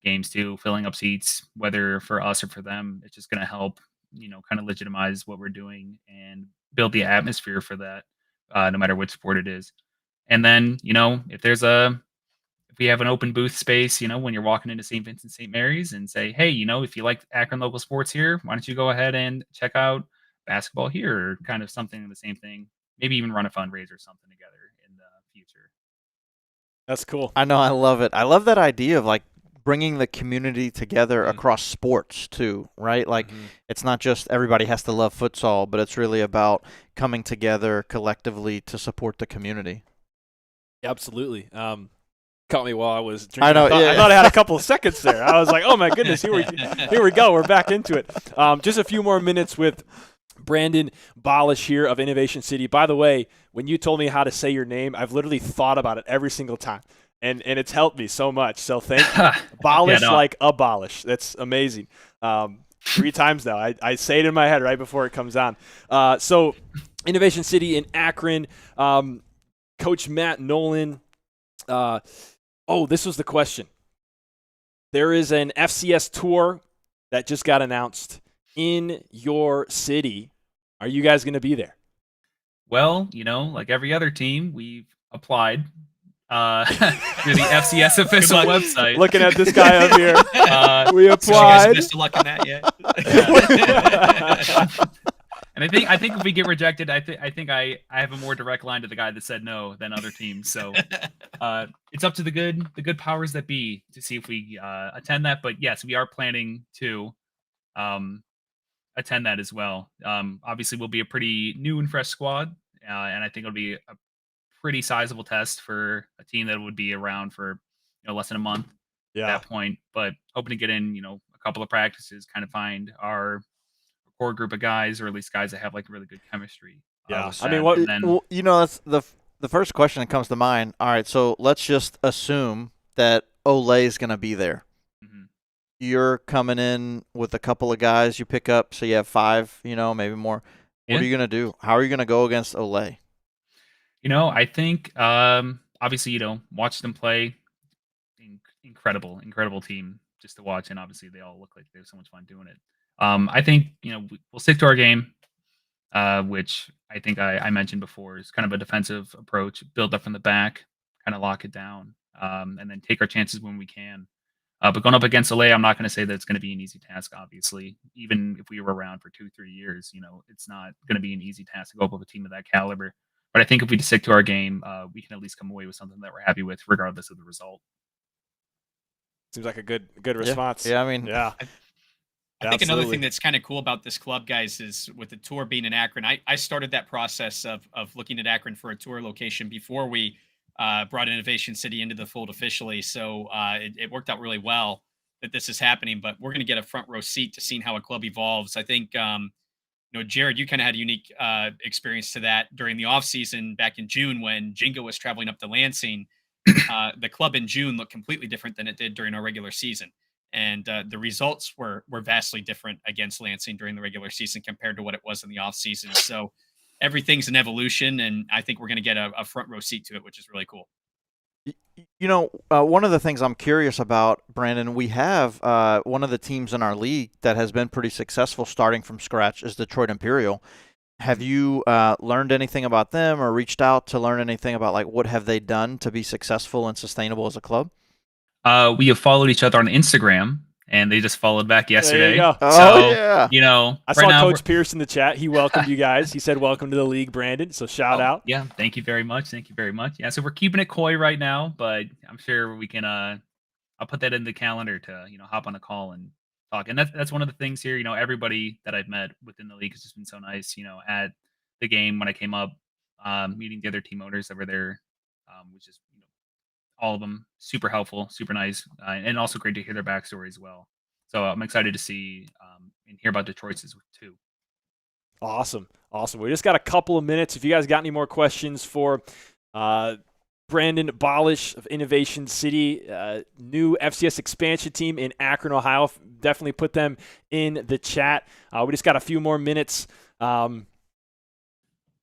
games too, filling up seats, whether for us or for them. It's just going to help, kind of legitimize what we're doing and build the atmosphere for that, no matter which sport it is. And then, if we have an open booth space, when you're walking into St. Vincent St. Mary's and say, hey, if you like Akron local sports here, why don't you go ahead and check out basketball here, or kind of something the same thing, maybe even run a fundraiser or something together in the future.
That's cool.
I know. I love it. I love that idea of like bringing the community together across sports too, right? Like it's not just everybody has to love futsal, but it's really about coming together collectively to support the community.
Absolutely. Caught me while I was drinking.
I know.
I thought I had a couple of seconds there. I was like, oh my goodness, here we go. We're back into it. Just a few more minutes with Brandon Bolish here of Innovation City. By the way, when you told me how to say your name, I've literally thought about it every single time. And it's helped me so much. So thank you. Bolish like abolish. That's amazing. 3 times now. I say it in my head right before it comes on. So Innovation City in Akron. Coach Matt Nolan. This was the question. There is an FCS tour that just got announced in your city. Are you guys going to be there?
Well, like every other team, we've applied through the FCS official website.
Looking at this guy up here. We applied.
So you guys best of luck in that yet?
And I think if we get rejected, I think I have a more direct line to the guy that said no than other teams. So it's up to the good powers that be to see if we attend that. But yes, we are planning to attend that as well. Obviously, we'll be a pretty new and fresh squad, and I think it'll be a pretty sizable test for a team that would be around for less than a month at that point. But hoping to get in a couple of practices, kind of find our core group of guys, or at least guys that have like really good chemistry.
I mean,
that's the first question that comes to mind. All right, so let's just assume that Ole is going to be there. You're coming in with a couple of guys you pick up, so you have 5, maybe more. What are you going to do? How are you going to go against Ole?
I think obviously, watch them play. Incredible team just to watch, and obviously they all look like they have so much fun doing it. I think we'll stick to our game, which I think I mentioned before is kind of a defensive approach, build up from the back, kind of lock it down, and then take our chances when we can. But going up against Ole, I'm not going to say that it's going to be an easy task. Obviously, even if we were around for 2-3 years, it's not going to be an easy task to go up with a team of that caliber. But I think if we stick to our game, we can at least come away with something that we're happy with, regardless of the result.
Seems like a good response.
Yeah, I mean,
yeah.
I think another thing that's kind of cool about this club, guys, is with the tour being in Akron. I started that process of looking at Akron for a tour location before we brought Innovation City into the fold officially. So it worked out really well that this is happening. But we're going to get a front row seat to seeing how a club evolves. I think, Jared, you kind of had a unique experience to that during the offseason back in June when Jingo was traveling up to Lansing. The club in June looked completely different than it did during our regular season. And the results were vastly different against Lansing during the regular season compared to what it was in the offseason. So everything's an evolution, and I think we're going to get a front row seat to it, which is really cool.
One of the things I'm curious about, Brandon, we have one of the teams in our league that has been pretty successful starting from scratch is Detroit Imperial. Have you learned anything about them or reached out to learn anything about like what have they done to be successful and sustainable as a club?
We have followed each other on Instagram, and they just followed back yesterday.
There you go.
So,
yeah.
I saw Coach Pierce in the chat. He welcomed you guys. He said, welcome to the league, Brandon. So shout out.
Yeah, thank you very much. Yeah, so we're keeping it coy right now, but I'm sure we can I'll put that in the calendar to, hop on a call and talk. And that's one of the things here, everybody that I've met within the league has just been so nice, at the game when I came up, meeting the other team owners that were there, which is, all of them super helpful, super nice, and also great to hear their backstory as well. So I'm excited to see and hear about Detroit's too.
Awesome. We just got a couple of minutes. If you guys got any more questions for Brandon Bolish of Innovation City, new FCS expansion team in Akron, Ohio, definitely put them in the chat. We just got a few more minutes. You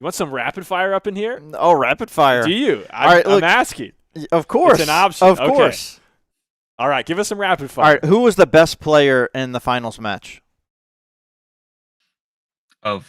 want some rapid fire up in here?
Oh, rapid fire.
Do you?
I'm
asking.
Of course.
It's an option.
Of
Okay.
course.
All right, give us some rapid fire.
All right, who was the best player in the finals match?
I'm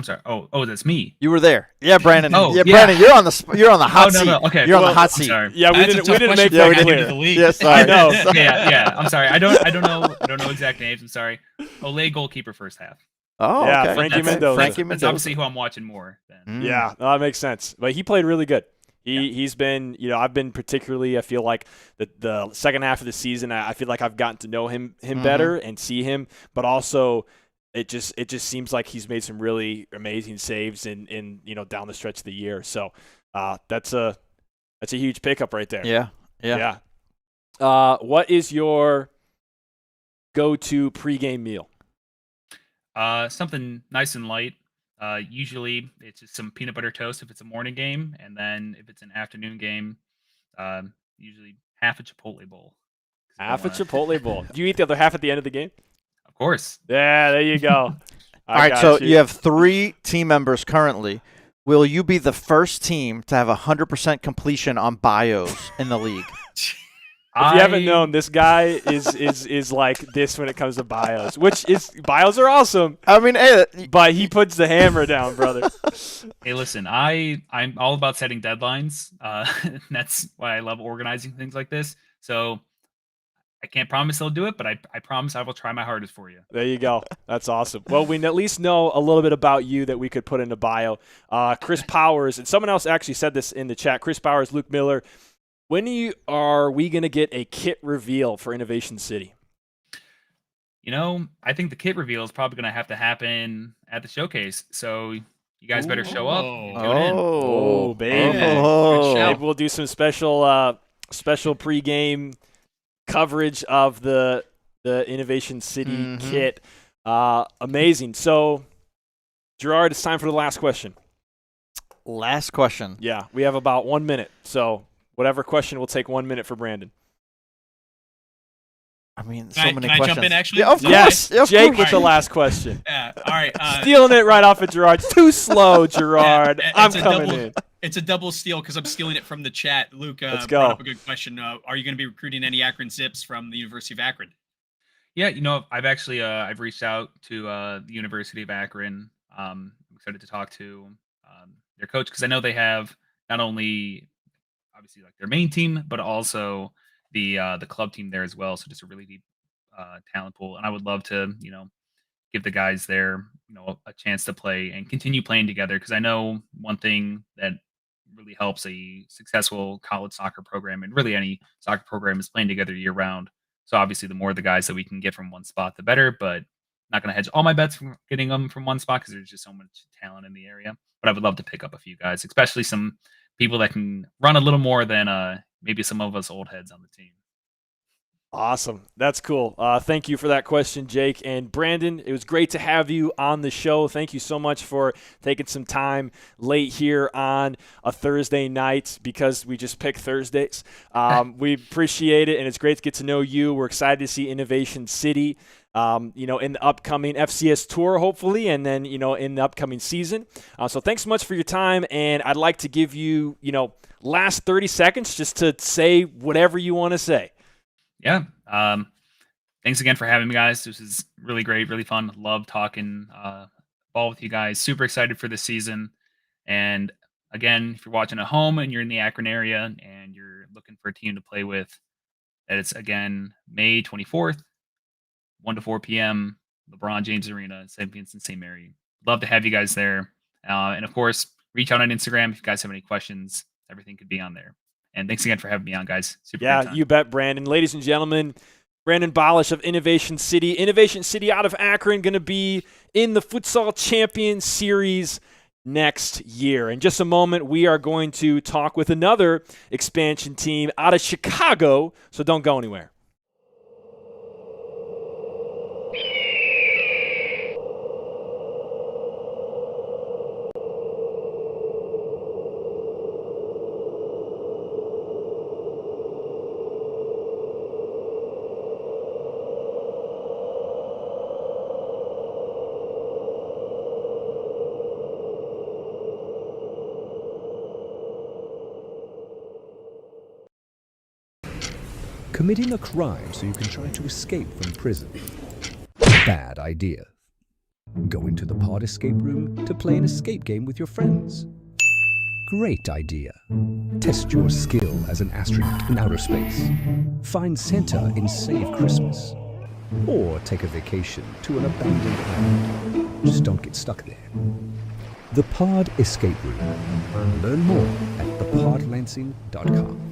sorry. Oh, that's me.
You were there. Yeah, Brandon.
Oh,
yeah,
yeah.
Brandon, you're on the hot seat.
No. Okay.
You're on the
well,
hot
I'm
seat.
sorry.
Yeah, we
That's a
didn't
tough
make
question
that
for a guy new
clear.
to the league.
Yes, sorry.
I know.
Yeah. I'm sorry. I don't know exact names. I'm sorry. Ole goalkeeper first half.
Oh,
Yeah,
okay.
Frankie
That's-
Mendoza.
Frankie
That's
Mendoza.
obviously who I'm watching more than.
Yeah, no, that makes sense. But he played really good. He's been, I've been particularly, I feel like the second half of the season, I feel like I've gotten to know him better and see him, but also it just seems like he's made some really amazing saves in down the stretch of the year. So that's a huge pickup right there.
Yeah.
What is your go-to pregame meal?
Something nice and light. Usually it's just some peanut butter toast if it's a morning game, and then if it's an afternoon game, usually half a Chipotle bowl.
Half a Chipotle bowl. Do you eat the other half at the end of the game?
Of course.
Yeah, there you go.
All right, so you have 3 team members currently. Will you be the first team to have 100% completion on bios in the league?
If you haven't known, this guy is like this when it comes to bios, bios are awesome.
I mean, hey,
But he puts the hammer down, brother.
Hey, listen, I'm all about setting deadlines. That's why I love organizing things like this. So I can't promise they'll do it, but I promise I will try my hardest for you.
There you go. That's awesome. Well, we at least know a little bit about you that we could put into bio. Chris Powers, and someone else actually said this in the chat. Chris Powers, Luke Miller. When are we going to get a kit reveal for Innovation City?
I think the kit reveal is probably going to have to happen at the showcase. So you guys better show up. And tune in.
Oh, baby.
Oh.
Maybe we'll do some special pregame coverage of the Innovation City kit. Amazing. So, Gerard, it's time for the last question.
Last question.
Yeah, we have about 1 minute. So, whatever question will take 1 minute for Brandon.
I mean,
Can
many
I
questions.
jump in, actually?
Yeah, of
Is that
course.
okay?
Yeah, of
Jake
course.
with the last question.
Yeah. All right.
Stealing it right off of Gerard. Too slow, Gerard.
Yeah,
I'm
it's a
coming
double-
in.
It's a double steal because I'm stealing it from the chat. Luke
Let's
brought
go.
up a good question. Are you going to be recruiting any Akron Zips from the University of Akron?
Yeah, I've actually I've reached out to the University of Akron. I'm excited to talk to their coach because I know they have not only obviously like their main team, but also the club team there as well. So just a really deep talent pool, and I would love to give the guys there a chance to play and continue playing together because I know one thing that really helps a successful college soccer program and really any soccer program is playing together year round. So obviously the more the guys that we can get from one spot, the better, but not going to hedge all my bets from getting them from one spot because there's just so much talent in the area. But I would love to pick up a few guys, especially some people that can run a little more than maybe some of us old heads on the team.
Awesome. That's cool. Thank you for that question, Jake. And Brandon, it was great to have you on the show. Thank you so much for taking some time late here on a Thursday night because we just pick Thursdays. We appreciate it, and it's great to get to know you. We're excited to see Innovation City, in the upcoming FCS tour, hopefully, and then, in the upcoming season. So thanks so much for your time, and I'd like to give you, last 30 seconds just to say whatever you want to say.
Yeah. Thanks again for having me, guys. This is really great, really fun. Love talking ball with you guys. Super excited for this season. And again, if you're watching at home and you're in the Akron area and you're looking for a team to play with, that it's again May 24th, 1 to 4 p.m. LeBron James Arena, St. Vincent St. Mary. Love to have you guys there. And of course, reach out on Instagram if you guys have any questions. Everything could be on there. And thanks again for having me on, guys. Super great time.
You bet, Brandon. Ladies and gentlemen, Brandon Bolish of Innovation City. Innovation City out of Akron, going to be in the Futsal Champions Series next year. In just a moment, we are going to talk with another expansion team out of Chicago, so don't go anywhere.
Committing a crime so you can try to escape from prison. Bad idea. Going to the pod escape room to play an escape game with your friends. Great idea. Test your skill as an astronaut in outer space. Find Santa in Save Christmas. Or take a vacation to an abandoned island. Just don't get stuck there. The Pod Escape Room. Learn more at thepodlansing.com.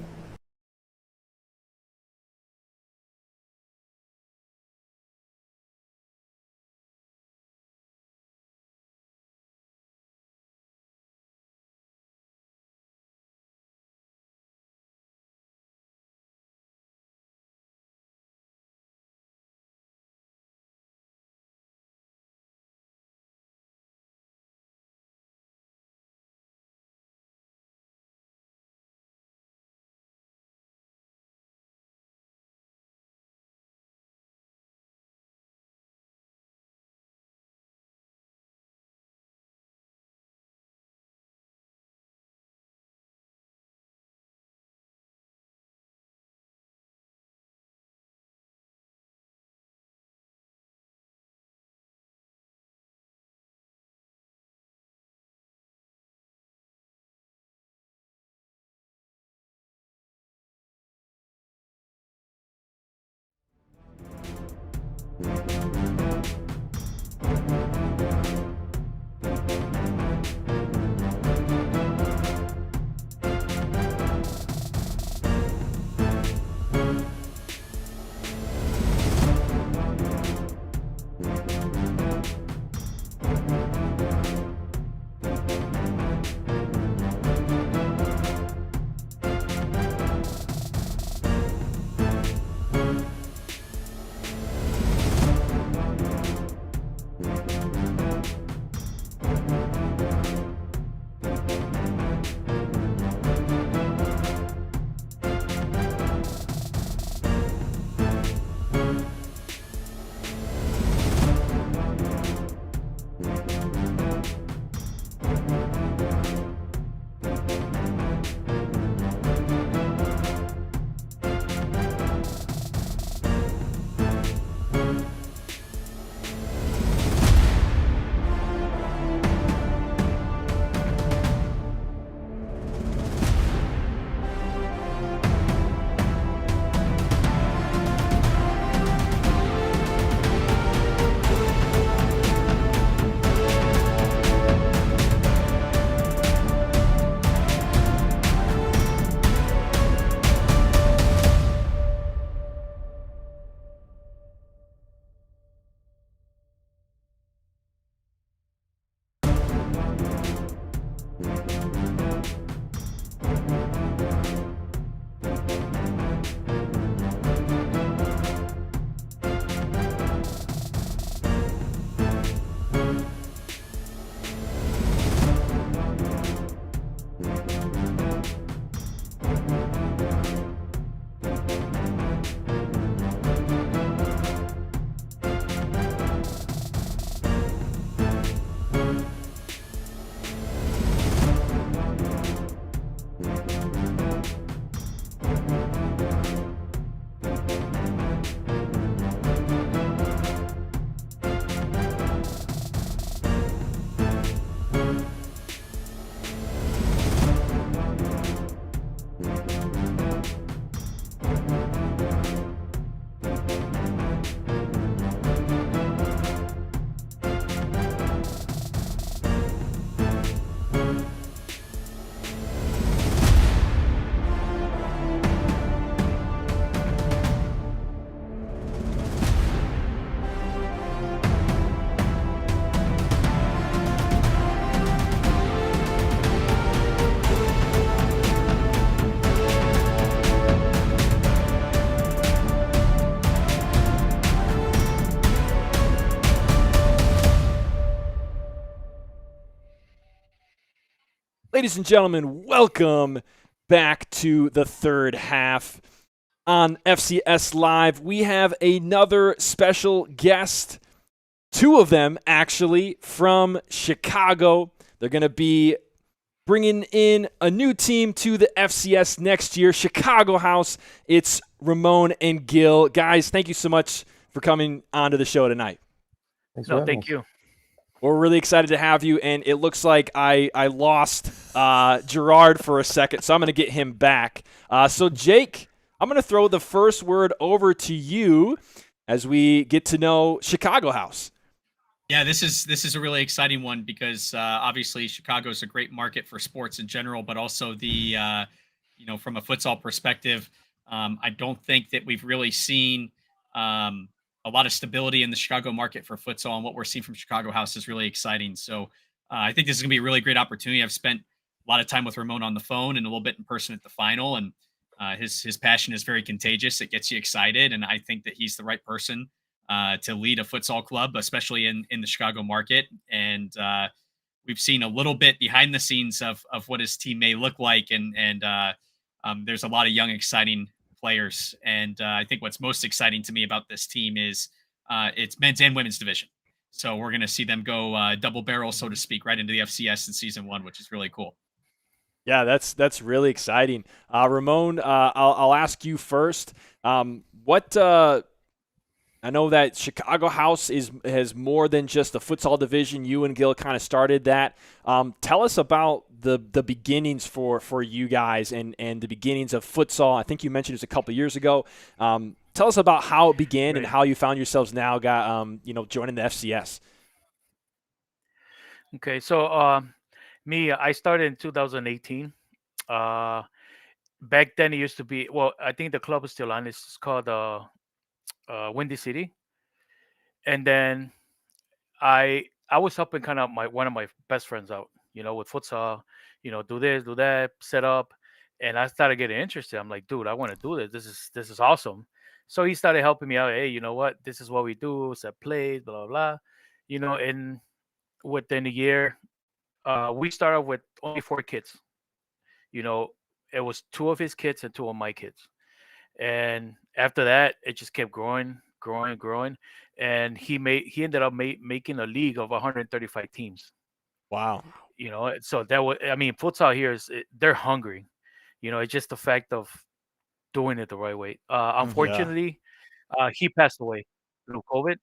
Ladies and gentlemen, welcome back to the third half on FCS Live. We have another special guest, two of them actually, from Chicago. They're going to be bringing in a new team to the FCS next year, Chicago House. It's Ramon, and Gil. Guys, thank you so much for coming onto the show tonight.
Thanks for having
Thank
us.
you.
We're really excited to have you, and it looks like I lost Gerard for a second, so I'm going to get him back. So, Jake, I'm going to throw the first word over to you as we get to know Chicago House.
Yeah, this is a really exciting one because obviously Chicago is a great market for sports in general, but also the from a futsal perspective, I don't think that we've really seen a lot of stability in the Chicago market for futsal, and what we're seeing from Chicago House is really exciting. So I think this is going to be a really great opportunity. I've spent a lot of time with Ramon on the phone and a little bit in person at the final, and his passion is very contagious. It gets you excited, and I think that he's the right person to lead a futsal club, especially in the Chicago market. And we've seen a little bit behind the scenes of what his team may look like, and there's a lot of young, exciting players. And I think what's most exciting to me about this team is it's men's and women's division. So we're going to see them go double barrel, so to speak, right into the FCS in season 1, which is really cool.
Yeah, that's really exciting. Ramon, I'll ask you first. I know that Chicago House has more than just the futsal division. You and Gil kind of started that. Tell us about the beginnings for you guys and the beginnings of futsal. I think you mentioned it was a couple years ago. Tell us about how it began and how you found yourselves now joining the FCS.
Okay, so I started in 2018. Back then it used to be, well, I think the club is still on. It's called Windy City. And then I was helping kind of one of my best friends out, with futsal, do this, do that, set up. And I started getting interested. I'm like, dude, I want to do this. This is awesome. So he started helping me out. Hey, you know what? This is what we do. Set plays, blah, blah, blah. And within a year, we started with only 4 kids. It was 2 of his kids and 2 of my kids. And after that, it just kept growing. And he ended up making a league of 135 teams.
Wow.
So that was, futsal here they're hungry. It's just the fact of doing it the right way. Unfortunately, he passed away through COVID.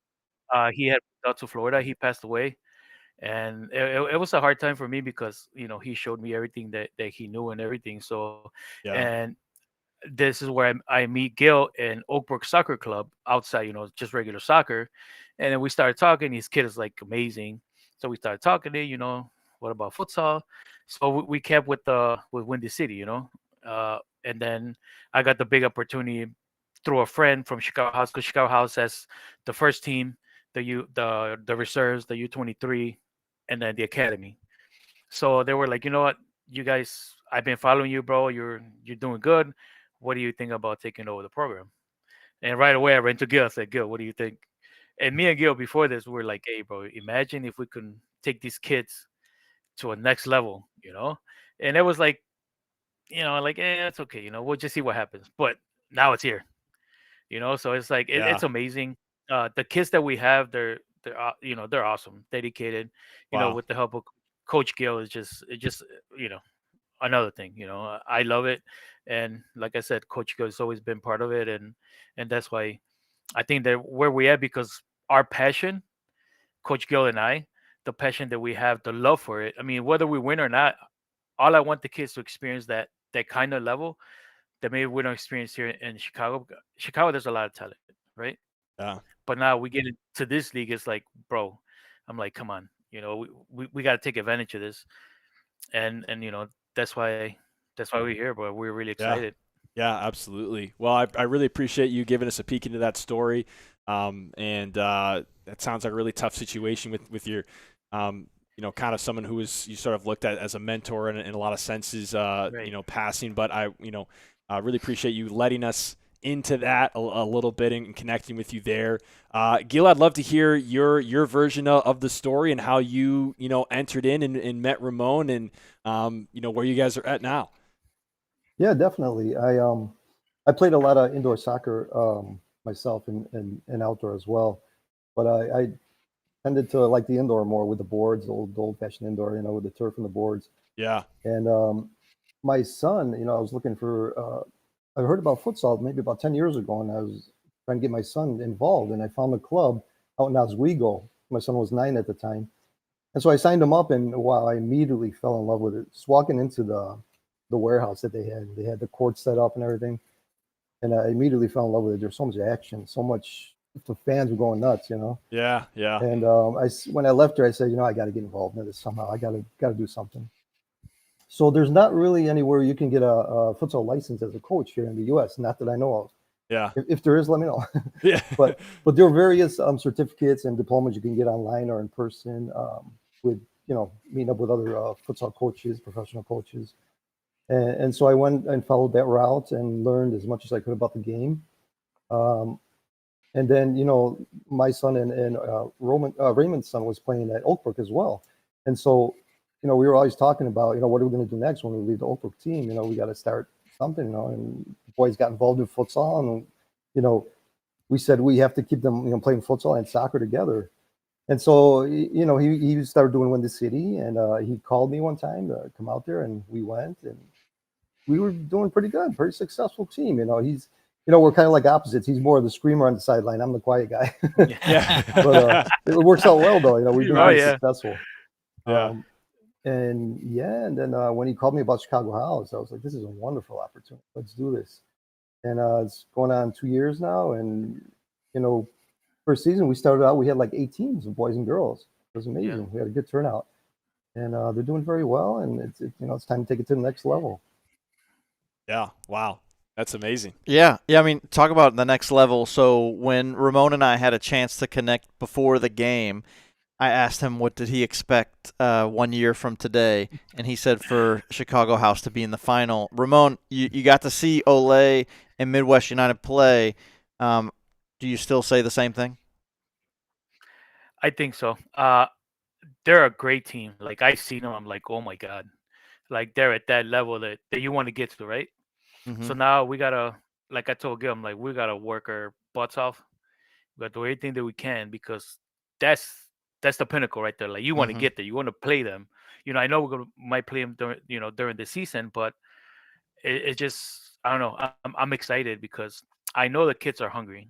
He had moved out to Florida. He passed away. And it was a hard time for me because, he showed me everything that he knew and everything. So, and this is where I meet Gil in Oakbrook Soccer Club outside, just regular soccer. And then we started talking. His kid is like amazing. So we started talking to, what about futsal? So we kept with Windy City, and then I got the big opportunity through a friend from Chicago House, because Chicago House has the first team, the reserves, the U23, and then the academy. So they were like, you know what, you guys, I've been following you, bro. You're doing good. What do you think about taking over the program? And right away I ran to Gil. I said, Gil, what do you think? And me and Gil before this, we were like, hey, bro, imagine if we can take these kids to a next level, And it was like, it's okay, we'll just see what happens. But now it's here, so it's like it's amazing. The kids that we have, they're awesome, dedicated. With the help of Coach Gil, it's just another thing. I love it, and like I said, Coach Gil has always been part of it, and that's why I think that where we at, because our passion, Coach Gil and I, the passion that we have, the love for it. I mean, whether we win or not, all I want the kids to experience that kind of level that maybe we don't experience here in Chicago. Chicago, there's a lot of talent, right?
Yeah.
But now we get into this league, it's like, bro, I'm like, come on, we got to take advantage of this, and that's why we're here, but we're really excited.
Yeah, absolutely. Well, I really appreciate you giving us a peek into that story, and that sounds like a really tough situation with your, kind of someone who is you sort of looked at as a mentor in a lot of senses,
Right.
passing. But I really appreciate you letting us into that a little bit and connecting with you there. Gil, I'd love to hear your version of the story and how you entered in and met Ramon and where you guys are at now.
Yeah, definitely. I played a lot of indoor soccer myself and outdoor as well, but I tended to like the indoor more with the boards, the old-fashioned indoor, with the turf and the boards.
Yeah.
And my son, I was looking for I heard about futsal maybe about 10 years ago, and I was trying to get my son involved, and I found a club out in Oswego. My son was 9 at the time. And so I signed him up, and wow, I immediately fell in love with it. Just walking into the warehouse that they had the court set up and everything. And I immediately fell in love with it. There's so much action, so much, the fans were going nuts, you know?
Yeah, yeah.
And when I left there, I said, I got to get involved in this somehow. I got to do something. So there's not really anywhere you can get a futsal license as a coach here in the U.S. Not that I know of.
Yeah.
If there is, let me know.
Yeah.
but there are various certificates and diplomas you can get online or in person with, meeting up with other futsal coaches, professional coaches. And so I went and followed that route and learned as much as I could about the game. And then, my son and Raymond's son was playing at Oakbrook as well. And so, we were always talking about, what are we going to do next when we leave the Oakbrook team? We got to start something, and the boys got involved in futsal. And, we said we have to keep them, playing futsal and soccer together. And so, he started doing Win the City, and he called me one time to come out there, and we went, and we were doing pretty good, pretty successful team. He's, we're kind of like opposites. He's more of the screamer on the sideline. I'm the quiet guy.
Yeah.
But it works out well, though. We've been very
yeah.
successful.
Yeah.
And then when he called me about Chicago House, I was like, this is a wonderful opportunity. Let's do this. And it's going on 2 years now. And, first season we started out, we had like 8 teams of boys and girls. It was amazing.
Yeah.
We had a good turnout. And they're doing very well. And it's time to take it to the next level.
Yeah. Wow. That's amazing.
Yeah. I mean, talk about the next level. So when Ramon and I had a chance to connect before the game, I asked him what did he expect 1 year from today, and he said for Chicago House to be in the final. Ramon, you got to see Ole and Midwest United play. Do you still say the same thing?
I think so. They're a great team. Like I seen them, I'm like, oh my god, like they're at that level that you want to get to, right?
Mm-hmm.
So now we gotta, like I told Gil, I'm like, we gotta work our butts off. We gotta do everything that we can because that's the pinnacle right there. Like you want to get there, you want to play them. I know might play them during the season, but it just I don't know. I'm excited because I know the kids are hungry.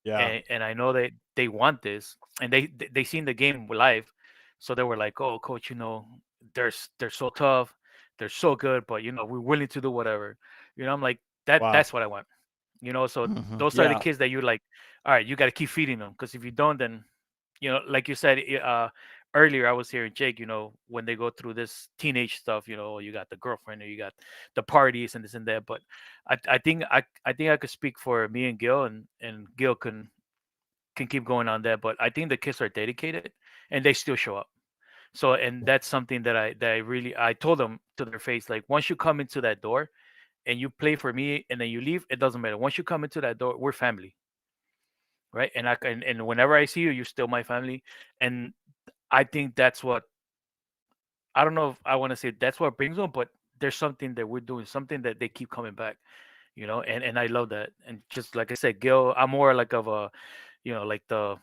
Yeah.
And I know that they want this, and they seen the game live, so they were like, "Oh, coach, they're so tough, they're so good, but we're willing to do whatever." I'm like that.
Wow.
That's what I want. So those are the
Yeah.
kids that you're like, all right, you got to keep feeding them because if you don't, then like you said earlier, I was hearing Jake. When they go through this teenage stuff, you got the girlfriend or you got the parties and this and that. But I think I could speak for me and Gil, and Gil can keep going on that. But I think the kids are dedicated and they still show up. So, and that's something that I told them to their face, like once you come into that door and you play for me and then you leave, it doesn't matter. Once you come into that door, we're family. Right. And whenever I see you, you're still my family. And I think that's what, I don't know if I want to say that's what brings them, but there's something that we're doing, something that they keep coming back, and I love that. And just like I said, Gil, I'm more like of a, like the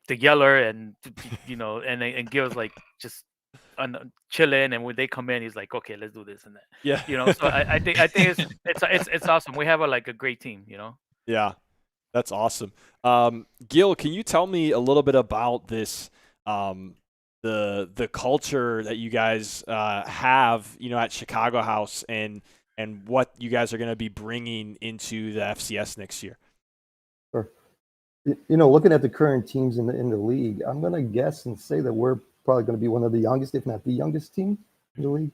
yeller and, and Gil's like just chilling. And when they come in, he's like, okay, let's do this and that.
Yeah.
So I think it's awesome. We have a great team,
Yeah. That's awesome. Gil, can you tell me a little bit about this, the culture that you guys have, at Chicago House and what you guys are going to be bringing into the FCS next year?
Sure. Looking at the current teams in the league, I'm going to guess and say that we're probably going to be one of the youngest, if not the youngest team in the league.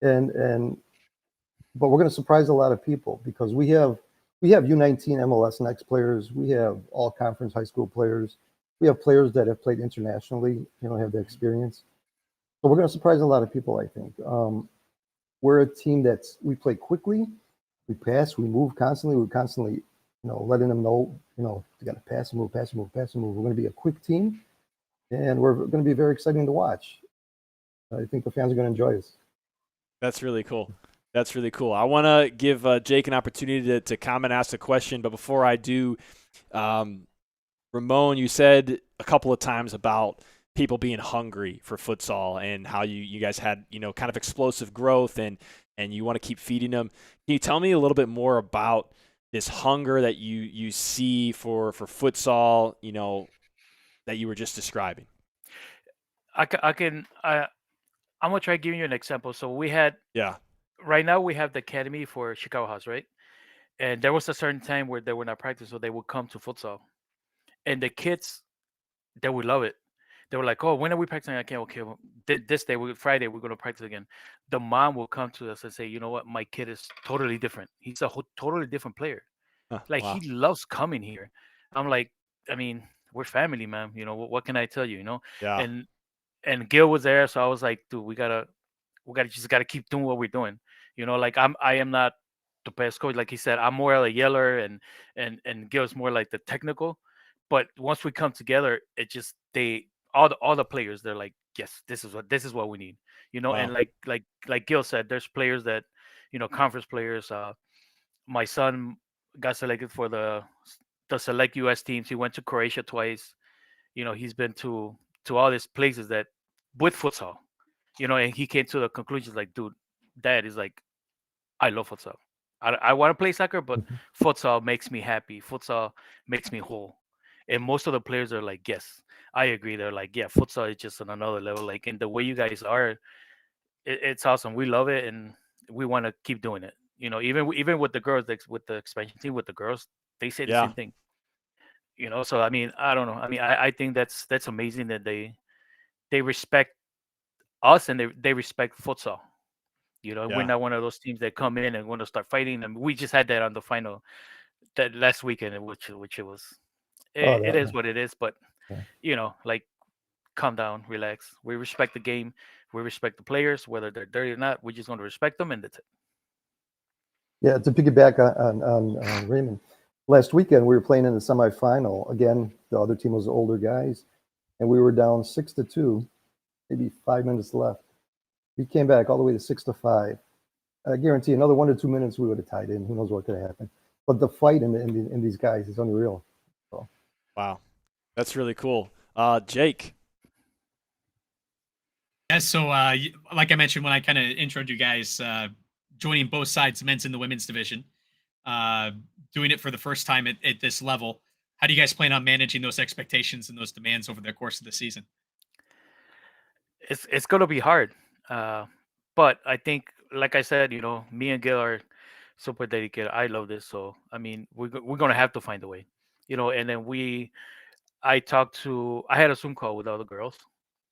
But we're going to surprise a lot of people because we have U19 MLS Next players. We have all conference high school players. We have players that have played internationally, have the experience. So we're going to surprise a lot of people, I think. We're a team we play quickly, we pass, we move constantly. We're constantly, letting them know, you got to pass and move, pass and move, pass and move. We're going to be a quick team, and we're going to be very exciting to watch. I think the fans are going to enjoy us.
That's really cool. That's really cool. I want to give Jake an opportunity to comment, ask a question. But before I do, Ramon, you said a couple of times about people being hungry for futsal and how you guys had, kind of explosive growth and and you want to keep feeding them. Can you tell me a little bit more about this hunger that you see for futsal, that you were just describing?
I'm gonna try giving you an example. So we had
Yeah.
right now we have the academy for Chicago House, right? And there was a certain time where they were not practice, so they would come to futsal, and the kids, they would love it. They were like, "Oh, when are we practicing?" Okay, well, this day, Friday, we're gonna practice again. The mom will come to us and say, "You know what? My kid is totally different. He's a totally different player. Like
Wow.
he loves coming here." I'm like, I mean, we're family, man. What can I tell you?
Yeah.
And Gil was there, so I was like, dude, we gotta keep doing what we're doing. Like I am not the best coach, like he said. I'm more like yeller, and Gil's more like the technical. But once we come together, it just all the players, they're like, yes, this is what we need. And
Wow.
like Gil said, there's players that, conference players. My son got selected for the select US teams. He went to Croatia twice. He's been to all these places that with futsal, and he came to the conclusion like, dude, dad is like, I love futsal. I want to play soccer, but
Mhm.
futsal makes me happy. Futsal makes me whole. And most of the players are like, yes, I agree. They're like, yeah, futsal is just on another level. Like, and the way you guys are, it's awesome. We love it, and we want to keep doing it. Even with the girls, like with the expansion team, with the girls, they say the
Yeah.
same thing. So I mean, I don't know. I mean, I think that's amazing that they respect us, and they respect futsal. We're
Yeah.
not one of those teams that come in and want to start fighting. And we just had that on the final that last weekend, in which it was.
Oh,
It is what it is, but
yeah.
like, calm down, relax. We respect the game. We respect the players, whether they're dirty or not. We're just going to respect them, and that's it.
Yeah, to piggyback on Raymond, last weekend we were playing in the semifinal. Again, the other team was older guys, and we were down 6-2, maybe 5 minutes left. We came back all the way to 6-5. I guarantee another 1 to 2 minutes we would have tied in. Who knows what could have happened? But the fight in these guys is unreal. So.
Wow. That's really cool. Jake.
Yeah, so like I mentioned when I kind of introed you guys, joining both sides, men's and the women's division, uh, doing it for the first time at this level. How do you guys plan on managing those expectations and those demands over the course of the season?
It's going to be hard, but I think, like I said, me and Gil are super dedicated. I love this, so I mean, we're going to have to find a way. And then I had a Zoom call with all the girls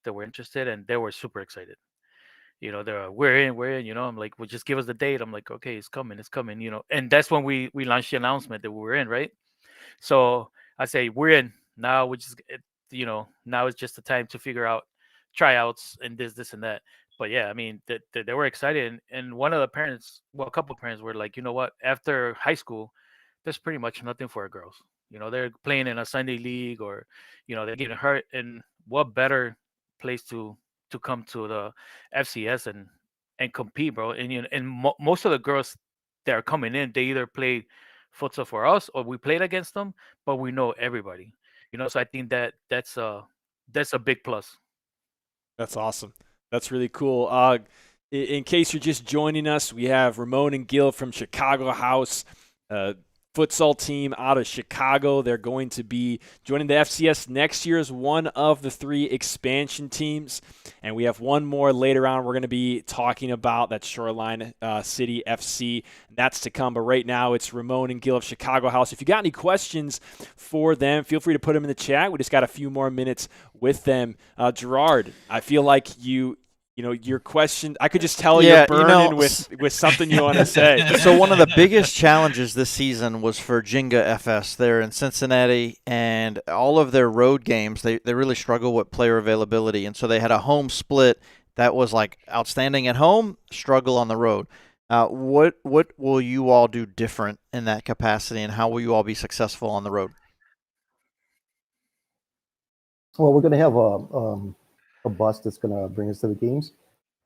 that were interested, and they were super excited. They're like, we're in. I'm like, well, just give us the date. I'm like, okay, it's coming, it's coming. And that's when we launched the announcement that we were in, right? So I say we're in now. Now it's just the time to figure out tryouts and this and that. But yeah, I mean, they were excited, and one of the parents, well, a couple of parents were like, you know what? After high school, there's pretty much nothing for our girls. They're playing in a Sunday league, or they're getting hurt. And what better place to come to the FCS and compete, bro? And most of the girls that are coming in, they either play futsal for us or we played against them, but we know everybody. So I think that's a big plus.
That's awesome. That's really cool. In case you're just joining us, we have Ramon and Gil from Chicago House, futsal team out of Chicago. They're going to be joining the FCS next year as one of the 3 expansion teams. And we have one more later on we're going to be talking about. That's Shoreline City FC. That's to come. But right now it's Ramon and Gil of Chicago House. If you got any questions for them, feel free to put them in the chat. We just got a few more minutes with them. Gerard, I feel like your question, I could just tell you're burning with something you want to say.
So one of the biggest challenges this season was for Jenga FS. They're in Cincinnati, and all of their road games, they really struggle with player availability. And so they had a home split that was like outstanding at home, struggle on the road. What will you all do different in that capacity, and how will you all be successful on the road?
Well, we're going to have a bus that's going to bring us to the games.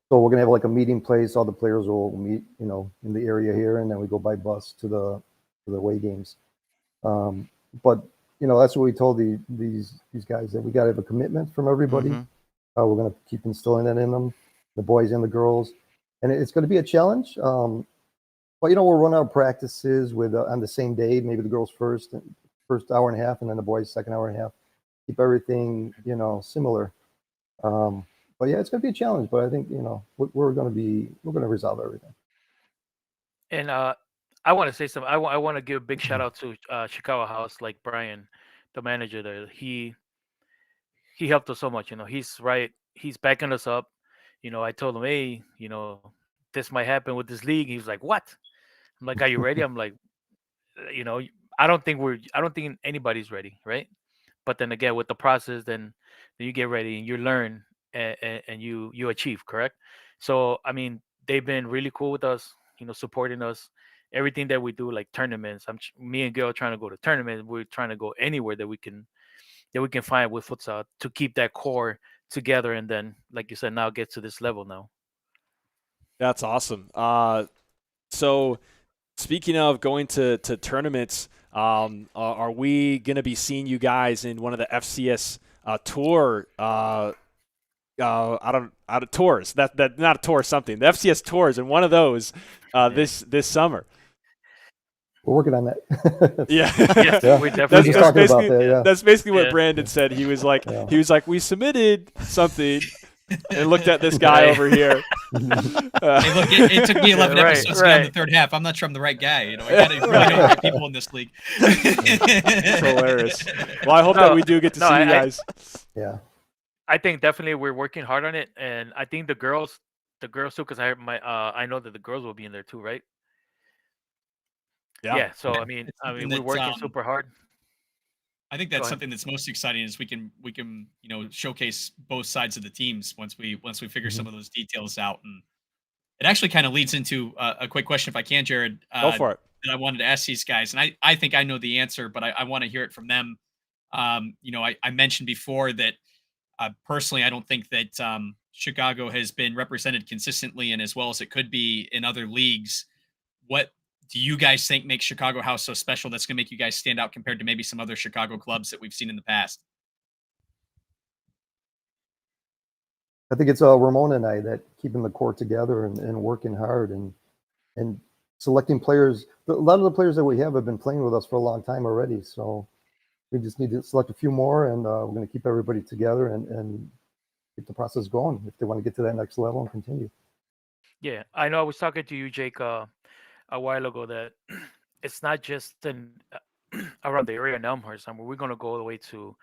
So we're going to have like a meeting place. All the players will meet, in the area here, and then we go by bus to the away games. But that's what we told these guys, that we got to have a commitment from everybody.
Mhm.
We're going to keep instilling that in them, the boys and the girls. and it's going to be a challenge. But we'll run our practices with on the same day. Maybe the girls first hour and a half, and then the boys second hour and a half. Keep everything similar. But yeah, it's going to be a challenge. But I think we're going to resolve everything.
And I want to say something. I want to give a big shout out to Chicago House, like Brian, the manager there. He helped us so much. He's right. He's backing us up. I told him, hey, this might happen with this league. He was like, what? I'm like, are you ready? I'm like, I don't think anybody's ready, right? But then again, with the process, then you get ready and you learn and you achieve, correct? So I mean, they've been really cool with us, supporting us. Everything that we do, like tournaments. Me and Gil trying to go to tournaments. We're trying to go anywhere that we can find with futsal to keep that core together, and then, like you said, now get to this level now.
That's awesome. So speaking of going to tournaments, are we going to be seeing you guys in one of the FCS tour? Out of tours. That not a tour, something. The FCS tours, and one of those this summer.
We're working on that.
Yeah,
yeah. We definitely
that's basically what Brandon said. He was like, we submitted something. And looked at this guy over here.
Hey, look, it took me 11 episodes to get on the third half. I'm not sure I'm the right guy. I got to really know the right people in this league.
It's hilarious. Well, I hope that we do get to see you guys.
I think definitely we're working hard on it, and I think the girls too, because I know that the girls will be in there too, right? Yeah. So I mean, we're working super hard.
I think that's something that's most exciting is we can showcase both sides of the teams once we figure some of those details out. And it actually kind of leads into a quick question, if I can, Jared.
Go for it.
That I wanted to ask these guys, and I think I know the answer, but I want to hear it from them. I mentioned before that personally, I don't think that Chicago has been represented consistently and as well as it could be in other leagues. What do you guys think makes Chicago House so special that's going to make you guys stand out compared to maybe some other Chicago clubs that we've seen in the past?
I think it's Ramon and I that keeping the core together and working hard and selecting players. A lot of the players that we have been playing with us for a long time already. So we just need to select a few more, and we're going to keep everybody together and keep the process going if they want to get to that next level and continue.
Yeah, I know. I was talking to you, Jake, a while ago that it's not just around the area in Elmhurst. I mean, we're going to go all the way to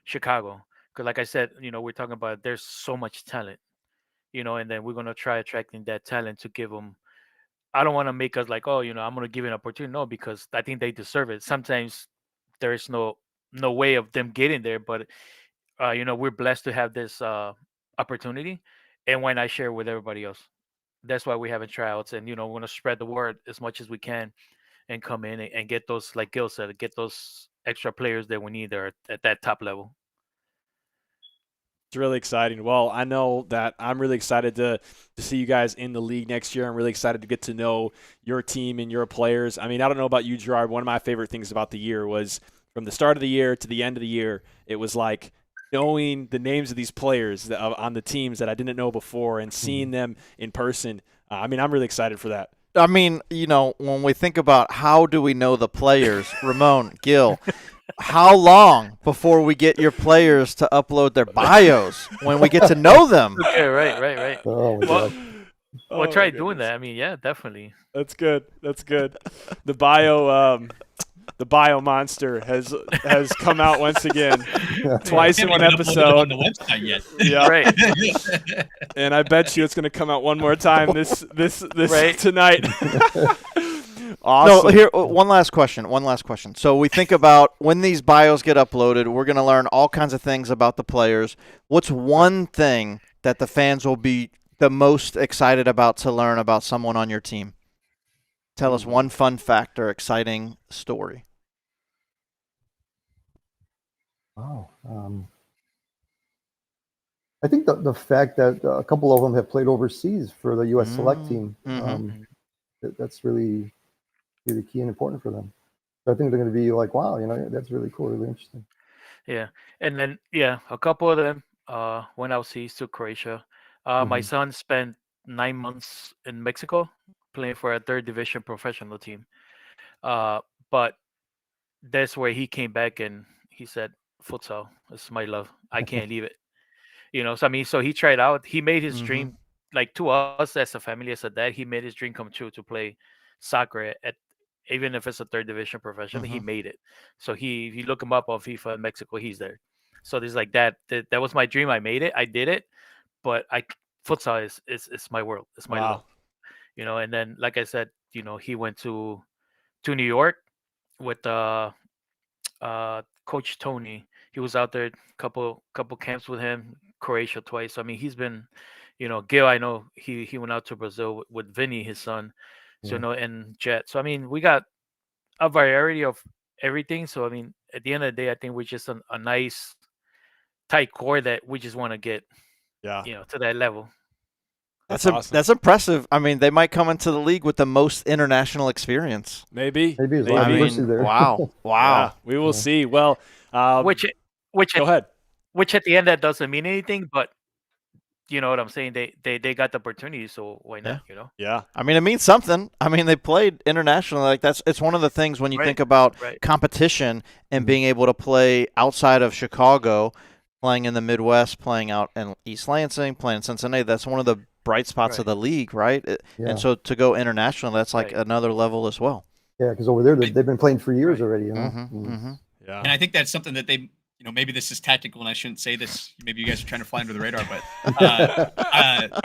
Chicago because, like I said, we're talking about there's so much talent, and then we're going to try attracting that talent to give them. I don't want to make us like, oh, I'm going to give an opportunity. No, because I think they deserve it. Sometimes there is no way of them getting there, but we're blessed to have this opportunity, and why not share it with everybody else? That's why we have tryouts, and we're going to spread the word as much as we can and come in and get those, like Gil said, get those extra players that we need there at that top level.
It's really exciting. Well, I know that I'm really excited to see you guys in the league next year. I'm really excited to get to know your team and your players. I mean, I don't know about you, Gerard. One of my favorite things about the year was from the start of the year to the end of the year, it was like knowing the names of these players on the teams that I didn't know before and seeing them in person. I mean, I'm really excited for that.
I mean, when we think about how do we know the players, Ramon, Gil, how long before we get your players to upload their bios when we get to know them?
Okay, right.
Oh,
We'll try doing that. I mean, yeah, definitely.
That's good. The bio monster has come out once again, twice in one episode.
On the website yet?
Yeah,
right.
And I bet you it's going to come out one more time this tonight. Awesome.
No, here one last question. So we think about when these bios get uploaded, we're going to learn all kinds of things about the players. What's one thing that the fans will be the most excited about to learn about someone on your team? Tell us one fun fact or exciting story.
Wow. I think the fact that a couple of them have played overseas for the U.S. select team, that's really, really key and important for them. So I think they're going to be like, wow, that's really cool, really interesting.
Yeah. And then, a couple of them went overseas to Croatia. My son spent 9 months in Mexico playing for a third division professional team. But that's where he came back and he said, "Futsal, it's my love. I can't leave it." So I mean, so he tried out. He made his dream, like to us as a family, as a dad, he made his dream come true to play soccer at even if it's a third division professional. He made it. So if you look him up on FIFA in Mexico, he's there. So there's like that was my dream. I made it. I did it. But futsal is my world. It's my love. And then like I said, he went to New York with Coach Tony. He was out there couple camps with him, Croatia twice. I mean, he's been, Gil, I know he went out to Brazil with Vinny, his son. So and Jet. So I mean, we got a variety of everything. So I mean, at the end of the day, I think we're just a nice tight core that we just want to get to that level.
That's awesome.
That's impressive. I mean, they might come into the league with the most international experience.
Maybe.
I mean,
there. Wow.
Yeah, we will see. Well,
which
go ahead.
Which at the end that doesn't mean anything, but you know what I'm saying? They got the opportunity, so why not?
Yeah.
I mean, it means something. I mean, they played internationally. Like it's one of the things when you think about competition and being able to play outside of Chicago, playing in the Midwest, playing out in East Lansing, playing in Cincinnati. That's one of the bright spots of the league, right? And so to go international, that's like another level as well.
Yeah, because over there they've been playing for years already.
Yeah.
And I think that's something that they, maybe this is tactical, and I shouldn't say this. Maybe you guys are trying to fly under the radar, but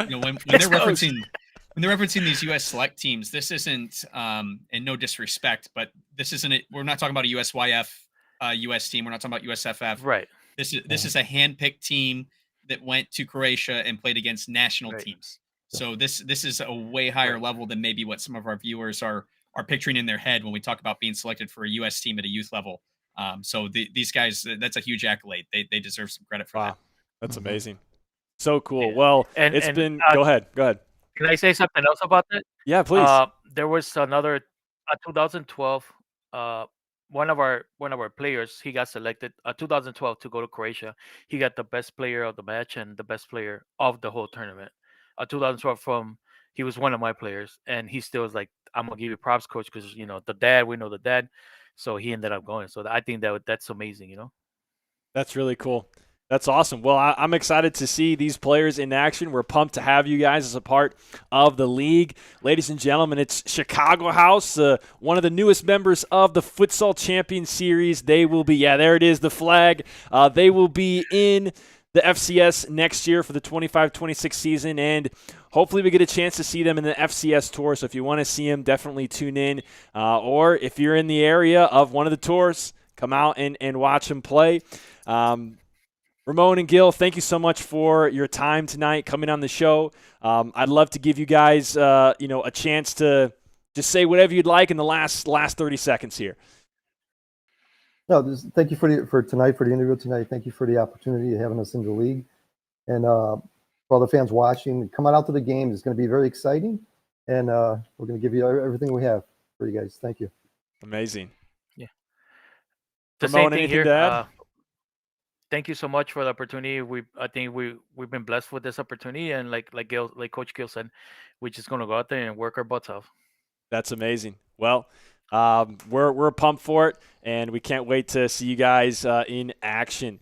when they're referencing these U.S. select teams, this isn't, and no disrespect, but this isn't. We're not talking about a USYF U.S. team. We're not talking about USFF.
Right.
This is a handpicked team that went to Croatia and played against national teams. So this is a way higher level than maybe what some of our viewers are picturing in their head when we talk about being selected for a U.S. team at a youth level. So these guys, that's a huge accolade. They deserve some credit for that.
That's amazing. So cool. Well, it's been. Go ahead.
Can I say something else about that?
Yeah, please.
There was another 2012. One of our players, he got selected 2012 to go to Croatia. He got the best player of the match and the best player of the whole tournament. 2012 he was one of my players, and he still was like, "I'm gonna give you props, coach, because we know the dad." So he ended up going. So I think that's amazing.
That's really cool. That's awesome. Well, I'm excited to see these players in action. We're pumped to have you guys as a part of the league. Ladies and gentlemen, it's Chicago House, one of the newest members of the Futsal Champions Series. They will be, there it is, the flag. They will be in the FCS next year for the 25-26 season, and hopefully we get a chance to see them in the FCS tour. So if you want to see them, definitely tune in. Or if you're in the area of one of the tours, come out and watch them play. Ramon and Gil, thank you so much for your time tonight coming on the show. I'd love to give you guys, a chance to just say whatever you'd like in the last 30 seconds here.
No, thank you for tonight, for the interview tonight. Thank you for the opportunity of having us in the league. And for all the fans watching, come out to the game. It's going to be very exciting. And we're going to give you everything we have for you guys. Thank you.
Amazing.
Yeah. The
Ramon,
same thing
anything
here.
to add?
Thank you so much for the opportunity. I think we've been blessed with this opportunity, and like Coach Gil said, we're just gonna go out there and work our butts off.
That's amazing. Well, we're pumped for it, and we can't wait to see you guys in action.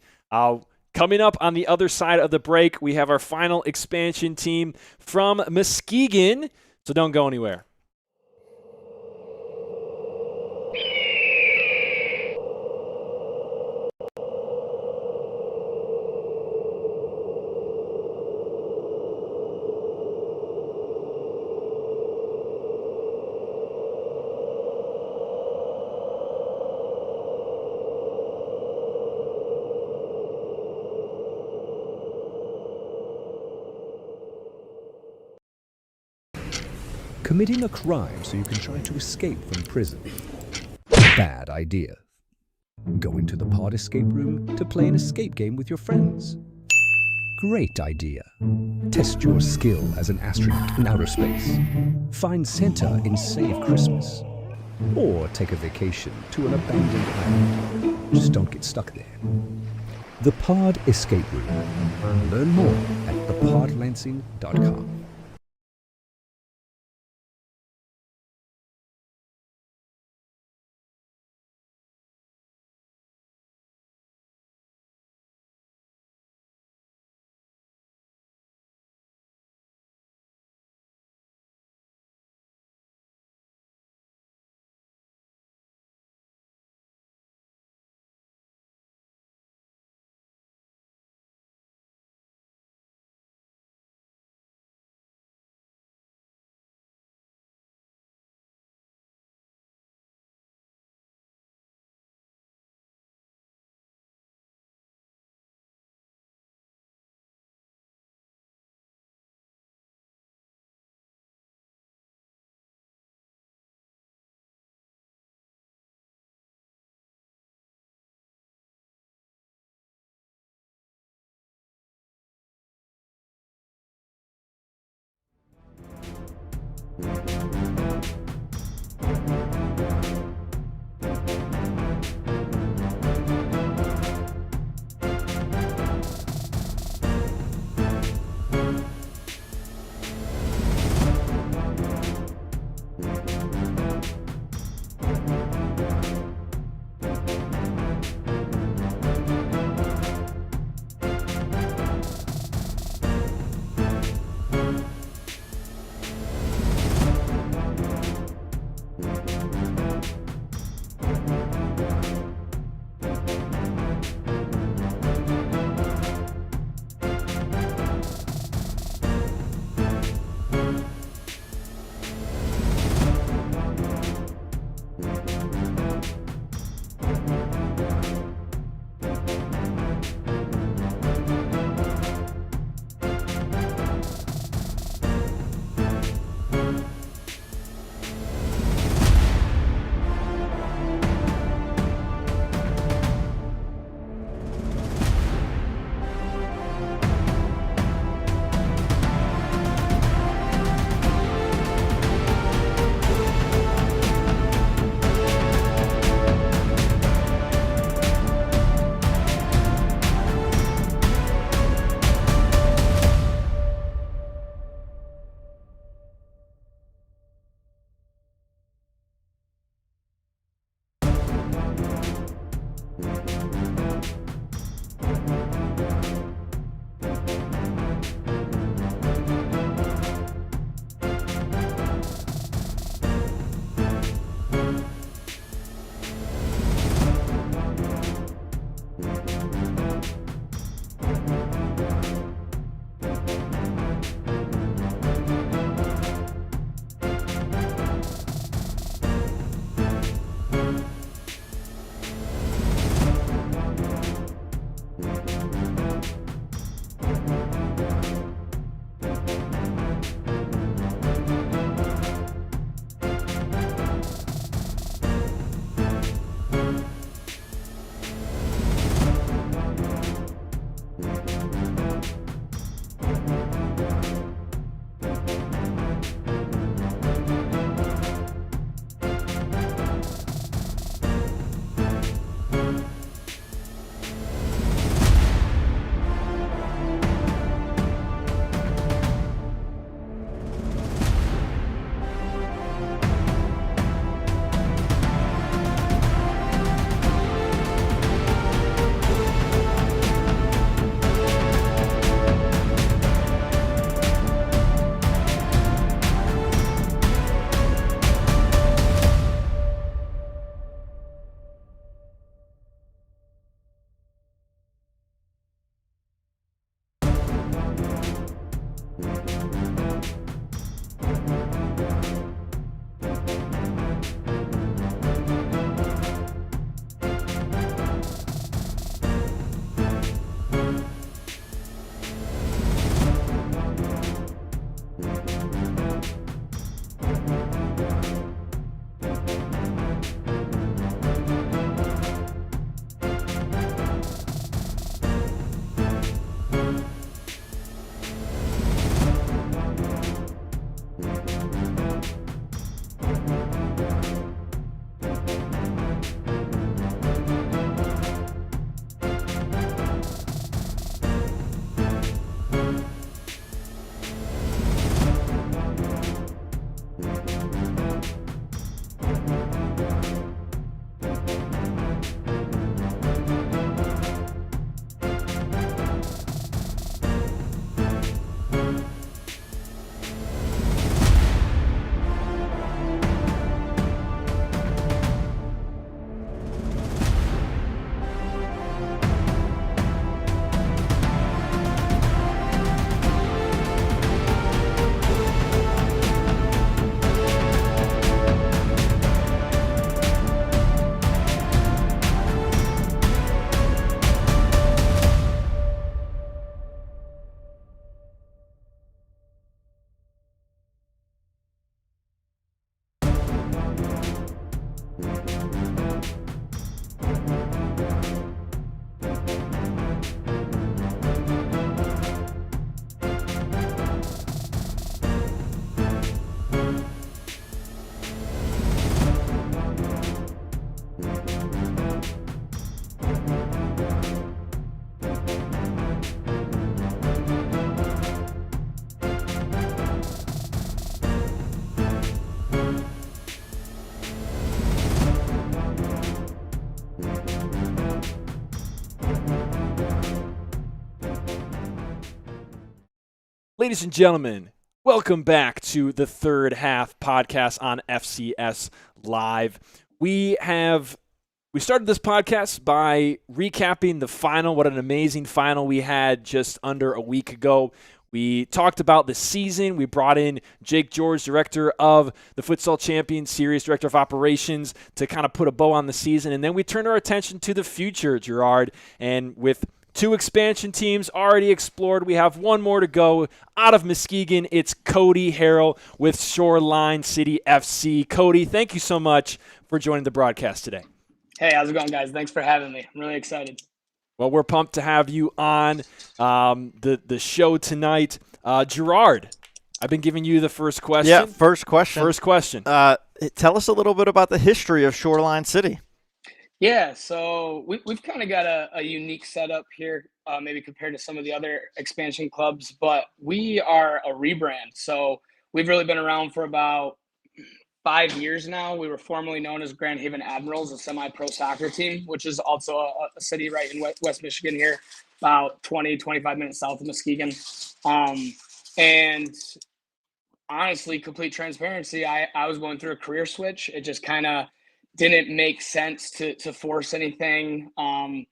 Coming up on the other side of the break, we have our final expansion team from Muskegon, so don't go anywhere.
Committing a crime so you can try to escape from prison. Bad idea. Going to the pod escape room to play an escape game with your friends. Great idea. Test your skill as an astronaut in outer space. Find Santa in Save Christmas. Or take a vacation to an abandoned island. Just don't get stuck there. The Pod Escape Room. Learn more at thepodlansing.com.
Ladies and gentlemen, welcome back to the Third Half podcast on FCS Live. We started this podcast by recapping the final. What an amazing final we had just under a week ago. We talked about the season. We brought in Jake George, director of the Futsal Champions Series, director of operations, to kind of put a bow on the season. And then we turned our attention to the future, Gerard. And with 2 expansion teams already explored, we have 1 more to go. Out of Muskegon, it's Cody Harrell with Shoreline City FC. Cody, thank you so much for joining the broadcast today.
Hey, how's it going, guys? Thanks for having me. I'm really excited.
Well, we're pumped to have you on the show tonight. Gerard, I've been giving you the first question.
Yeah, first question. Tell us a little bit about the history of Shoreline City.
Yeah, so we've kind of got a unique setup here, maybe compared to some of the other expansion clubs, but we are a rebrand. So we've really been around for about 5 years now. We were formerly known as Grand Haven Admirals, a semi-pro soccer team, which is also a city right in West Michigan here, about 25 minutes south of Muskegon. And honestly, complete transparency, I was going through a career switch. It just kind of didn't make sense to force anything, from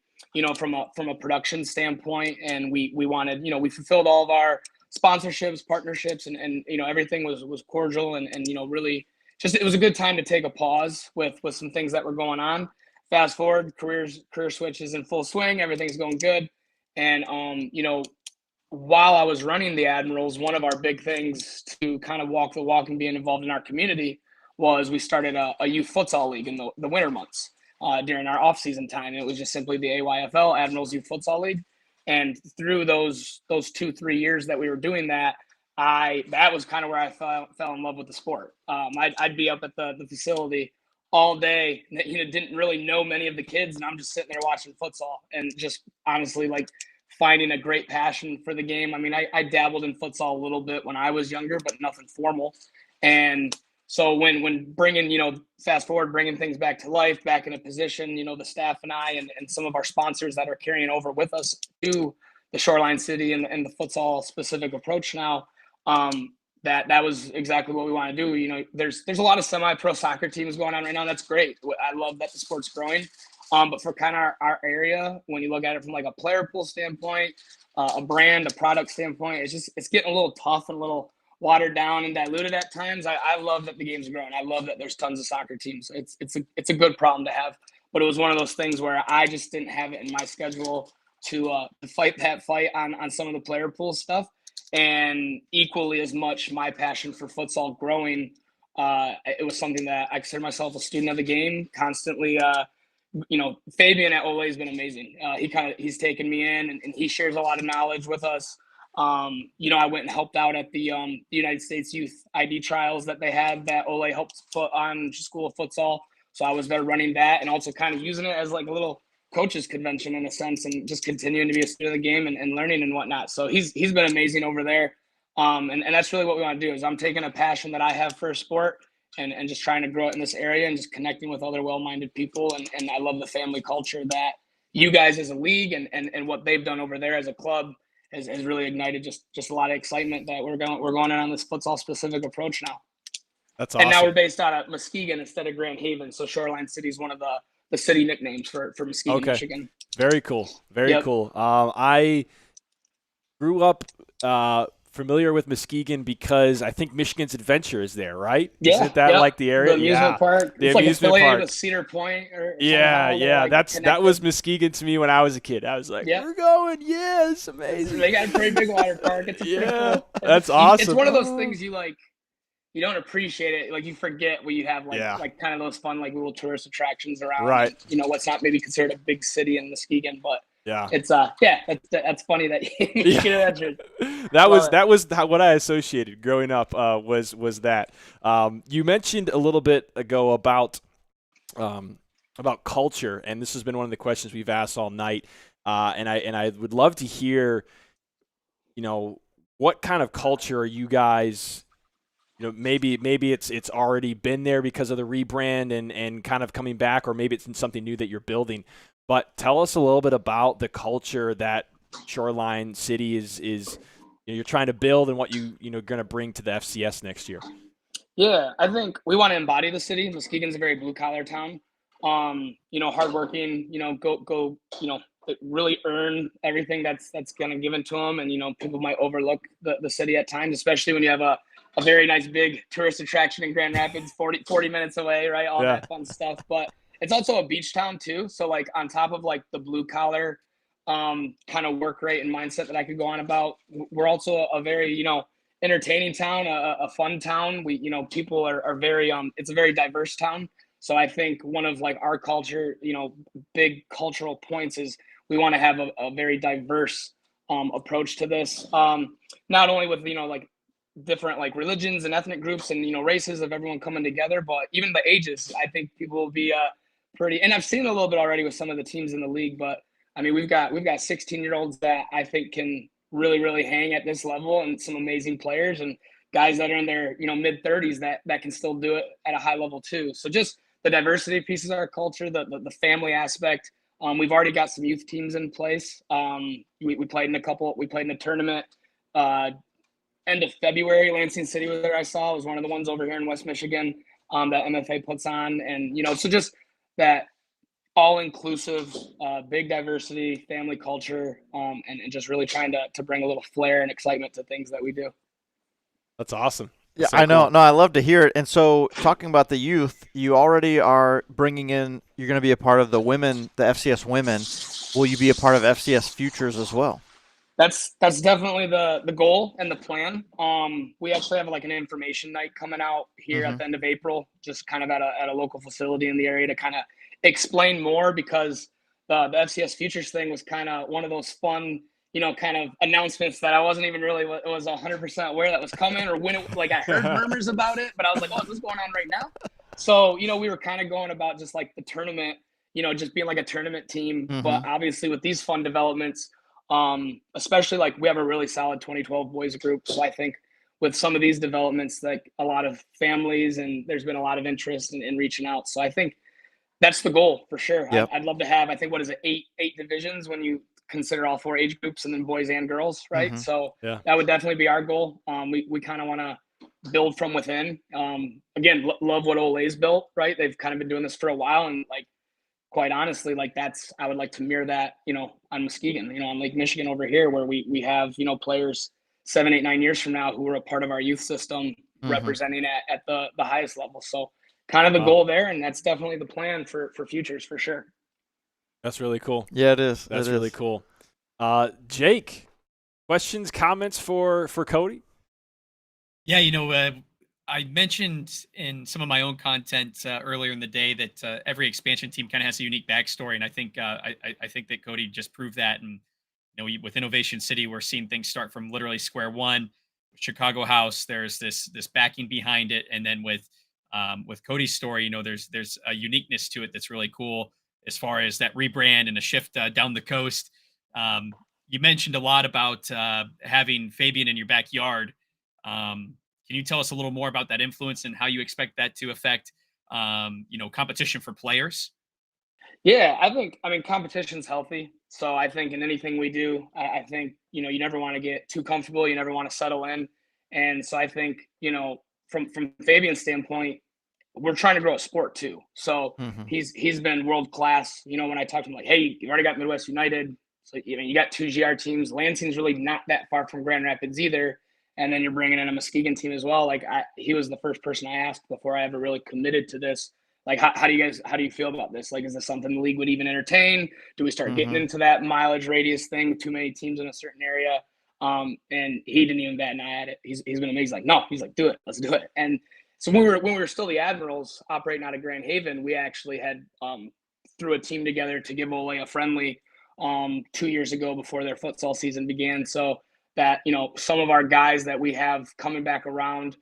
a production standpoint. And we wanted, we fulfilled all of our sponsorships, partnerships, and everything was cordial and really just, it was a good time to take a pause with some things that were going on. Fast forward, career switch is in full swing. Everything's going good. And, while I was running the Admirals, one of our big things to kind of walk the walk and being involved in our community was we started a youth futsal league in the winter months during our off-season time. It was just simply the AYFL, Admirals Youth Futsal League. And through those 2-3 years that we were doing that, that was kind of where I fell in love with the sport. I'd be up at the facility all day, didn't really know many of the kids, and I'm just sitting there watching futsal and just honestly finding a great passion for the game. I mean, I dabbled in futsal a little bit when I was younger, but nothing formal. And so when bringing, fast forward, bringing things back to life, back in a position, the staff and I and some of our sponsors that are carrying over with us to the Shoreline City and the futsal specific approach now, that was exactly what we want to do. There's a lot of semi-pro soccer teams going on right now. That's great. I love that the sport's growing. But for kind of our area, when you look at it from a player pool standpoint, a brand, a product standpoint, it's getting a little tough and a little watered down and diluted at times. I love that the game's growing. I love that there's tons of soccer teams. It's a good problem to have. But it was one of those things where I just didn't have it in my schedule to fight that fight on some of the player pool stuff. And equally as much, my passion for futsal growing, it was something that I consider myself a student of the game, constantly. Fabian at Ole has been amazing. He's taken me in and he shares a lot of knowledge with us. I went and helped out at the United States Youth ID trials that they had that Ole helped put on School of Futsal. So I was there running that and also kind of using it as a little coaches convention in a sense, and just continuing to be a student of the game and learning and whatnot. So he's been amazing over there. And that's really what we want to do is I'm taking a passion that I have for a sport and just trying to grow it in this area and just connecting with other well-minded people. And I love the family culture that you guys as a league and what they've done over there as a club has really ignited just a lot of excitement that we're going on this futsal specific approach now.
That's awesome.
And now we're based out of Muskegon instead of Grand Haven. So Shoreline City is one of the city nicknames for Muskegon, Michigan.
Very cool. Very cool. I grew up familiar with Muskegon because I think Michigan's Adventure is there, right?
Yeah.
Isn't that the area?
The amusement park.
The
it's
amusement
affiliated
park
with Cedar Point.
That was Muskegon to me when I was a kid. I was like, we're going. Yeah, it's amazing.
They got a pretty big water park. It's pretty cool.
That's awesome.
It's one of those things you you don't appreciate it. You forget what you have, kind of those fun, little tourist attractions around.
Right.
What's not maybe considered a big city in Muskegon, but it's that's funny that you can imagine.
That was what I associated growing up. Was that you mentioned a little bit ago about culture, and this has been one of the questions we've asked all night. And I would love to hear, what kind of culture are you guys? Maybe it's already been there because of the rebrand and kind of coming back, or maybe it's something new that you're building. But tell us a little bit about the culture that Shoreline City is you're trying to build and what you're going to bring to the FCS next year?
Yeah, I think we want to embody the city. Muskegon's a very blue collar town. Hardworking. Go. Really earn everything that's going to given to them. And people might overlook the city at times, especially when you have a very nice big tourist attraction in Grand Rapids, 40 minutes away, right? All that fun stuff. But it's also a beach town too. So like on top of like the blue collar kind of work rate and mindset that I could go on about, we're also a very entertaining town, a fun town. People are very it's a very diverse town. So I think one of like our culture, big cultural points is we want to have a very diverse approach to this. Not only with like different like religions and ethnic groups and races of everyone coming together, but even the ages. I think people will be pretty, and I've seen a little bit already with some of the teams in the league, but I mean we've got 16-year-olds that I think can really hang at this level, and some amazing players and guys that are in their mid 30s that can still do it at a high level too. So just the diversity pieces of our culture, the family aspect. We've already got some youth teams in place. We played in a couple. We played in a tournament end of February. Lansing City was there. I saw, it was one of the ones over here in West Michigan that MFA puts on, and so just that all-inclusive, big diversity, family culture, and just really trying to bring a little flair and excitement to things that we do.
That's awesome.
Yeah,
So
I know.
cool.
No, I love to hear it. And so, talking about the youth, you already are bringing in. You're going to be a part of the women, the FCS women. Will you be a part of FCS Futures as well?
That's definitely the goal and the plan. We actually have like an information night coming out here at the end of April, just kind of at a local facility in the area to kind of explain more, because the FCS Futures thing was kind of one of those fun, kind of announcements that I wasn't even really was 100% aware that was coming, or when it, like I heard murmurs about it, but I was like, oh, is this going on right now? So, we were kind of going about just like the tournament, just being like a tournament team. But obviously with these fun developments, especially like we have a really solid 2012 boys group. So I think with some of these developments, like a lot of families, and there's been a lot of interest in reaching out. So I think that's the goal for sure.
Yep.
I'd love to have, I think, what is it, eight divisions when you consider all 4 age groups, and then boys and girls, right? So that would definitely be our goal. We kind of want to build from within. Again, love what Ole's built, right? They've kind of been doing this for a while, and like, quite honestly, like I would like to mirror that, on Muskegon, on Lake Michigan over here, where we have, players 7, 8, 9 years from now who are a part of our youth system, representing at the highest level. So kind of the goal there, and that's definitely the plan for Futures for sure.
That's really cool.
Yeah, it is.
That's really cool. Jake, questions, comments for Cody?
Yeah, I mentioned in some of my own content earlier in the day that every expansion team kind of has a unique backstory, and I think I think that Cody just proved that. And with Innovation City, we're seeing things start from literally square one. Chicago House, there's this backing behind it, and then with Cody's story, there's a uniqueness to it that's really cool as far as that rebrand and a shift down the coast. You mentioned a lot about having Fabian in your backyard. Can you tell us a little more about that influence and how you expect that to affect, competition for players?
Yeah, I mean, competition's healthy. So I think in anything we do, I think, you never want to get too comfortable. You never want to settle in. And so I think, from Fabian's standpoint, we're trying to grow a sport too. So he's been world class. When I talked to him, like, hey, you've already got Midwest United. So, you got 2 GR teams. Lansing's really not that far from Grand Rapids either. And then you're bringing in a Muskegon team as well. Like he was the first person I asked before I ever really committed to this. Like, how do you feel about this? Like, is this something the league would even entertain? Do we start getting into that mileage radius thing, too many teams in a certain area? And he didn't even bat an eye at it. He's been amazing. He's like, no, he's like, do it. Let's do it. And so when we were still the Admirals operating out of Grand Haven, we actually had threw a team together to give Ole a friendly 2 years ago before their futsal season began. So that, some of our guys that we have coming back around,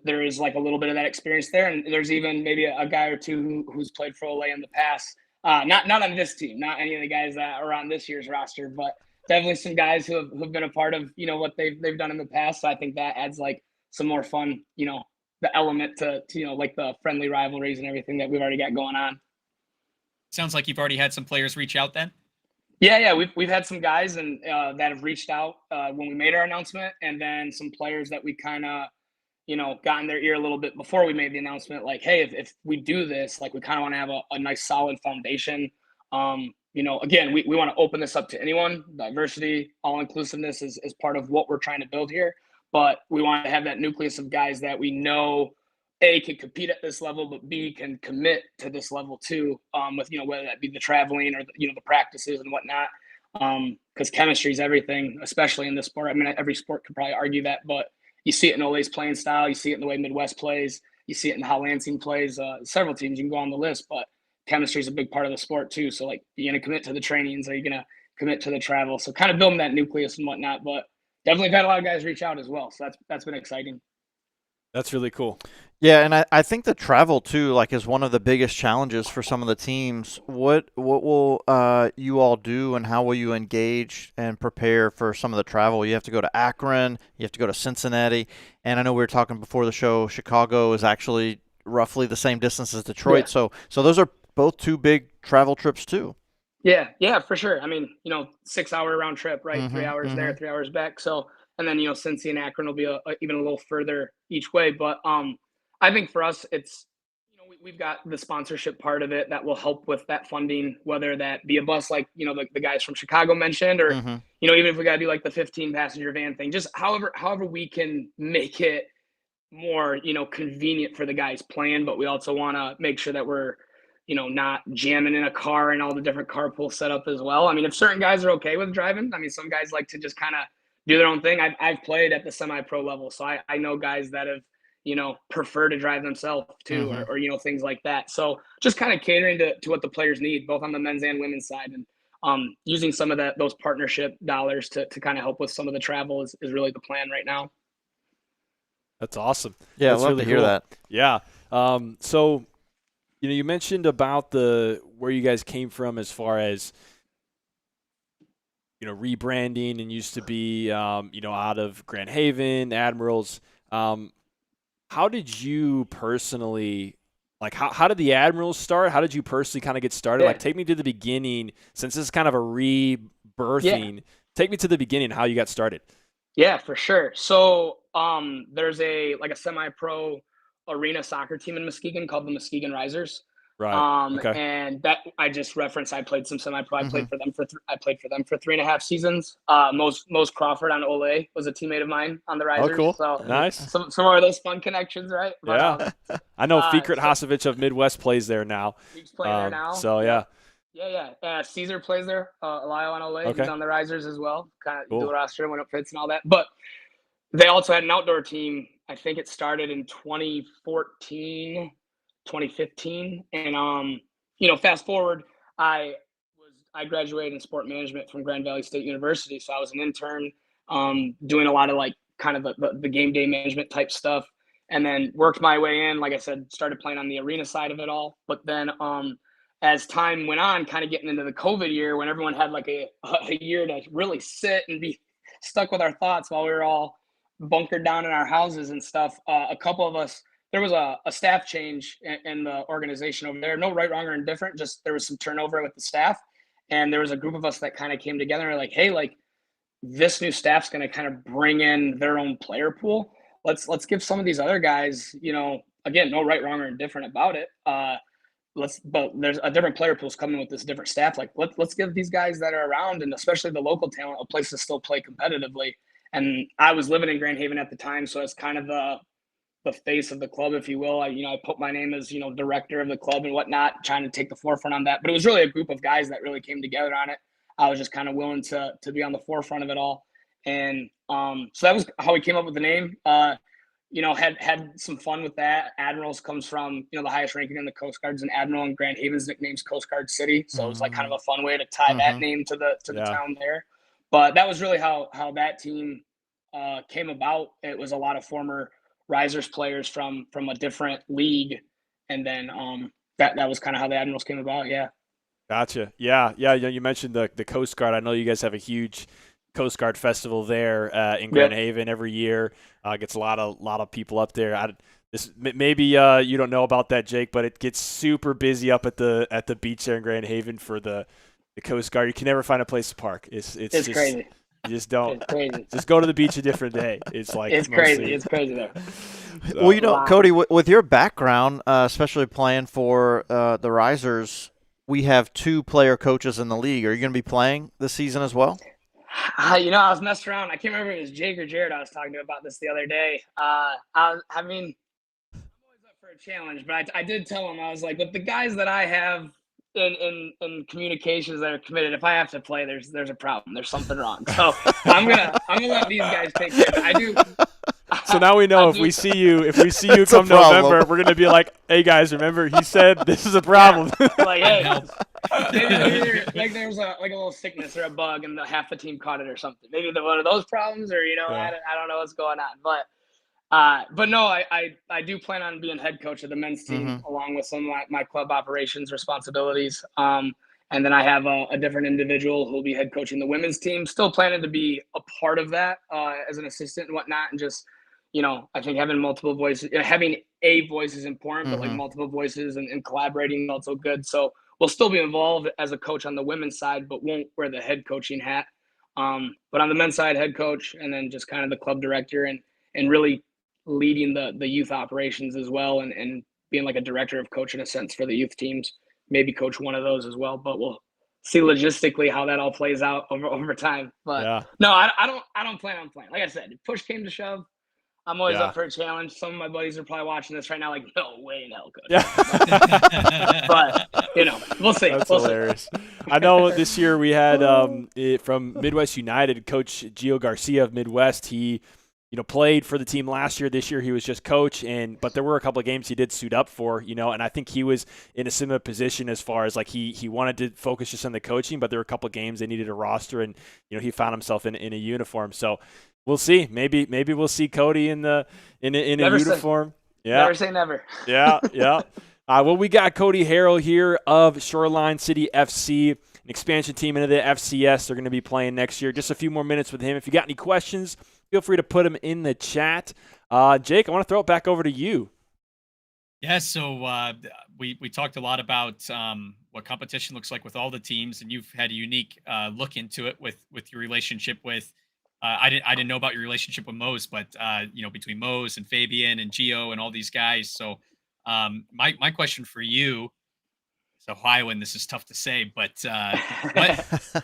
there is like a little bit of that experience there. And there's even maybe a guy or two who's played for Ole in the past. Not on this team, not any of the guys that are on this year's roster, but definitely some guys who've been a part of, what they've done in the past. So I think that adds like some more fun, the element to like the friendly rivalries and everything that we've already got going on.
Sounds like you've already had some players reach out then.
Yeah, we've had some guys and that have reached out when we made our announcement, and then some players that we kind of, got in their ear a little bit before we made the announcement. Like, hey, if we do this, like, we kind of want to have a nice solid foundation. Again, we want to open this up to anyone. Diversity, all inclusiveness is part of what we're trying to build here. But we want to have that nucleus of guys that we know, A, can compete at this level, but B, can commit to this level too, with, whether that be the traveling or, the practices and whatnot. Because chemistry is everything, especially in this sport. I mean, every sport could probably argue that, but you see it in Ole's playing style. You see it in the way Midwest plays. You see it in how Lansing plays. Several teams, you can go on the list, but chemistry is a big part of the sport too. So, like, you're going to commit to the trainings? Are you going to commit to the travel? So kind of building that nucleus and whatnot, but definitely had a lot of guys reach out as well. So that's been exciting.
That's really cool.
Yeah, and I think the travel too, like, is one of the biggest challenges for some of the teams. What will you all do, and how will you engage and prepare for some of the travel? You have to go to Akron, you have to go to Cincinnati, and I know we were talking before the show, Chicago is actually roughly the same distance as Detroit.
Yeah.
So those are both two big travel trips too.
Yeah, for sure. I mean, 6-hour round trip, right?
Mhm,
3 hours there, 3 hours back. So, and then, Cincy and Akron will be even a little further each way. But I think for us, it's, we've got the sponsorship part of it that will help with that funding, whether that be a bus like, the guys from Chicago mentioned, or,
Mhm.
Even if we got to do like the 15-passenger van thing, just however we can make it more, convenient for the guys playing. But we also want to make sure that we're, not jamming in a car and all the different carpool setup as well. I mean, if certain guys are okay with driving, I mean, some guys like to just kind of do their own thing. I've played at the semi-pro level, so I know guys that have, prefer to drive themselves too,
Mhm.
or things like that. So just kind of catering to what the players need, both on the men's and women's side, and using some of those partnership dollars to kind of help with some of the travel is really the plan right now.
That's awesome.
Yeah,
That's
I'd love
really
to hear
cool.
that.
Yeah. So, you mentioned about where you guys came from as far as, rebranding, and used to be, out of Grand Haven, Admirals. How did you personally, like, how did the Admirals start? How did you personally kind of get started?
Yeah.
Like, take me to the beginning, since this is kind of a rebirthing. Take me to the beginning, how you got started.
Yeah, for sure. So there's a semi-pro arena soccer team in Muskegon called the Muskegon Risers.
Right. Okay.
And that I just referenced. I played some semi-pro. I played
Mhm.
for them for 3.5 seasons. Most Crawford on Ole was a teammate of mine on the Risers.
cool.
So
Nice.
some more of those fun connections, right? But,
Yeah. I know Fikret
so-
Hasovich of Midwest plays there now.
He's playing there now.
So, yeah.
Yeah. Caesar plays there. Elias on Ole.
Okay.
He's on the Risers as well. Kind of
Cool.
dual roster when it fits and all that. But they also had an outdoor team. I think it started in 2014, 2015. And fast forward, I graduated in sport management from Grand Valley State University. So I was an intern, doing a lot of kind of the game day management type stuff, and then worked my way in. Like I said, started playing on the arena side of it all. But then as time went on, kind of getting into the COVID year, when everyone had like a year to really sit and be stuck with our thoughts while we were all bunkered down in our houses and stuff. A couple of us, there was a staff change in the organization over there. No right, wrong, or indifferent. Just there was some turnover with the staff, and there was a group of us that kind of came together and were like, hey, like, this new staff's going to kind of bring in their own player pool. Let's give some of these other guys, again, no right, wrong, or indifferent about it. But there's a different player pools coming with this different staff. Like, let's give these guys that are around, and especially the local talent, a place to still play competitively. And I was living in Grand Haven at the time, so it's kind of the face of the club, if you will. I put my name as, director of the club and whatnot, trying to take the forefront on that. But it was really a group of guys that really came together on it. I was just kind of willing to be on the forefront of it all. And so that was how we came up with the name. Had some fun with that. Admirals comes from, the highest ranking in the Coast Guards, and Admiral and Grand Haven's nickname's Coast Guard City. So it was like kind of a fun way to tie that name to the town there. But that was really how that team came about. It was a lot of former Risers players from a different league. And then that was kind of how the Admirals came about. Yeah.
Gotcha. Yeah. You mentioned the Coast Guard. I know you guys have a huge Coast Guard festival there in Grand Haven every year. Gets a lot of people up there. Maybe you don't know about that, Jake, but it gets super busy up at the beach there in Grand Haven for the the Coast Guard. You can never find a place to park. It's just
crazy.
You just don't.
It's crazy.
Just go to the beach a different day. It's like
it's crazy. It's crazy there.
Well, you know, Cody, with your background, especially playing for the Risers, we have 2 player coaches in the league. Are you going to be playing this season as well?
You know, I was messing around. I can't remember if it was Jake or Jared I was talking to about this the other day. I mean, I'm always up for a challenge, but I did tell him, I was like, with the guys that I have in communications that are committed, if I have to play, there's a problem. There's something wrong. So I'm gonna let these guys take care of it. I do.
So now we know if we see you come November, we're gonna be like, hey guys, remember he said this is a problem.
Yeah. Like, hey, maybe like there's a little sickness or a bug and half the team caught it or something. Maybe one of those problems, or I don't know what's going on. But no, I do plan on being head coach of the men's team along with some of my club operations responsibilities. And then I have a different individual who will be head coaching the women's team. Still planning to be a part of that as an assistant and whatnot, and just I think having multiple voices, having a voice is important, but like multiple voices and collaborating is also good. So we'll still be involved as a coach on the women's side, but won't wear the head coaching hat. But on the men's side, head coach, and then just kind of the club director and really leading the youth operations as well, and being like a director of coach in a sense for the youth teams. Maybe coach one of those as well, but we'll see logistically how that all plays out over time. But no, I don't plan on playing. Like I said, if push came to shove, I'm always up for a challenge. Some of my buddies are probably watching this right now, like, no way in hell, coach.
Yeah.
But we'll see.
That's hilarious. I know this year we had from Midwest United, Coach Gio Garcia of Midwest. He played for the team last year. This year he was just coach, but there were a couple of games he did suit up for, and I think he was in a similar position as far as like he wanted to focus just on the coaching, but there were a couple of games they needed a roster, and he found himself in a uniform. So we'll see. Maybe we'll see Cody in a uniform.
Never say never.
Yeah. Well, we got Cody Harrell here of Shoreline City FC, an expansion team into the FCS. They're going to be playing next year. Just a few more minutes with him. If you got any questions, feel free to put them in the chat. Jake, I want to throw it back over to you.
Yeah, so we talked a lot about what competition looks like with all the teams, and you've had a unique look into it with your relationship with. I didn't know about your relationship with Mose, but between Mose and Fabian and Gio and all these guys. So my question for you. So Ohioan, this is tough to say, but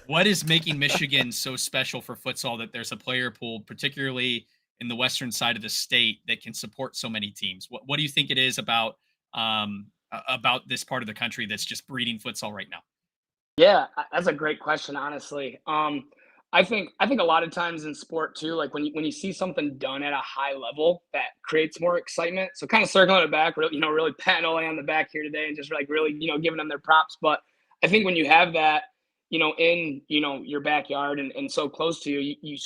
what is making Michigan so special for futsal that there's a player pool, particularly in the western side of the state, that can support so many teams? What do you think it is about this part of the country that's just breeding futsal right now?
Yeah, that's a great question, honestly. I think a lot of times in sport too, like when you see something done at a high level, that creates more excitement. So kind of circling it back, really patting Ole on the back here today and just like really, giving them their props. But I think when you have that, in, your backyard and so close to you,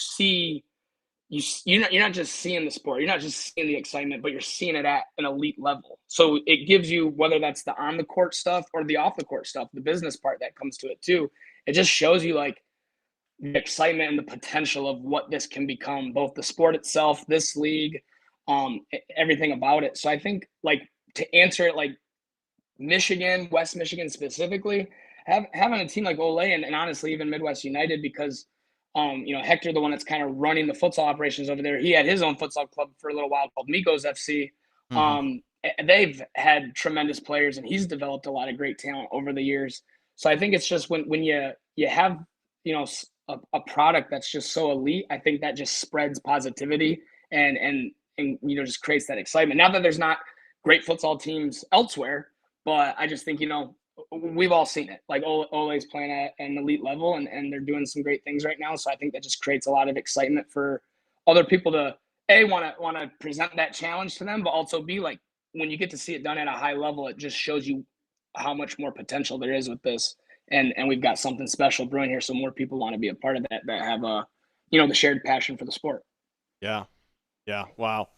you're not just seeing the sport, you're not just seeing the excitement, but you're seeing it at an elite level. So it gives you, whether that's the on the court stuff or the off the court stuff, the business part that comes to it too. It just shows you like the excitement and the potential of what this can become, both the sport itself, this league, everything about it. So I think, like, to answer it, like Michigan, West Michigan specifically, having a team like Ole and honestly even Midwest United, because Hector, the one that's kind of running the futsal operations over there, he had his own futsal club for a little while called Migos FC. They've had tremendous players, and he's developed a lot of great talent over the years. So I think it's just when you have a product that's just so elite, I think that just spreads positivity and just creates that excitement. Not that there's not great futsal teams elsewhere, but I just think we've all seen it. Like Ole's playing at an elite level, and they're doing some great things right now. So I think that just creates a lot of excitement for other people to want to present that challenge to them, but also be like, when you get to see it done at a high level, it just shows you how much more potential there is with this. And we've got something special brewing here, so more people want to be a part of that have the shared passion for the sport.
Yeah. Wow.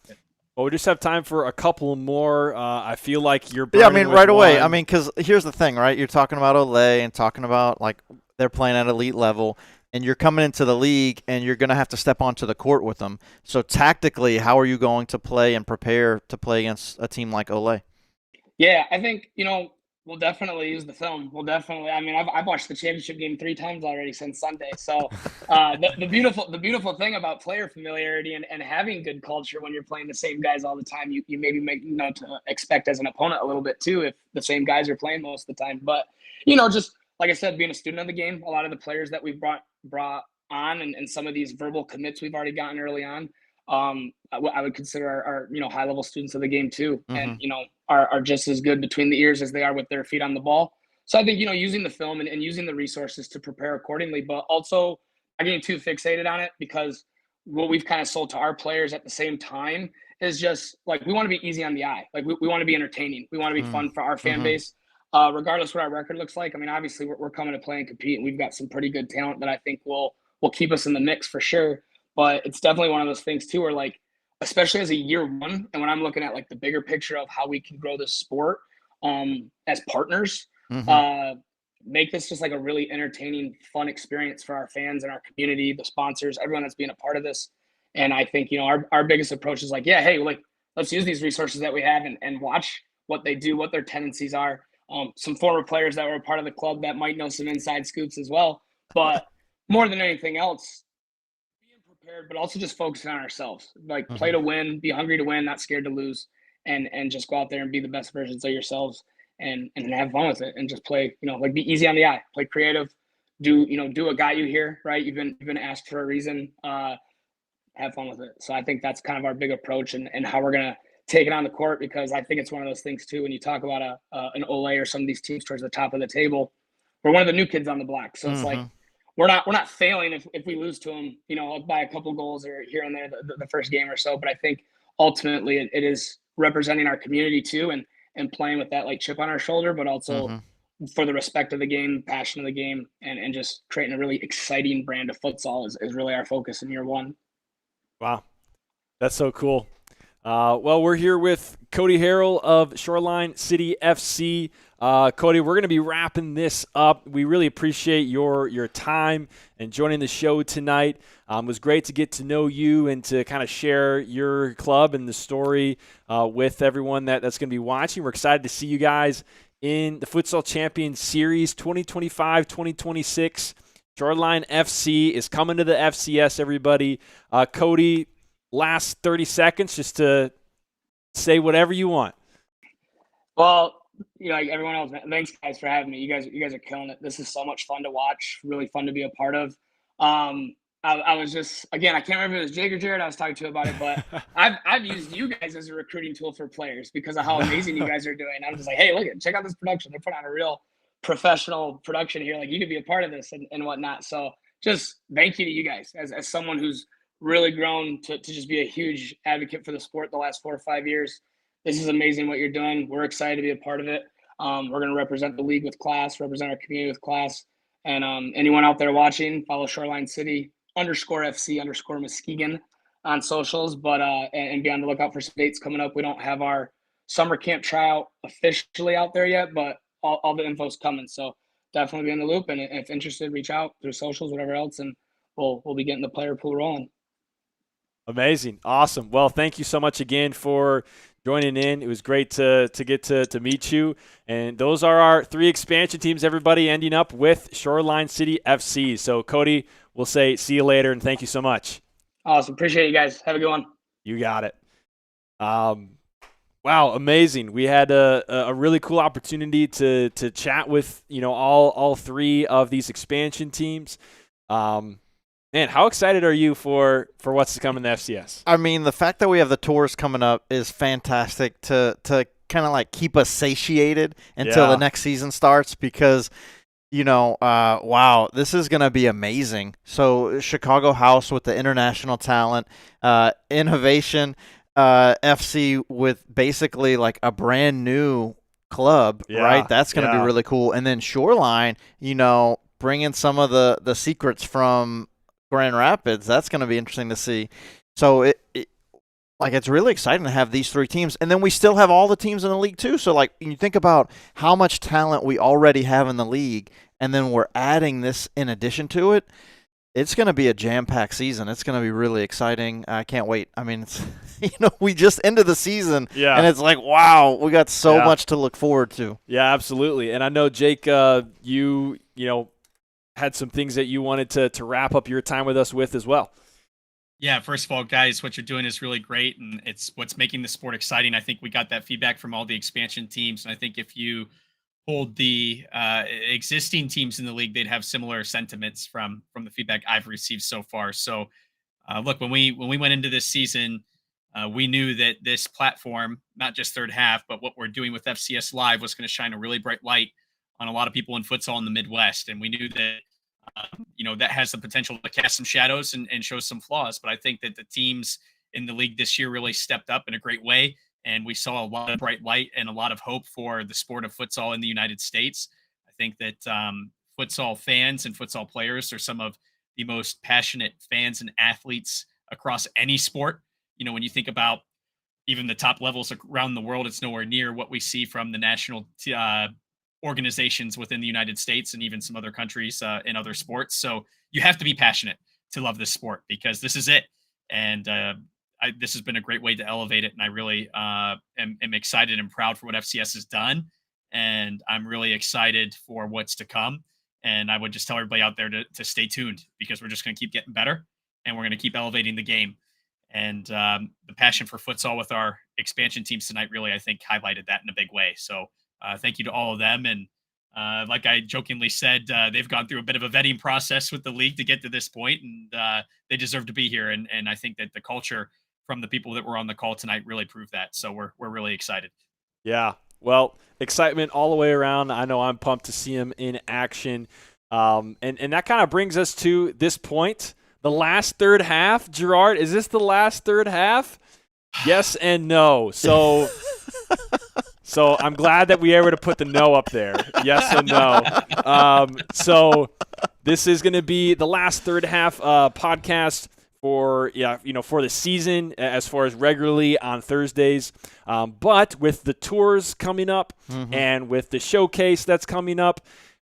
Well, we just have time for a couple more. I feel like you're
right away. I mean, because here's the thing, right? You're talking about Ole and talking about like they're playing at elite level, and you're coming into the league, and you're going to have to step onto the court with them. So tactically, how are you going to play and prepare to play against a team like Ole?
Yeah, I think We'll definitely use the film. We'll definitely. I mean, I've watched the championship game 3 times already since Sunday. So, the beautiful thing about player familiarity and having good culture when you're playing the same guys all the time, you maybe make to expect as an opponent a little bit too if the same guys are playing most of the time. But just like I said, being a student of the game, a lot of the players that we've brought on and some of these verbal commits we've already gotten early on, I would consider our high level students of the game too, and are just as good between the ears as they are with their feet on the ball. So I think using the film and using the resources to prepare accordingly, but also not getting too fixated on it, because what we've kind of sold to our players at the same time is just like we want to be easy on the eye, like we want to be entertaining, we want to be fun for our fan base, regardless what our record looks like. I mean, obviously we're coming to play and compete, and we've got some pretty good talent that I think will keep us in the mix for sure. But it's definitely one of those things too, where like, especially as a year one, and when I'm looking at like the bigger picture of how we can grow this sport as partners, make this just like a really entertaining, fun experience for our fans and our community, the sponsors, everyone that's being a part of this. And I think, our biggest approach is like, yeah, hey, like, let's use these resources that we have and watch what they do, what their tendencies are. Some former players that were a part of the club that might know some inside scoops as well. But more than anything else, prepared, but also just focusing on ourselves. Like play to win, be hungry to win, not scared to lose, and just go out there and be the best versions of yourselves and have fun with it and just play, like be easy on the eye, play creative, do what got you here, right? You've been asked for a reason. Have fun with it. So I think that's kind of our big approach and how we're gonna take it on the court, because I think it's one of those things too, when you talk about an Ole or some of these teams towards the top of the table, we're one of the new kids on the block. So it's like we're not failing if we lose to them, by a couple goals or here and there the first game or so. But I think ultimately it is representing our community too, and playing with that like chip on our shoulder, but also for the respect of the game, passion of the game, and just creating a really exciting brand of futsal is really our focus in year one.
Wow, that's so cool. Well, we're here with Cody Harrell of Shoreline City FC. Cody, we're going to be wrapping this up. We really appreciate your time and joining the show tonight. It was great to get to know you and to kind of share your club and the story with everyone that's going to be watching. We're excited to see you guys in the Futsal Champions Series 2025-2026. Shoreline FC is coming to the FCS, everybody. Cody, last 30 seconds just to say whatever you want.
Well, like everyone else, thanks guys for having me. You guys are killing it. This is so much fun to watch, really fun to be a part of. I was just, again, I can't remember if it was Jake or Jared I was talking to about it, but I've used you guys as a recruiting tool for players because of how amazing you guys are doing. I'm just like, hey, look, check out this production. They're putting on a real professional production here. Like, you could be a part of this and whatnot. So just thank you to you guys as someone who's really grown to just be a huge advocate for the sport the last 4 or 5 years. This is amazing what you're doing. We're excited to be a part of it. We're going to represent the league with class, represent our community with class. And anyone out there watching, follow Shoreline City _FC Muskegon on socials, but and be on the lookout for some dates coming up. We don't have our summer camp tryout officially out there yet, but all the info's coming. So definitely be in the loop. And if interested, reach out through socials, whatever else, and we'll be getting the player pool rolling.
Amazing. Awesome. Well, thank you so much again for joining in. It was great to get to meet you. And those are our 3 expansion teams, everybody, ending up with Shoreline City FC. So, Cody, we'll say see you later, and thank you so much.
Awesome. Appreciate you guys. Have a good one.
You got it. Wow, amazing. We had a really cool opportunity to chat with, all 3 of these expansion teams. Man, how excited are you for what's to come in the FCS?
I mean, the fact that we have the tours coming up is fantastic to kind of like keep us satiated until the next season starts because, wow, this is going to be amazing. So Chicago House with the international talent, Innovation FC with basically like a brand new club, right? That's going to be really cool. And then Shoreline, bringing some of the secrets from Grand Rapids. That's going to be interesting to see. So it's really exciting to have these 3 teams, and then we still have all the teams in the league too. So like when you think about how much talent we already have in the league, and then we're adding this in addition to it. It's going to be a jam-packed season. It's going to be really exciting. I can't wait. I mean, it's, we just ended the season, and it's like, wow, we got so much to look forward to.
Yeah, absolutely. And I know, Jake, you had some things that you wanted to wrap up your time with us with as well.
Yeah, first of all, guys, what you're doing is really great, and it's what's making the sport exciting. I think we got that feedback from all the expansion teams, and I think if you polled the existing teams in the league, they'd have similar sentiments from the feedback I've received so far. So, look, when we went into this season, we knew that this platform, not just third half, but what we're doing with FCS Live was going to shine a really bright light on a lot of people in futsal in the Midwest, and we knew that. That has the potential to cast some shadows and show some flaws. But I think that the teams in the league this year really stepped up in a great way. And we saw a lot of bright light and a lot of hope for the sport of futsal in the United States. I think that futsal fans and futsal players are some of the most passionate fans and athletes across any sport. When you think about even the top levels around the world, it's nowhere near what we see from the national organizations within the United States and even some other countries in other sports. So you have to be passionate to love this sport because this is it. And this has been a great way to elevate it. And I really am excited and proud for what FCS has done. And I'm really excited for what's to come. And I would just tell everybody out there to stay tuned because we're just going to keep getting better and we're going to keep elevating the game. And the passion for futsal with our expansion teams tonight really, I think, highlighted that in a big way. So thank you to all of them. And like I jokingly said, they've gone through a bit of a vetting process with the league to get to this point, and they deserve to be here. And I think that the culture from the people that were on the call tonight really proved that. So we're really excited.
Yeah, well, excitement all the way around. I know I'm pumped to see him in action. And that kind of brings us to this point, the last third half. Gerard, is this the last third half? Yes and no. So I'm glad that we were able to put the no up there. Yes and no. So this is going to be the last third half podcast for the season as far as regularly on Thursdays. But with the tours coming up and with the showcase that's coming up,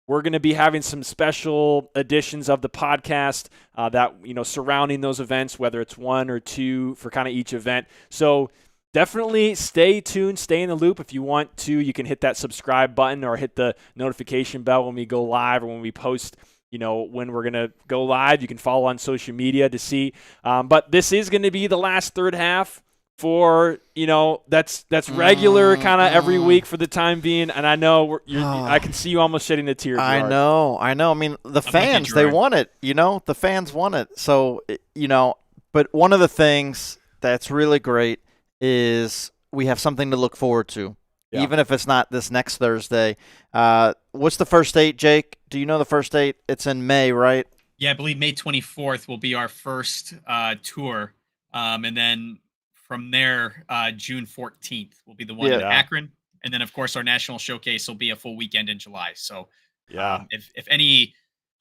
we're going to be having some special editions of the podcast that surrounding those events, whether it's one or two for kind of each event. So definitely stay tuned, stay in the loop. If you want to, you can hit that subscribe button or hit the notification bell when we go live or when we post, when we're going to go live. You can follow on social media to see. But this is going to be the last third half for, that's regular kind of every week for the time being. And I know I can see you almost shedding a tear. Gerard.
I know. I mean, the fans, they want it, the fans want it. So, but one of the things that's really great is we have something to look forward to, even if it's not this next Thursday. What's the first date, Jake? Do you know the first date? It's in May, right?
Yeah, I believe May 24th will be our first tour. And then from there, June 14th will be the one in Akron. And then, of course, our national showcase will be a full weekend in July. So if any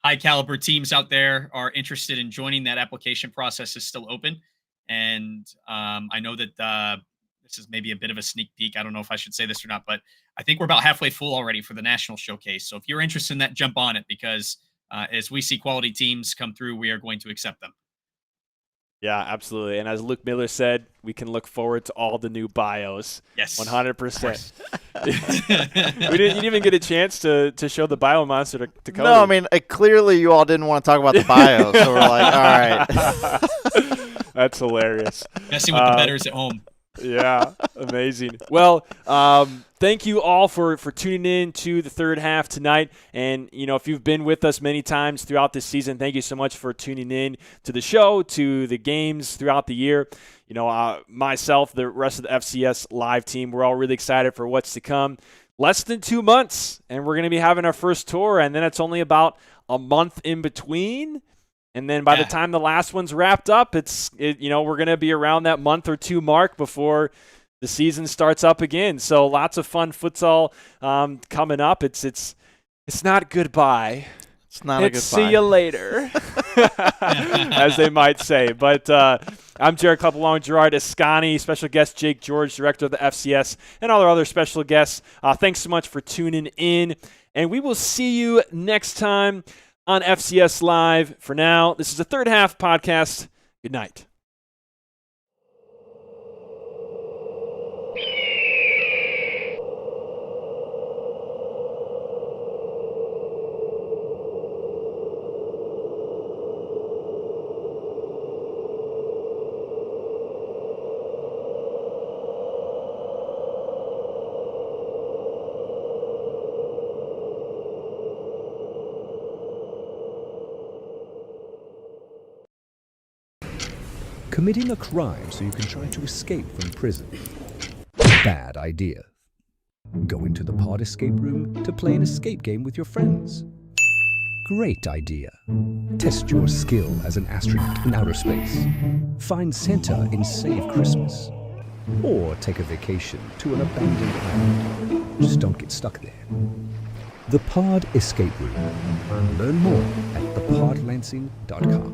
high-caliber teams out there are interested in joining, that application process is still open. And I know that this is maybe a bit of a sneak peek. I don't know if I should say this or not, but I think we're about halfway full already for the national showcase. So if you're interested in that, jump on it because as we see quality teams come through, we are going to accept them.
Yeah, absolutely. And as Luke Miller said, we can look forward to all the new bios.
Yes.
100%. You didn't even get a chance to show the bio monster to Cody.
No, I mean, clearly you all didn't want to talk about the bios. So we're like, all right.
That's hilarious.
Messing with the bettors at home.
Yeah, amazing. Well, thank you all for tuning in to the third half tonight. And, if you've been with us many times throughout this season, thank you so much for tuning in to the show, to the games throughout the year. Myself, the rest of the FCS Live team, we're all really excited for what's to come. Less than 2 months, and we're going to be having our first tour, and then it's only about a month in between. And then by the time the last one's wrapped up, we're going to be around that month or two mark before the season starts up again. So lots of fun futsal coming up. It's not goodbye.
It's not a goodbye.
See you later, as they might say. But I'm Jared Club along with Gerard Escani, special guest Jake George, director of the FCS, and all our other special guests. Thanks so much for tuning in, and we will see you next time on FCS Live. For now, this is a third half podcast. Good night.
Committing a crime so you can try to escape from prison. Bad idea. Going to the pod escape room to play an escape game with your friends. Great idea. Test your skill as an astronaut in outer space. Find Santa in Save Christmas. Or take a vacation to an abandoned island. Just don't get stuck there. The Pod Escape Room. Learn more at thepodlansing.com.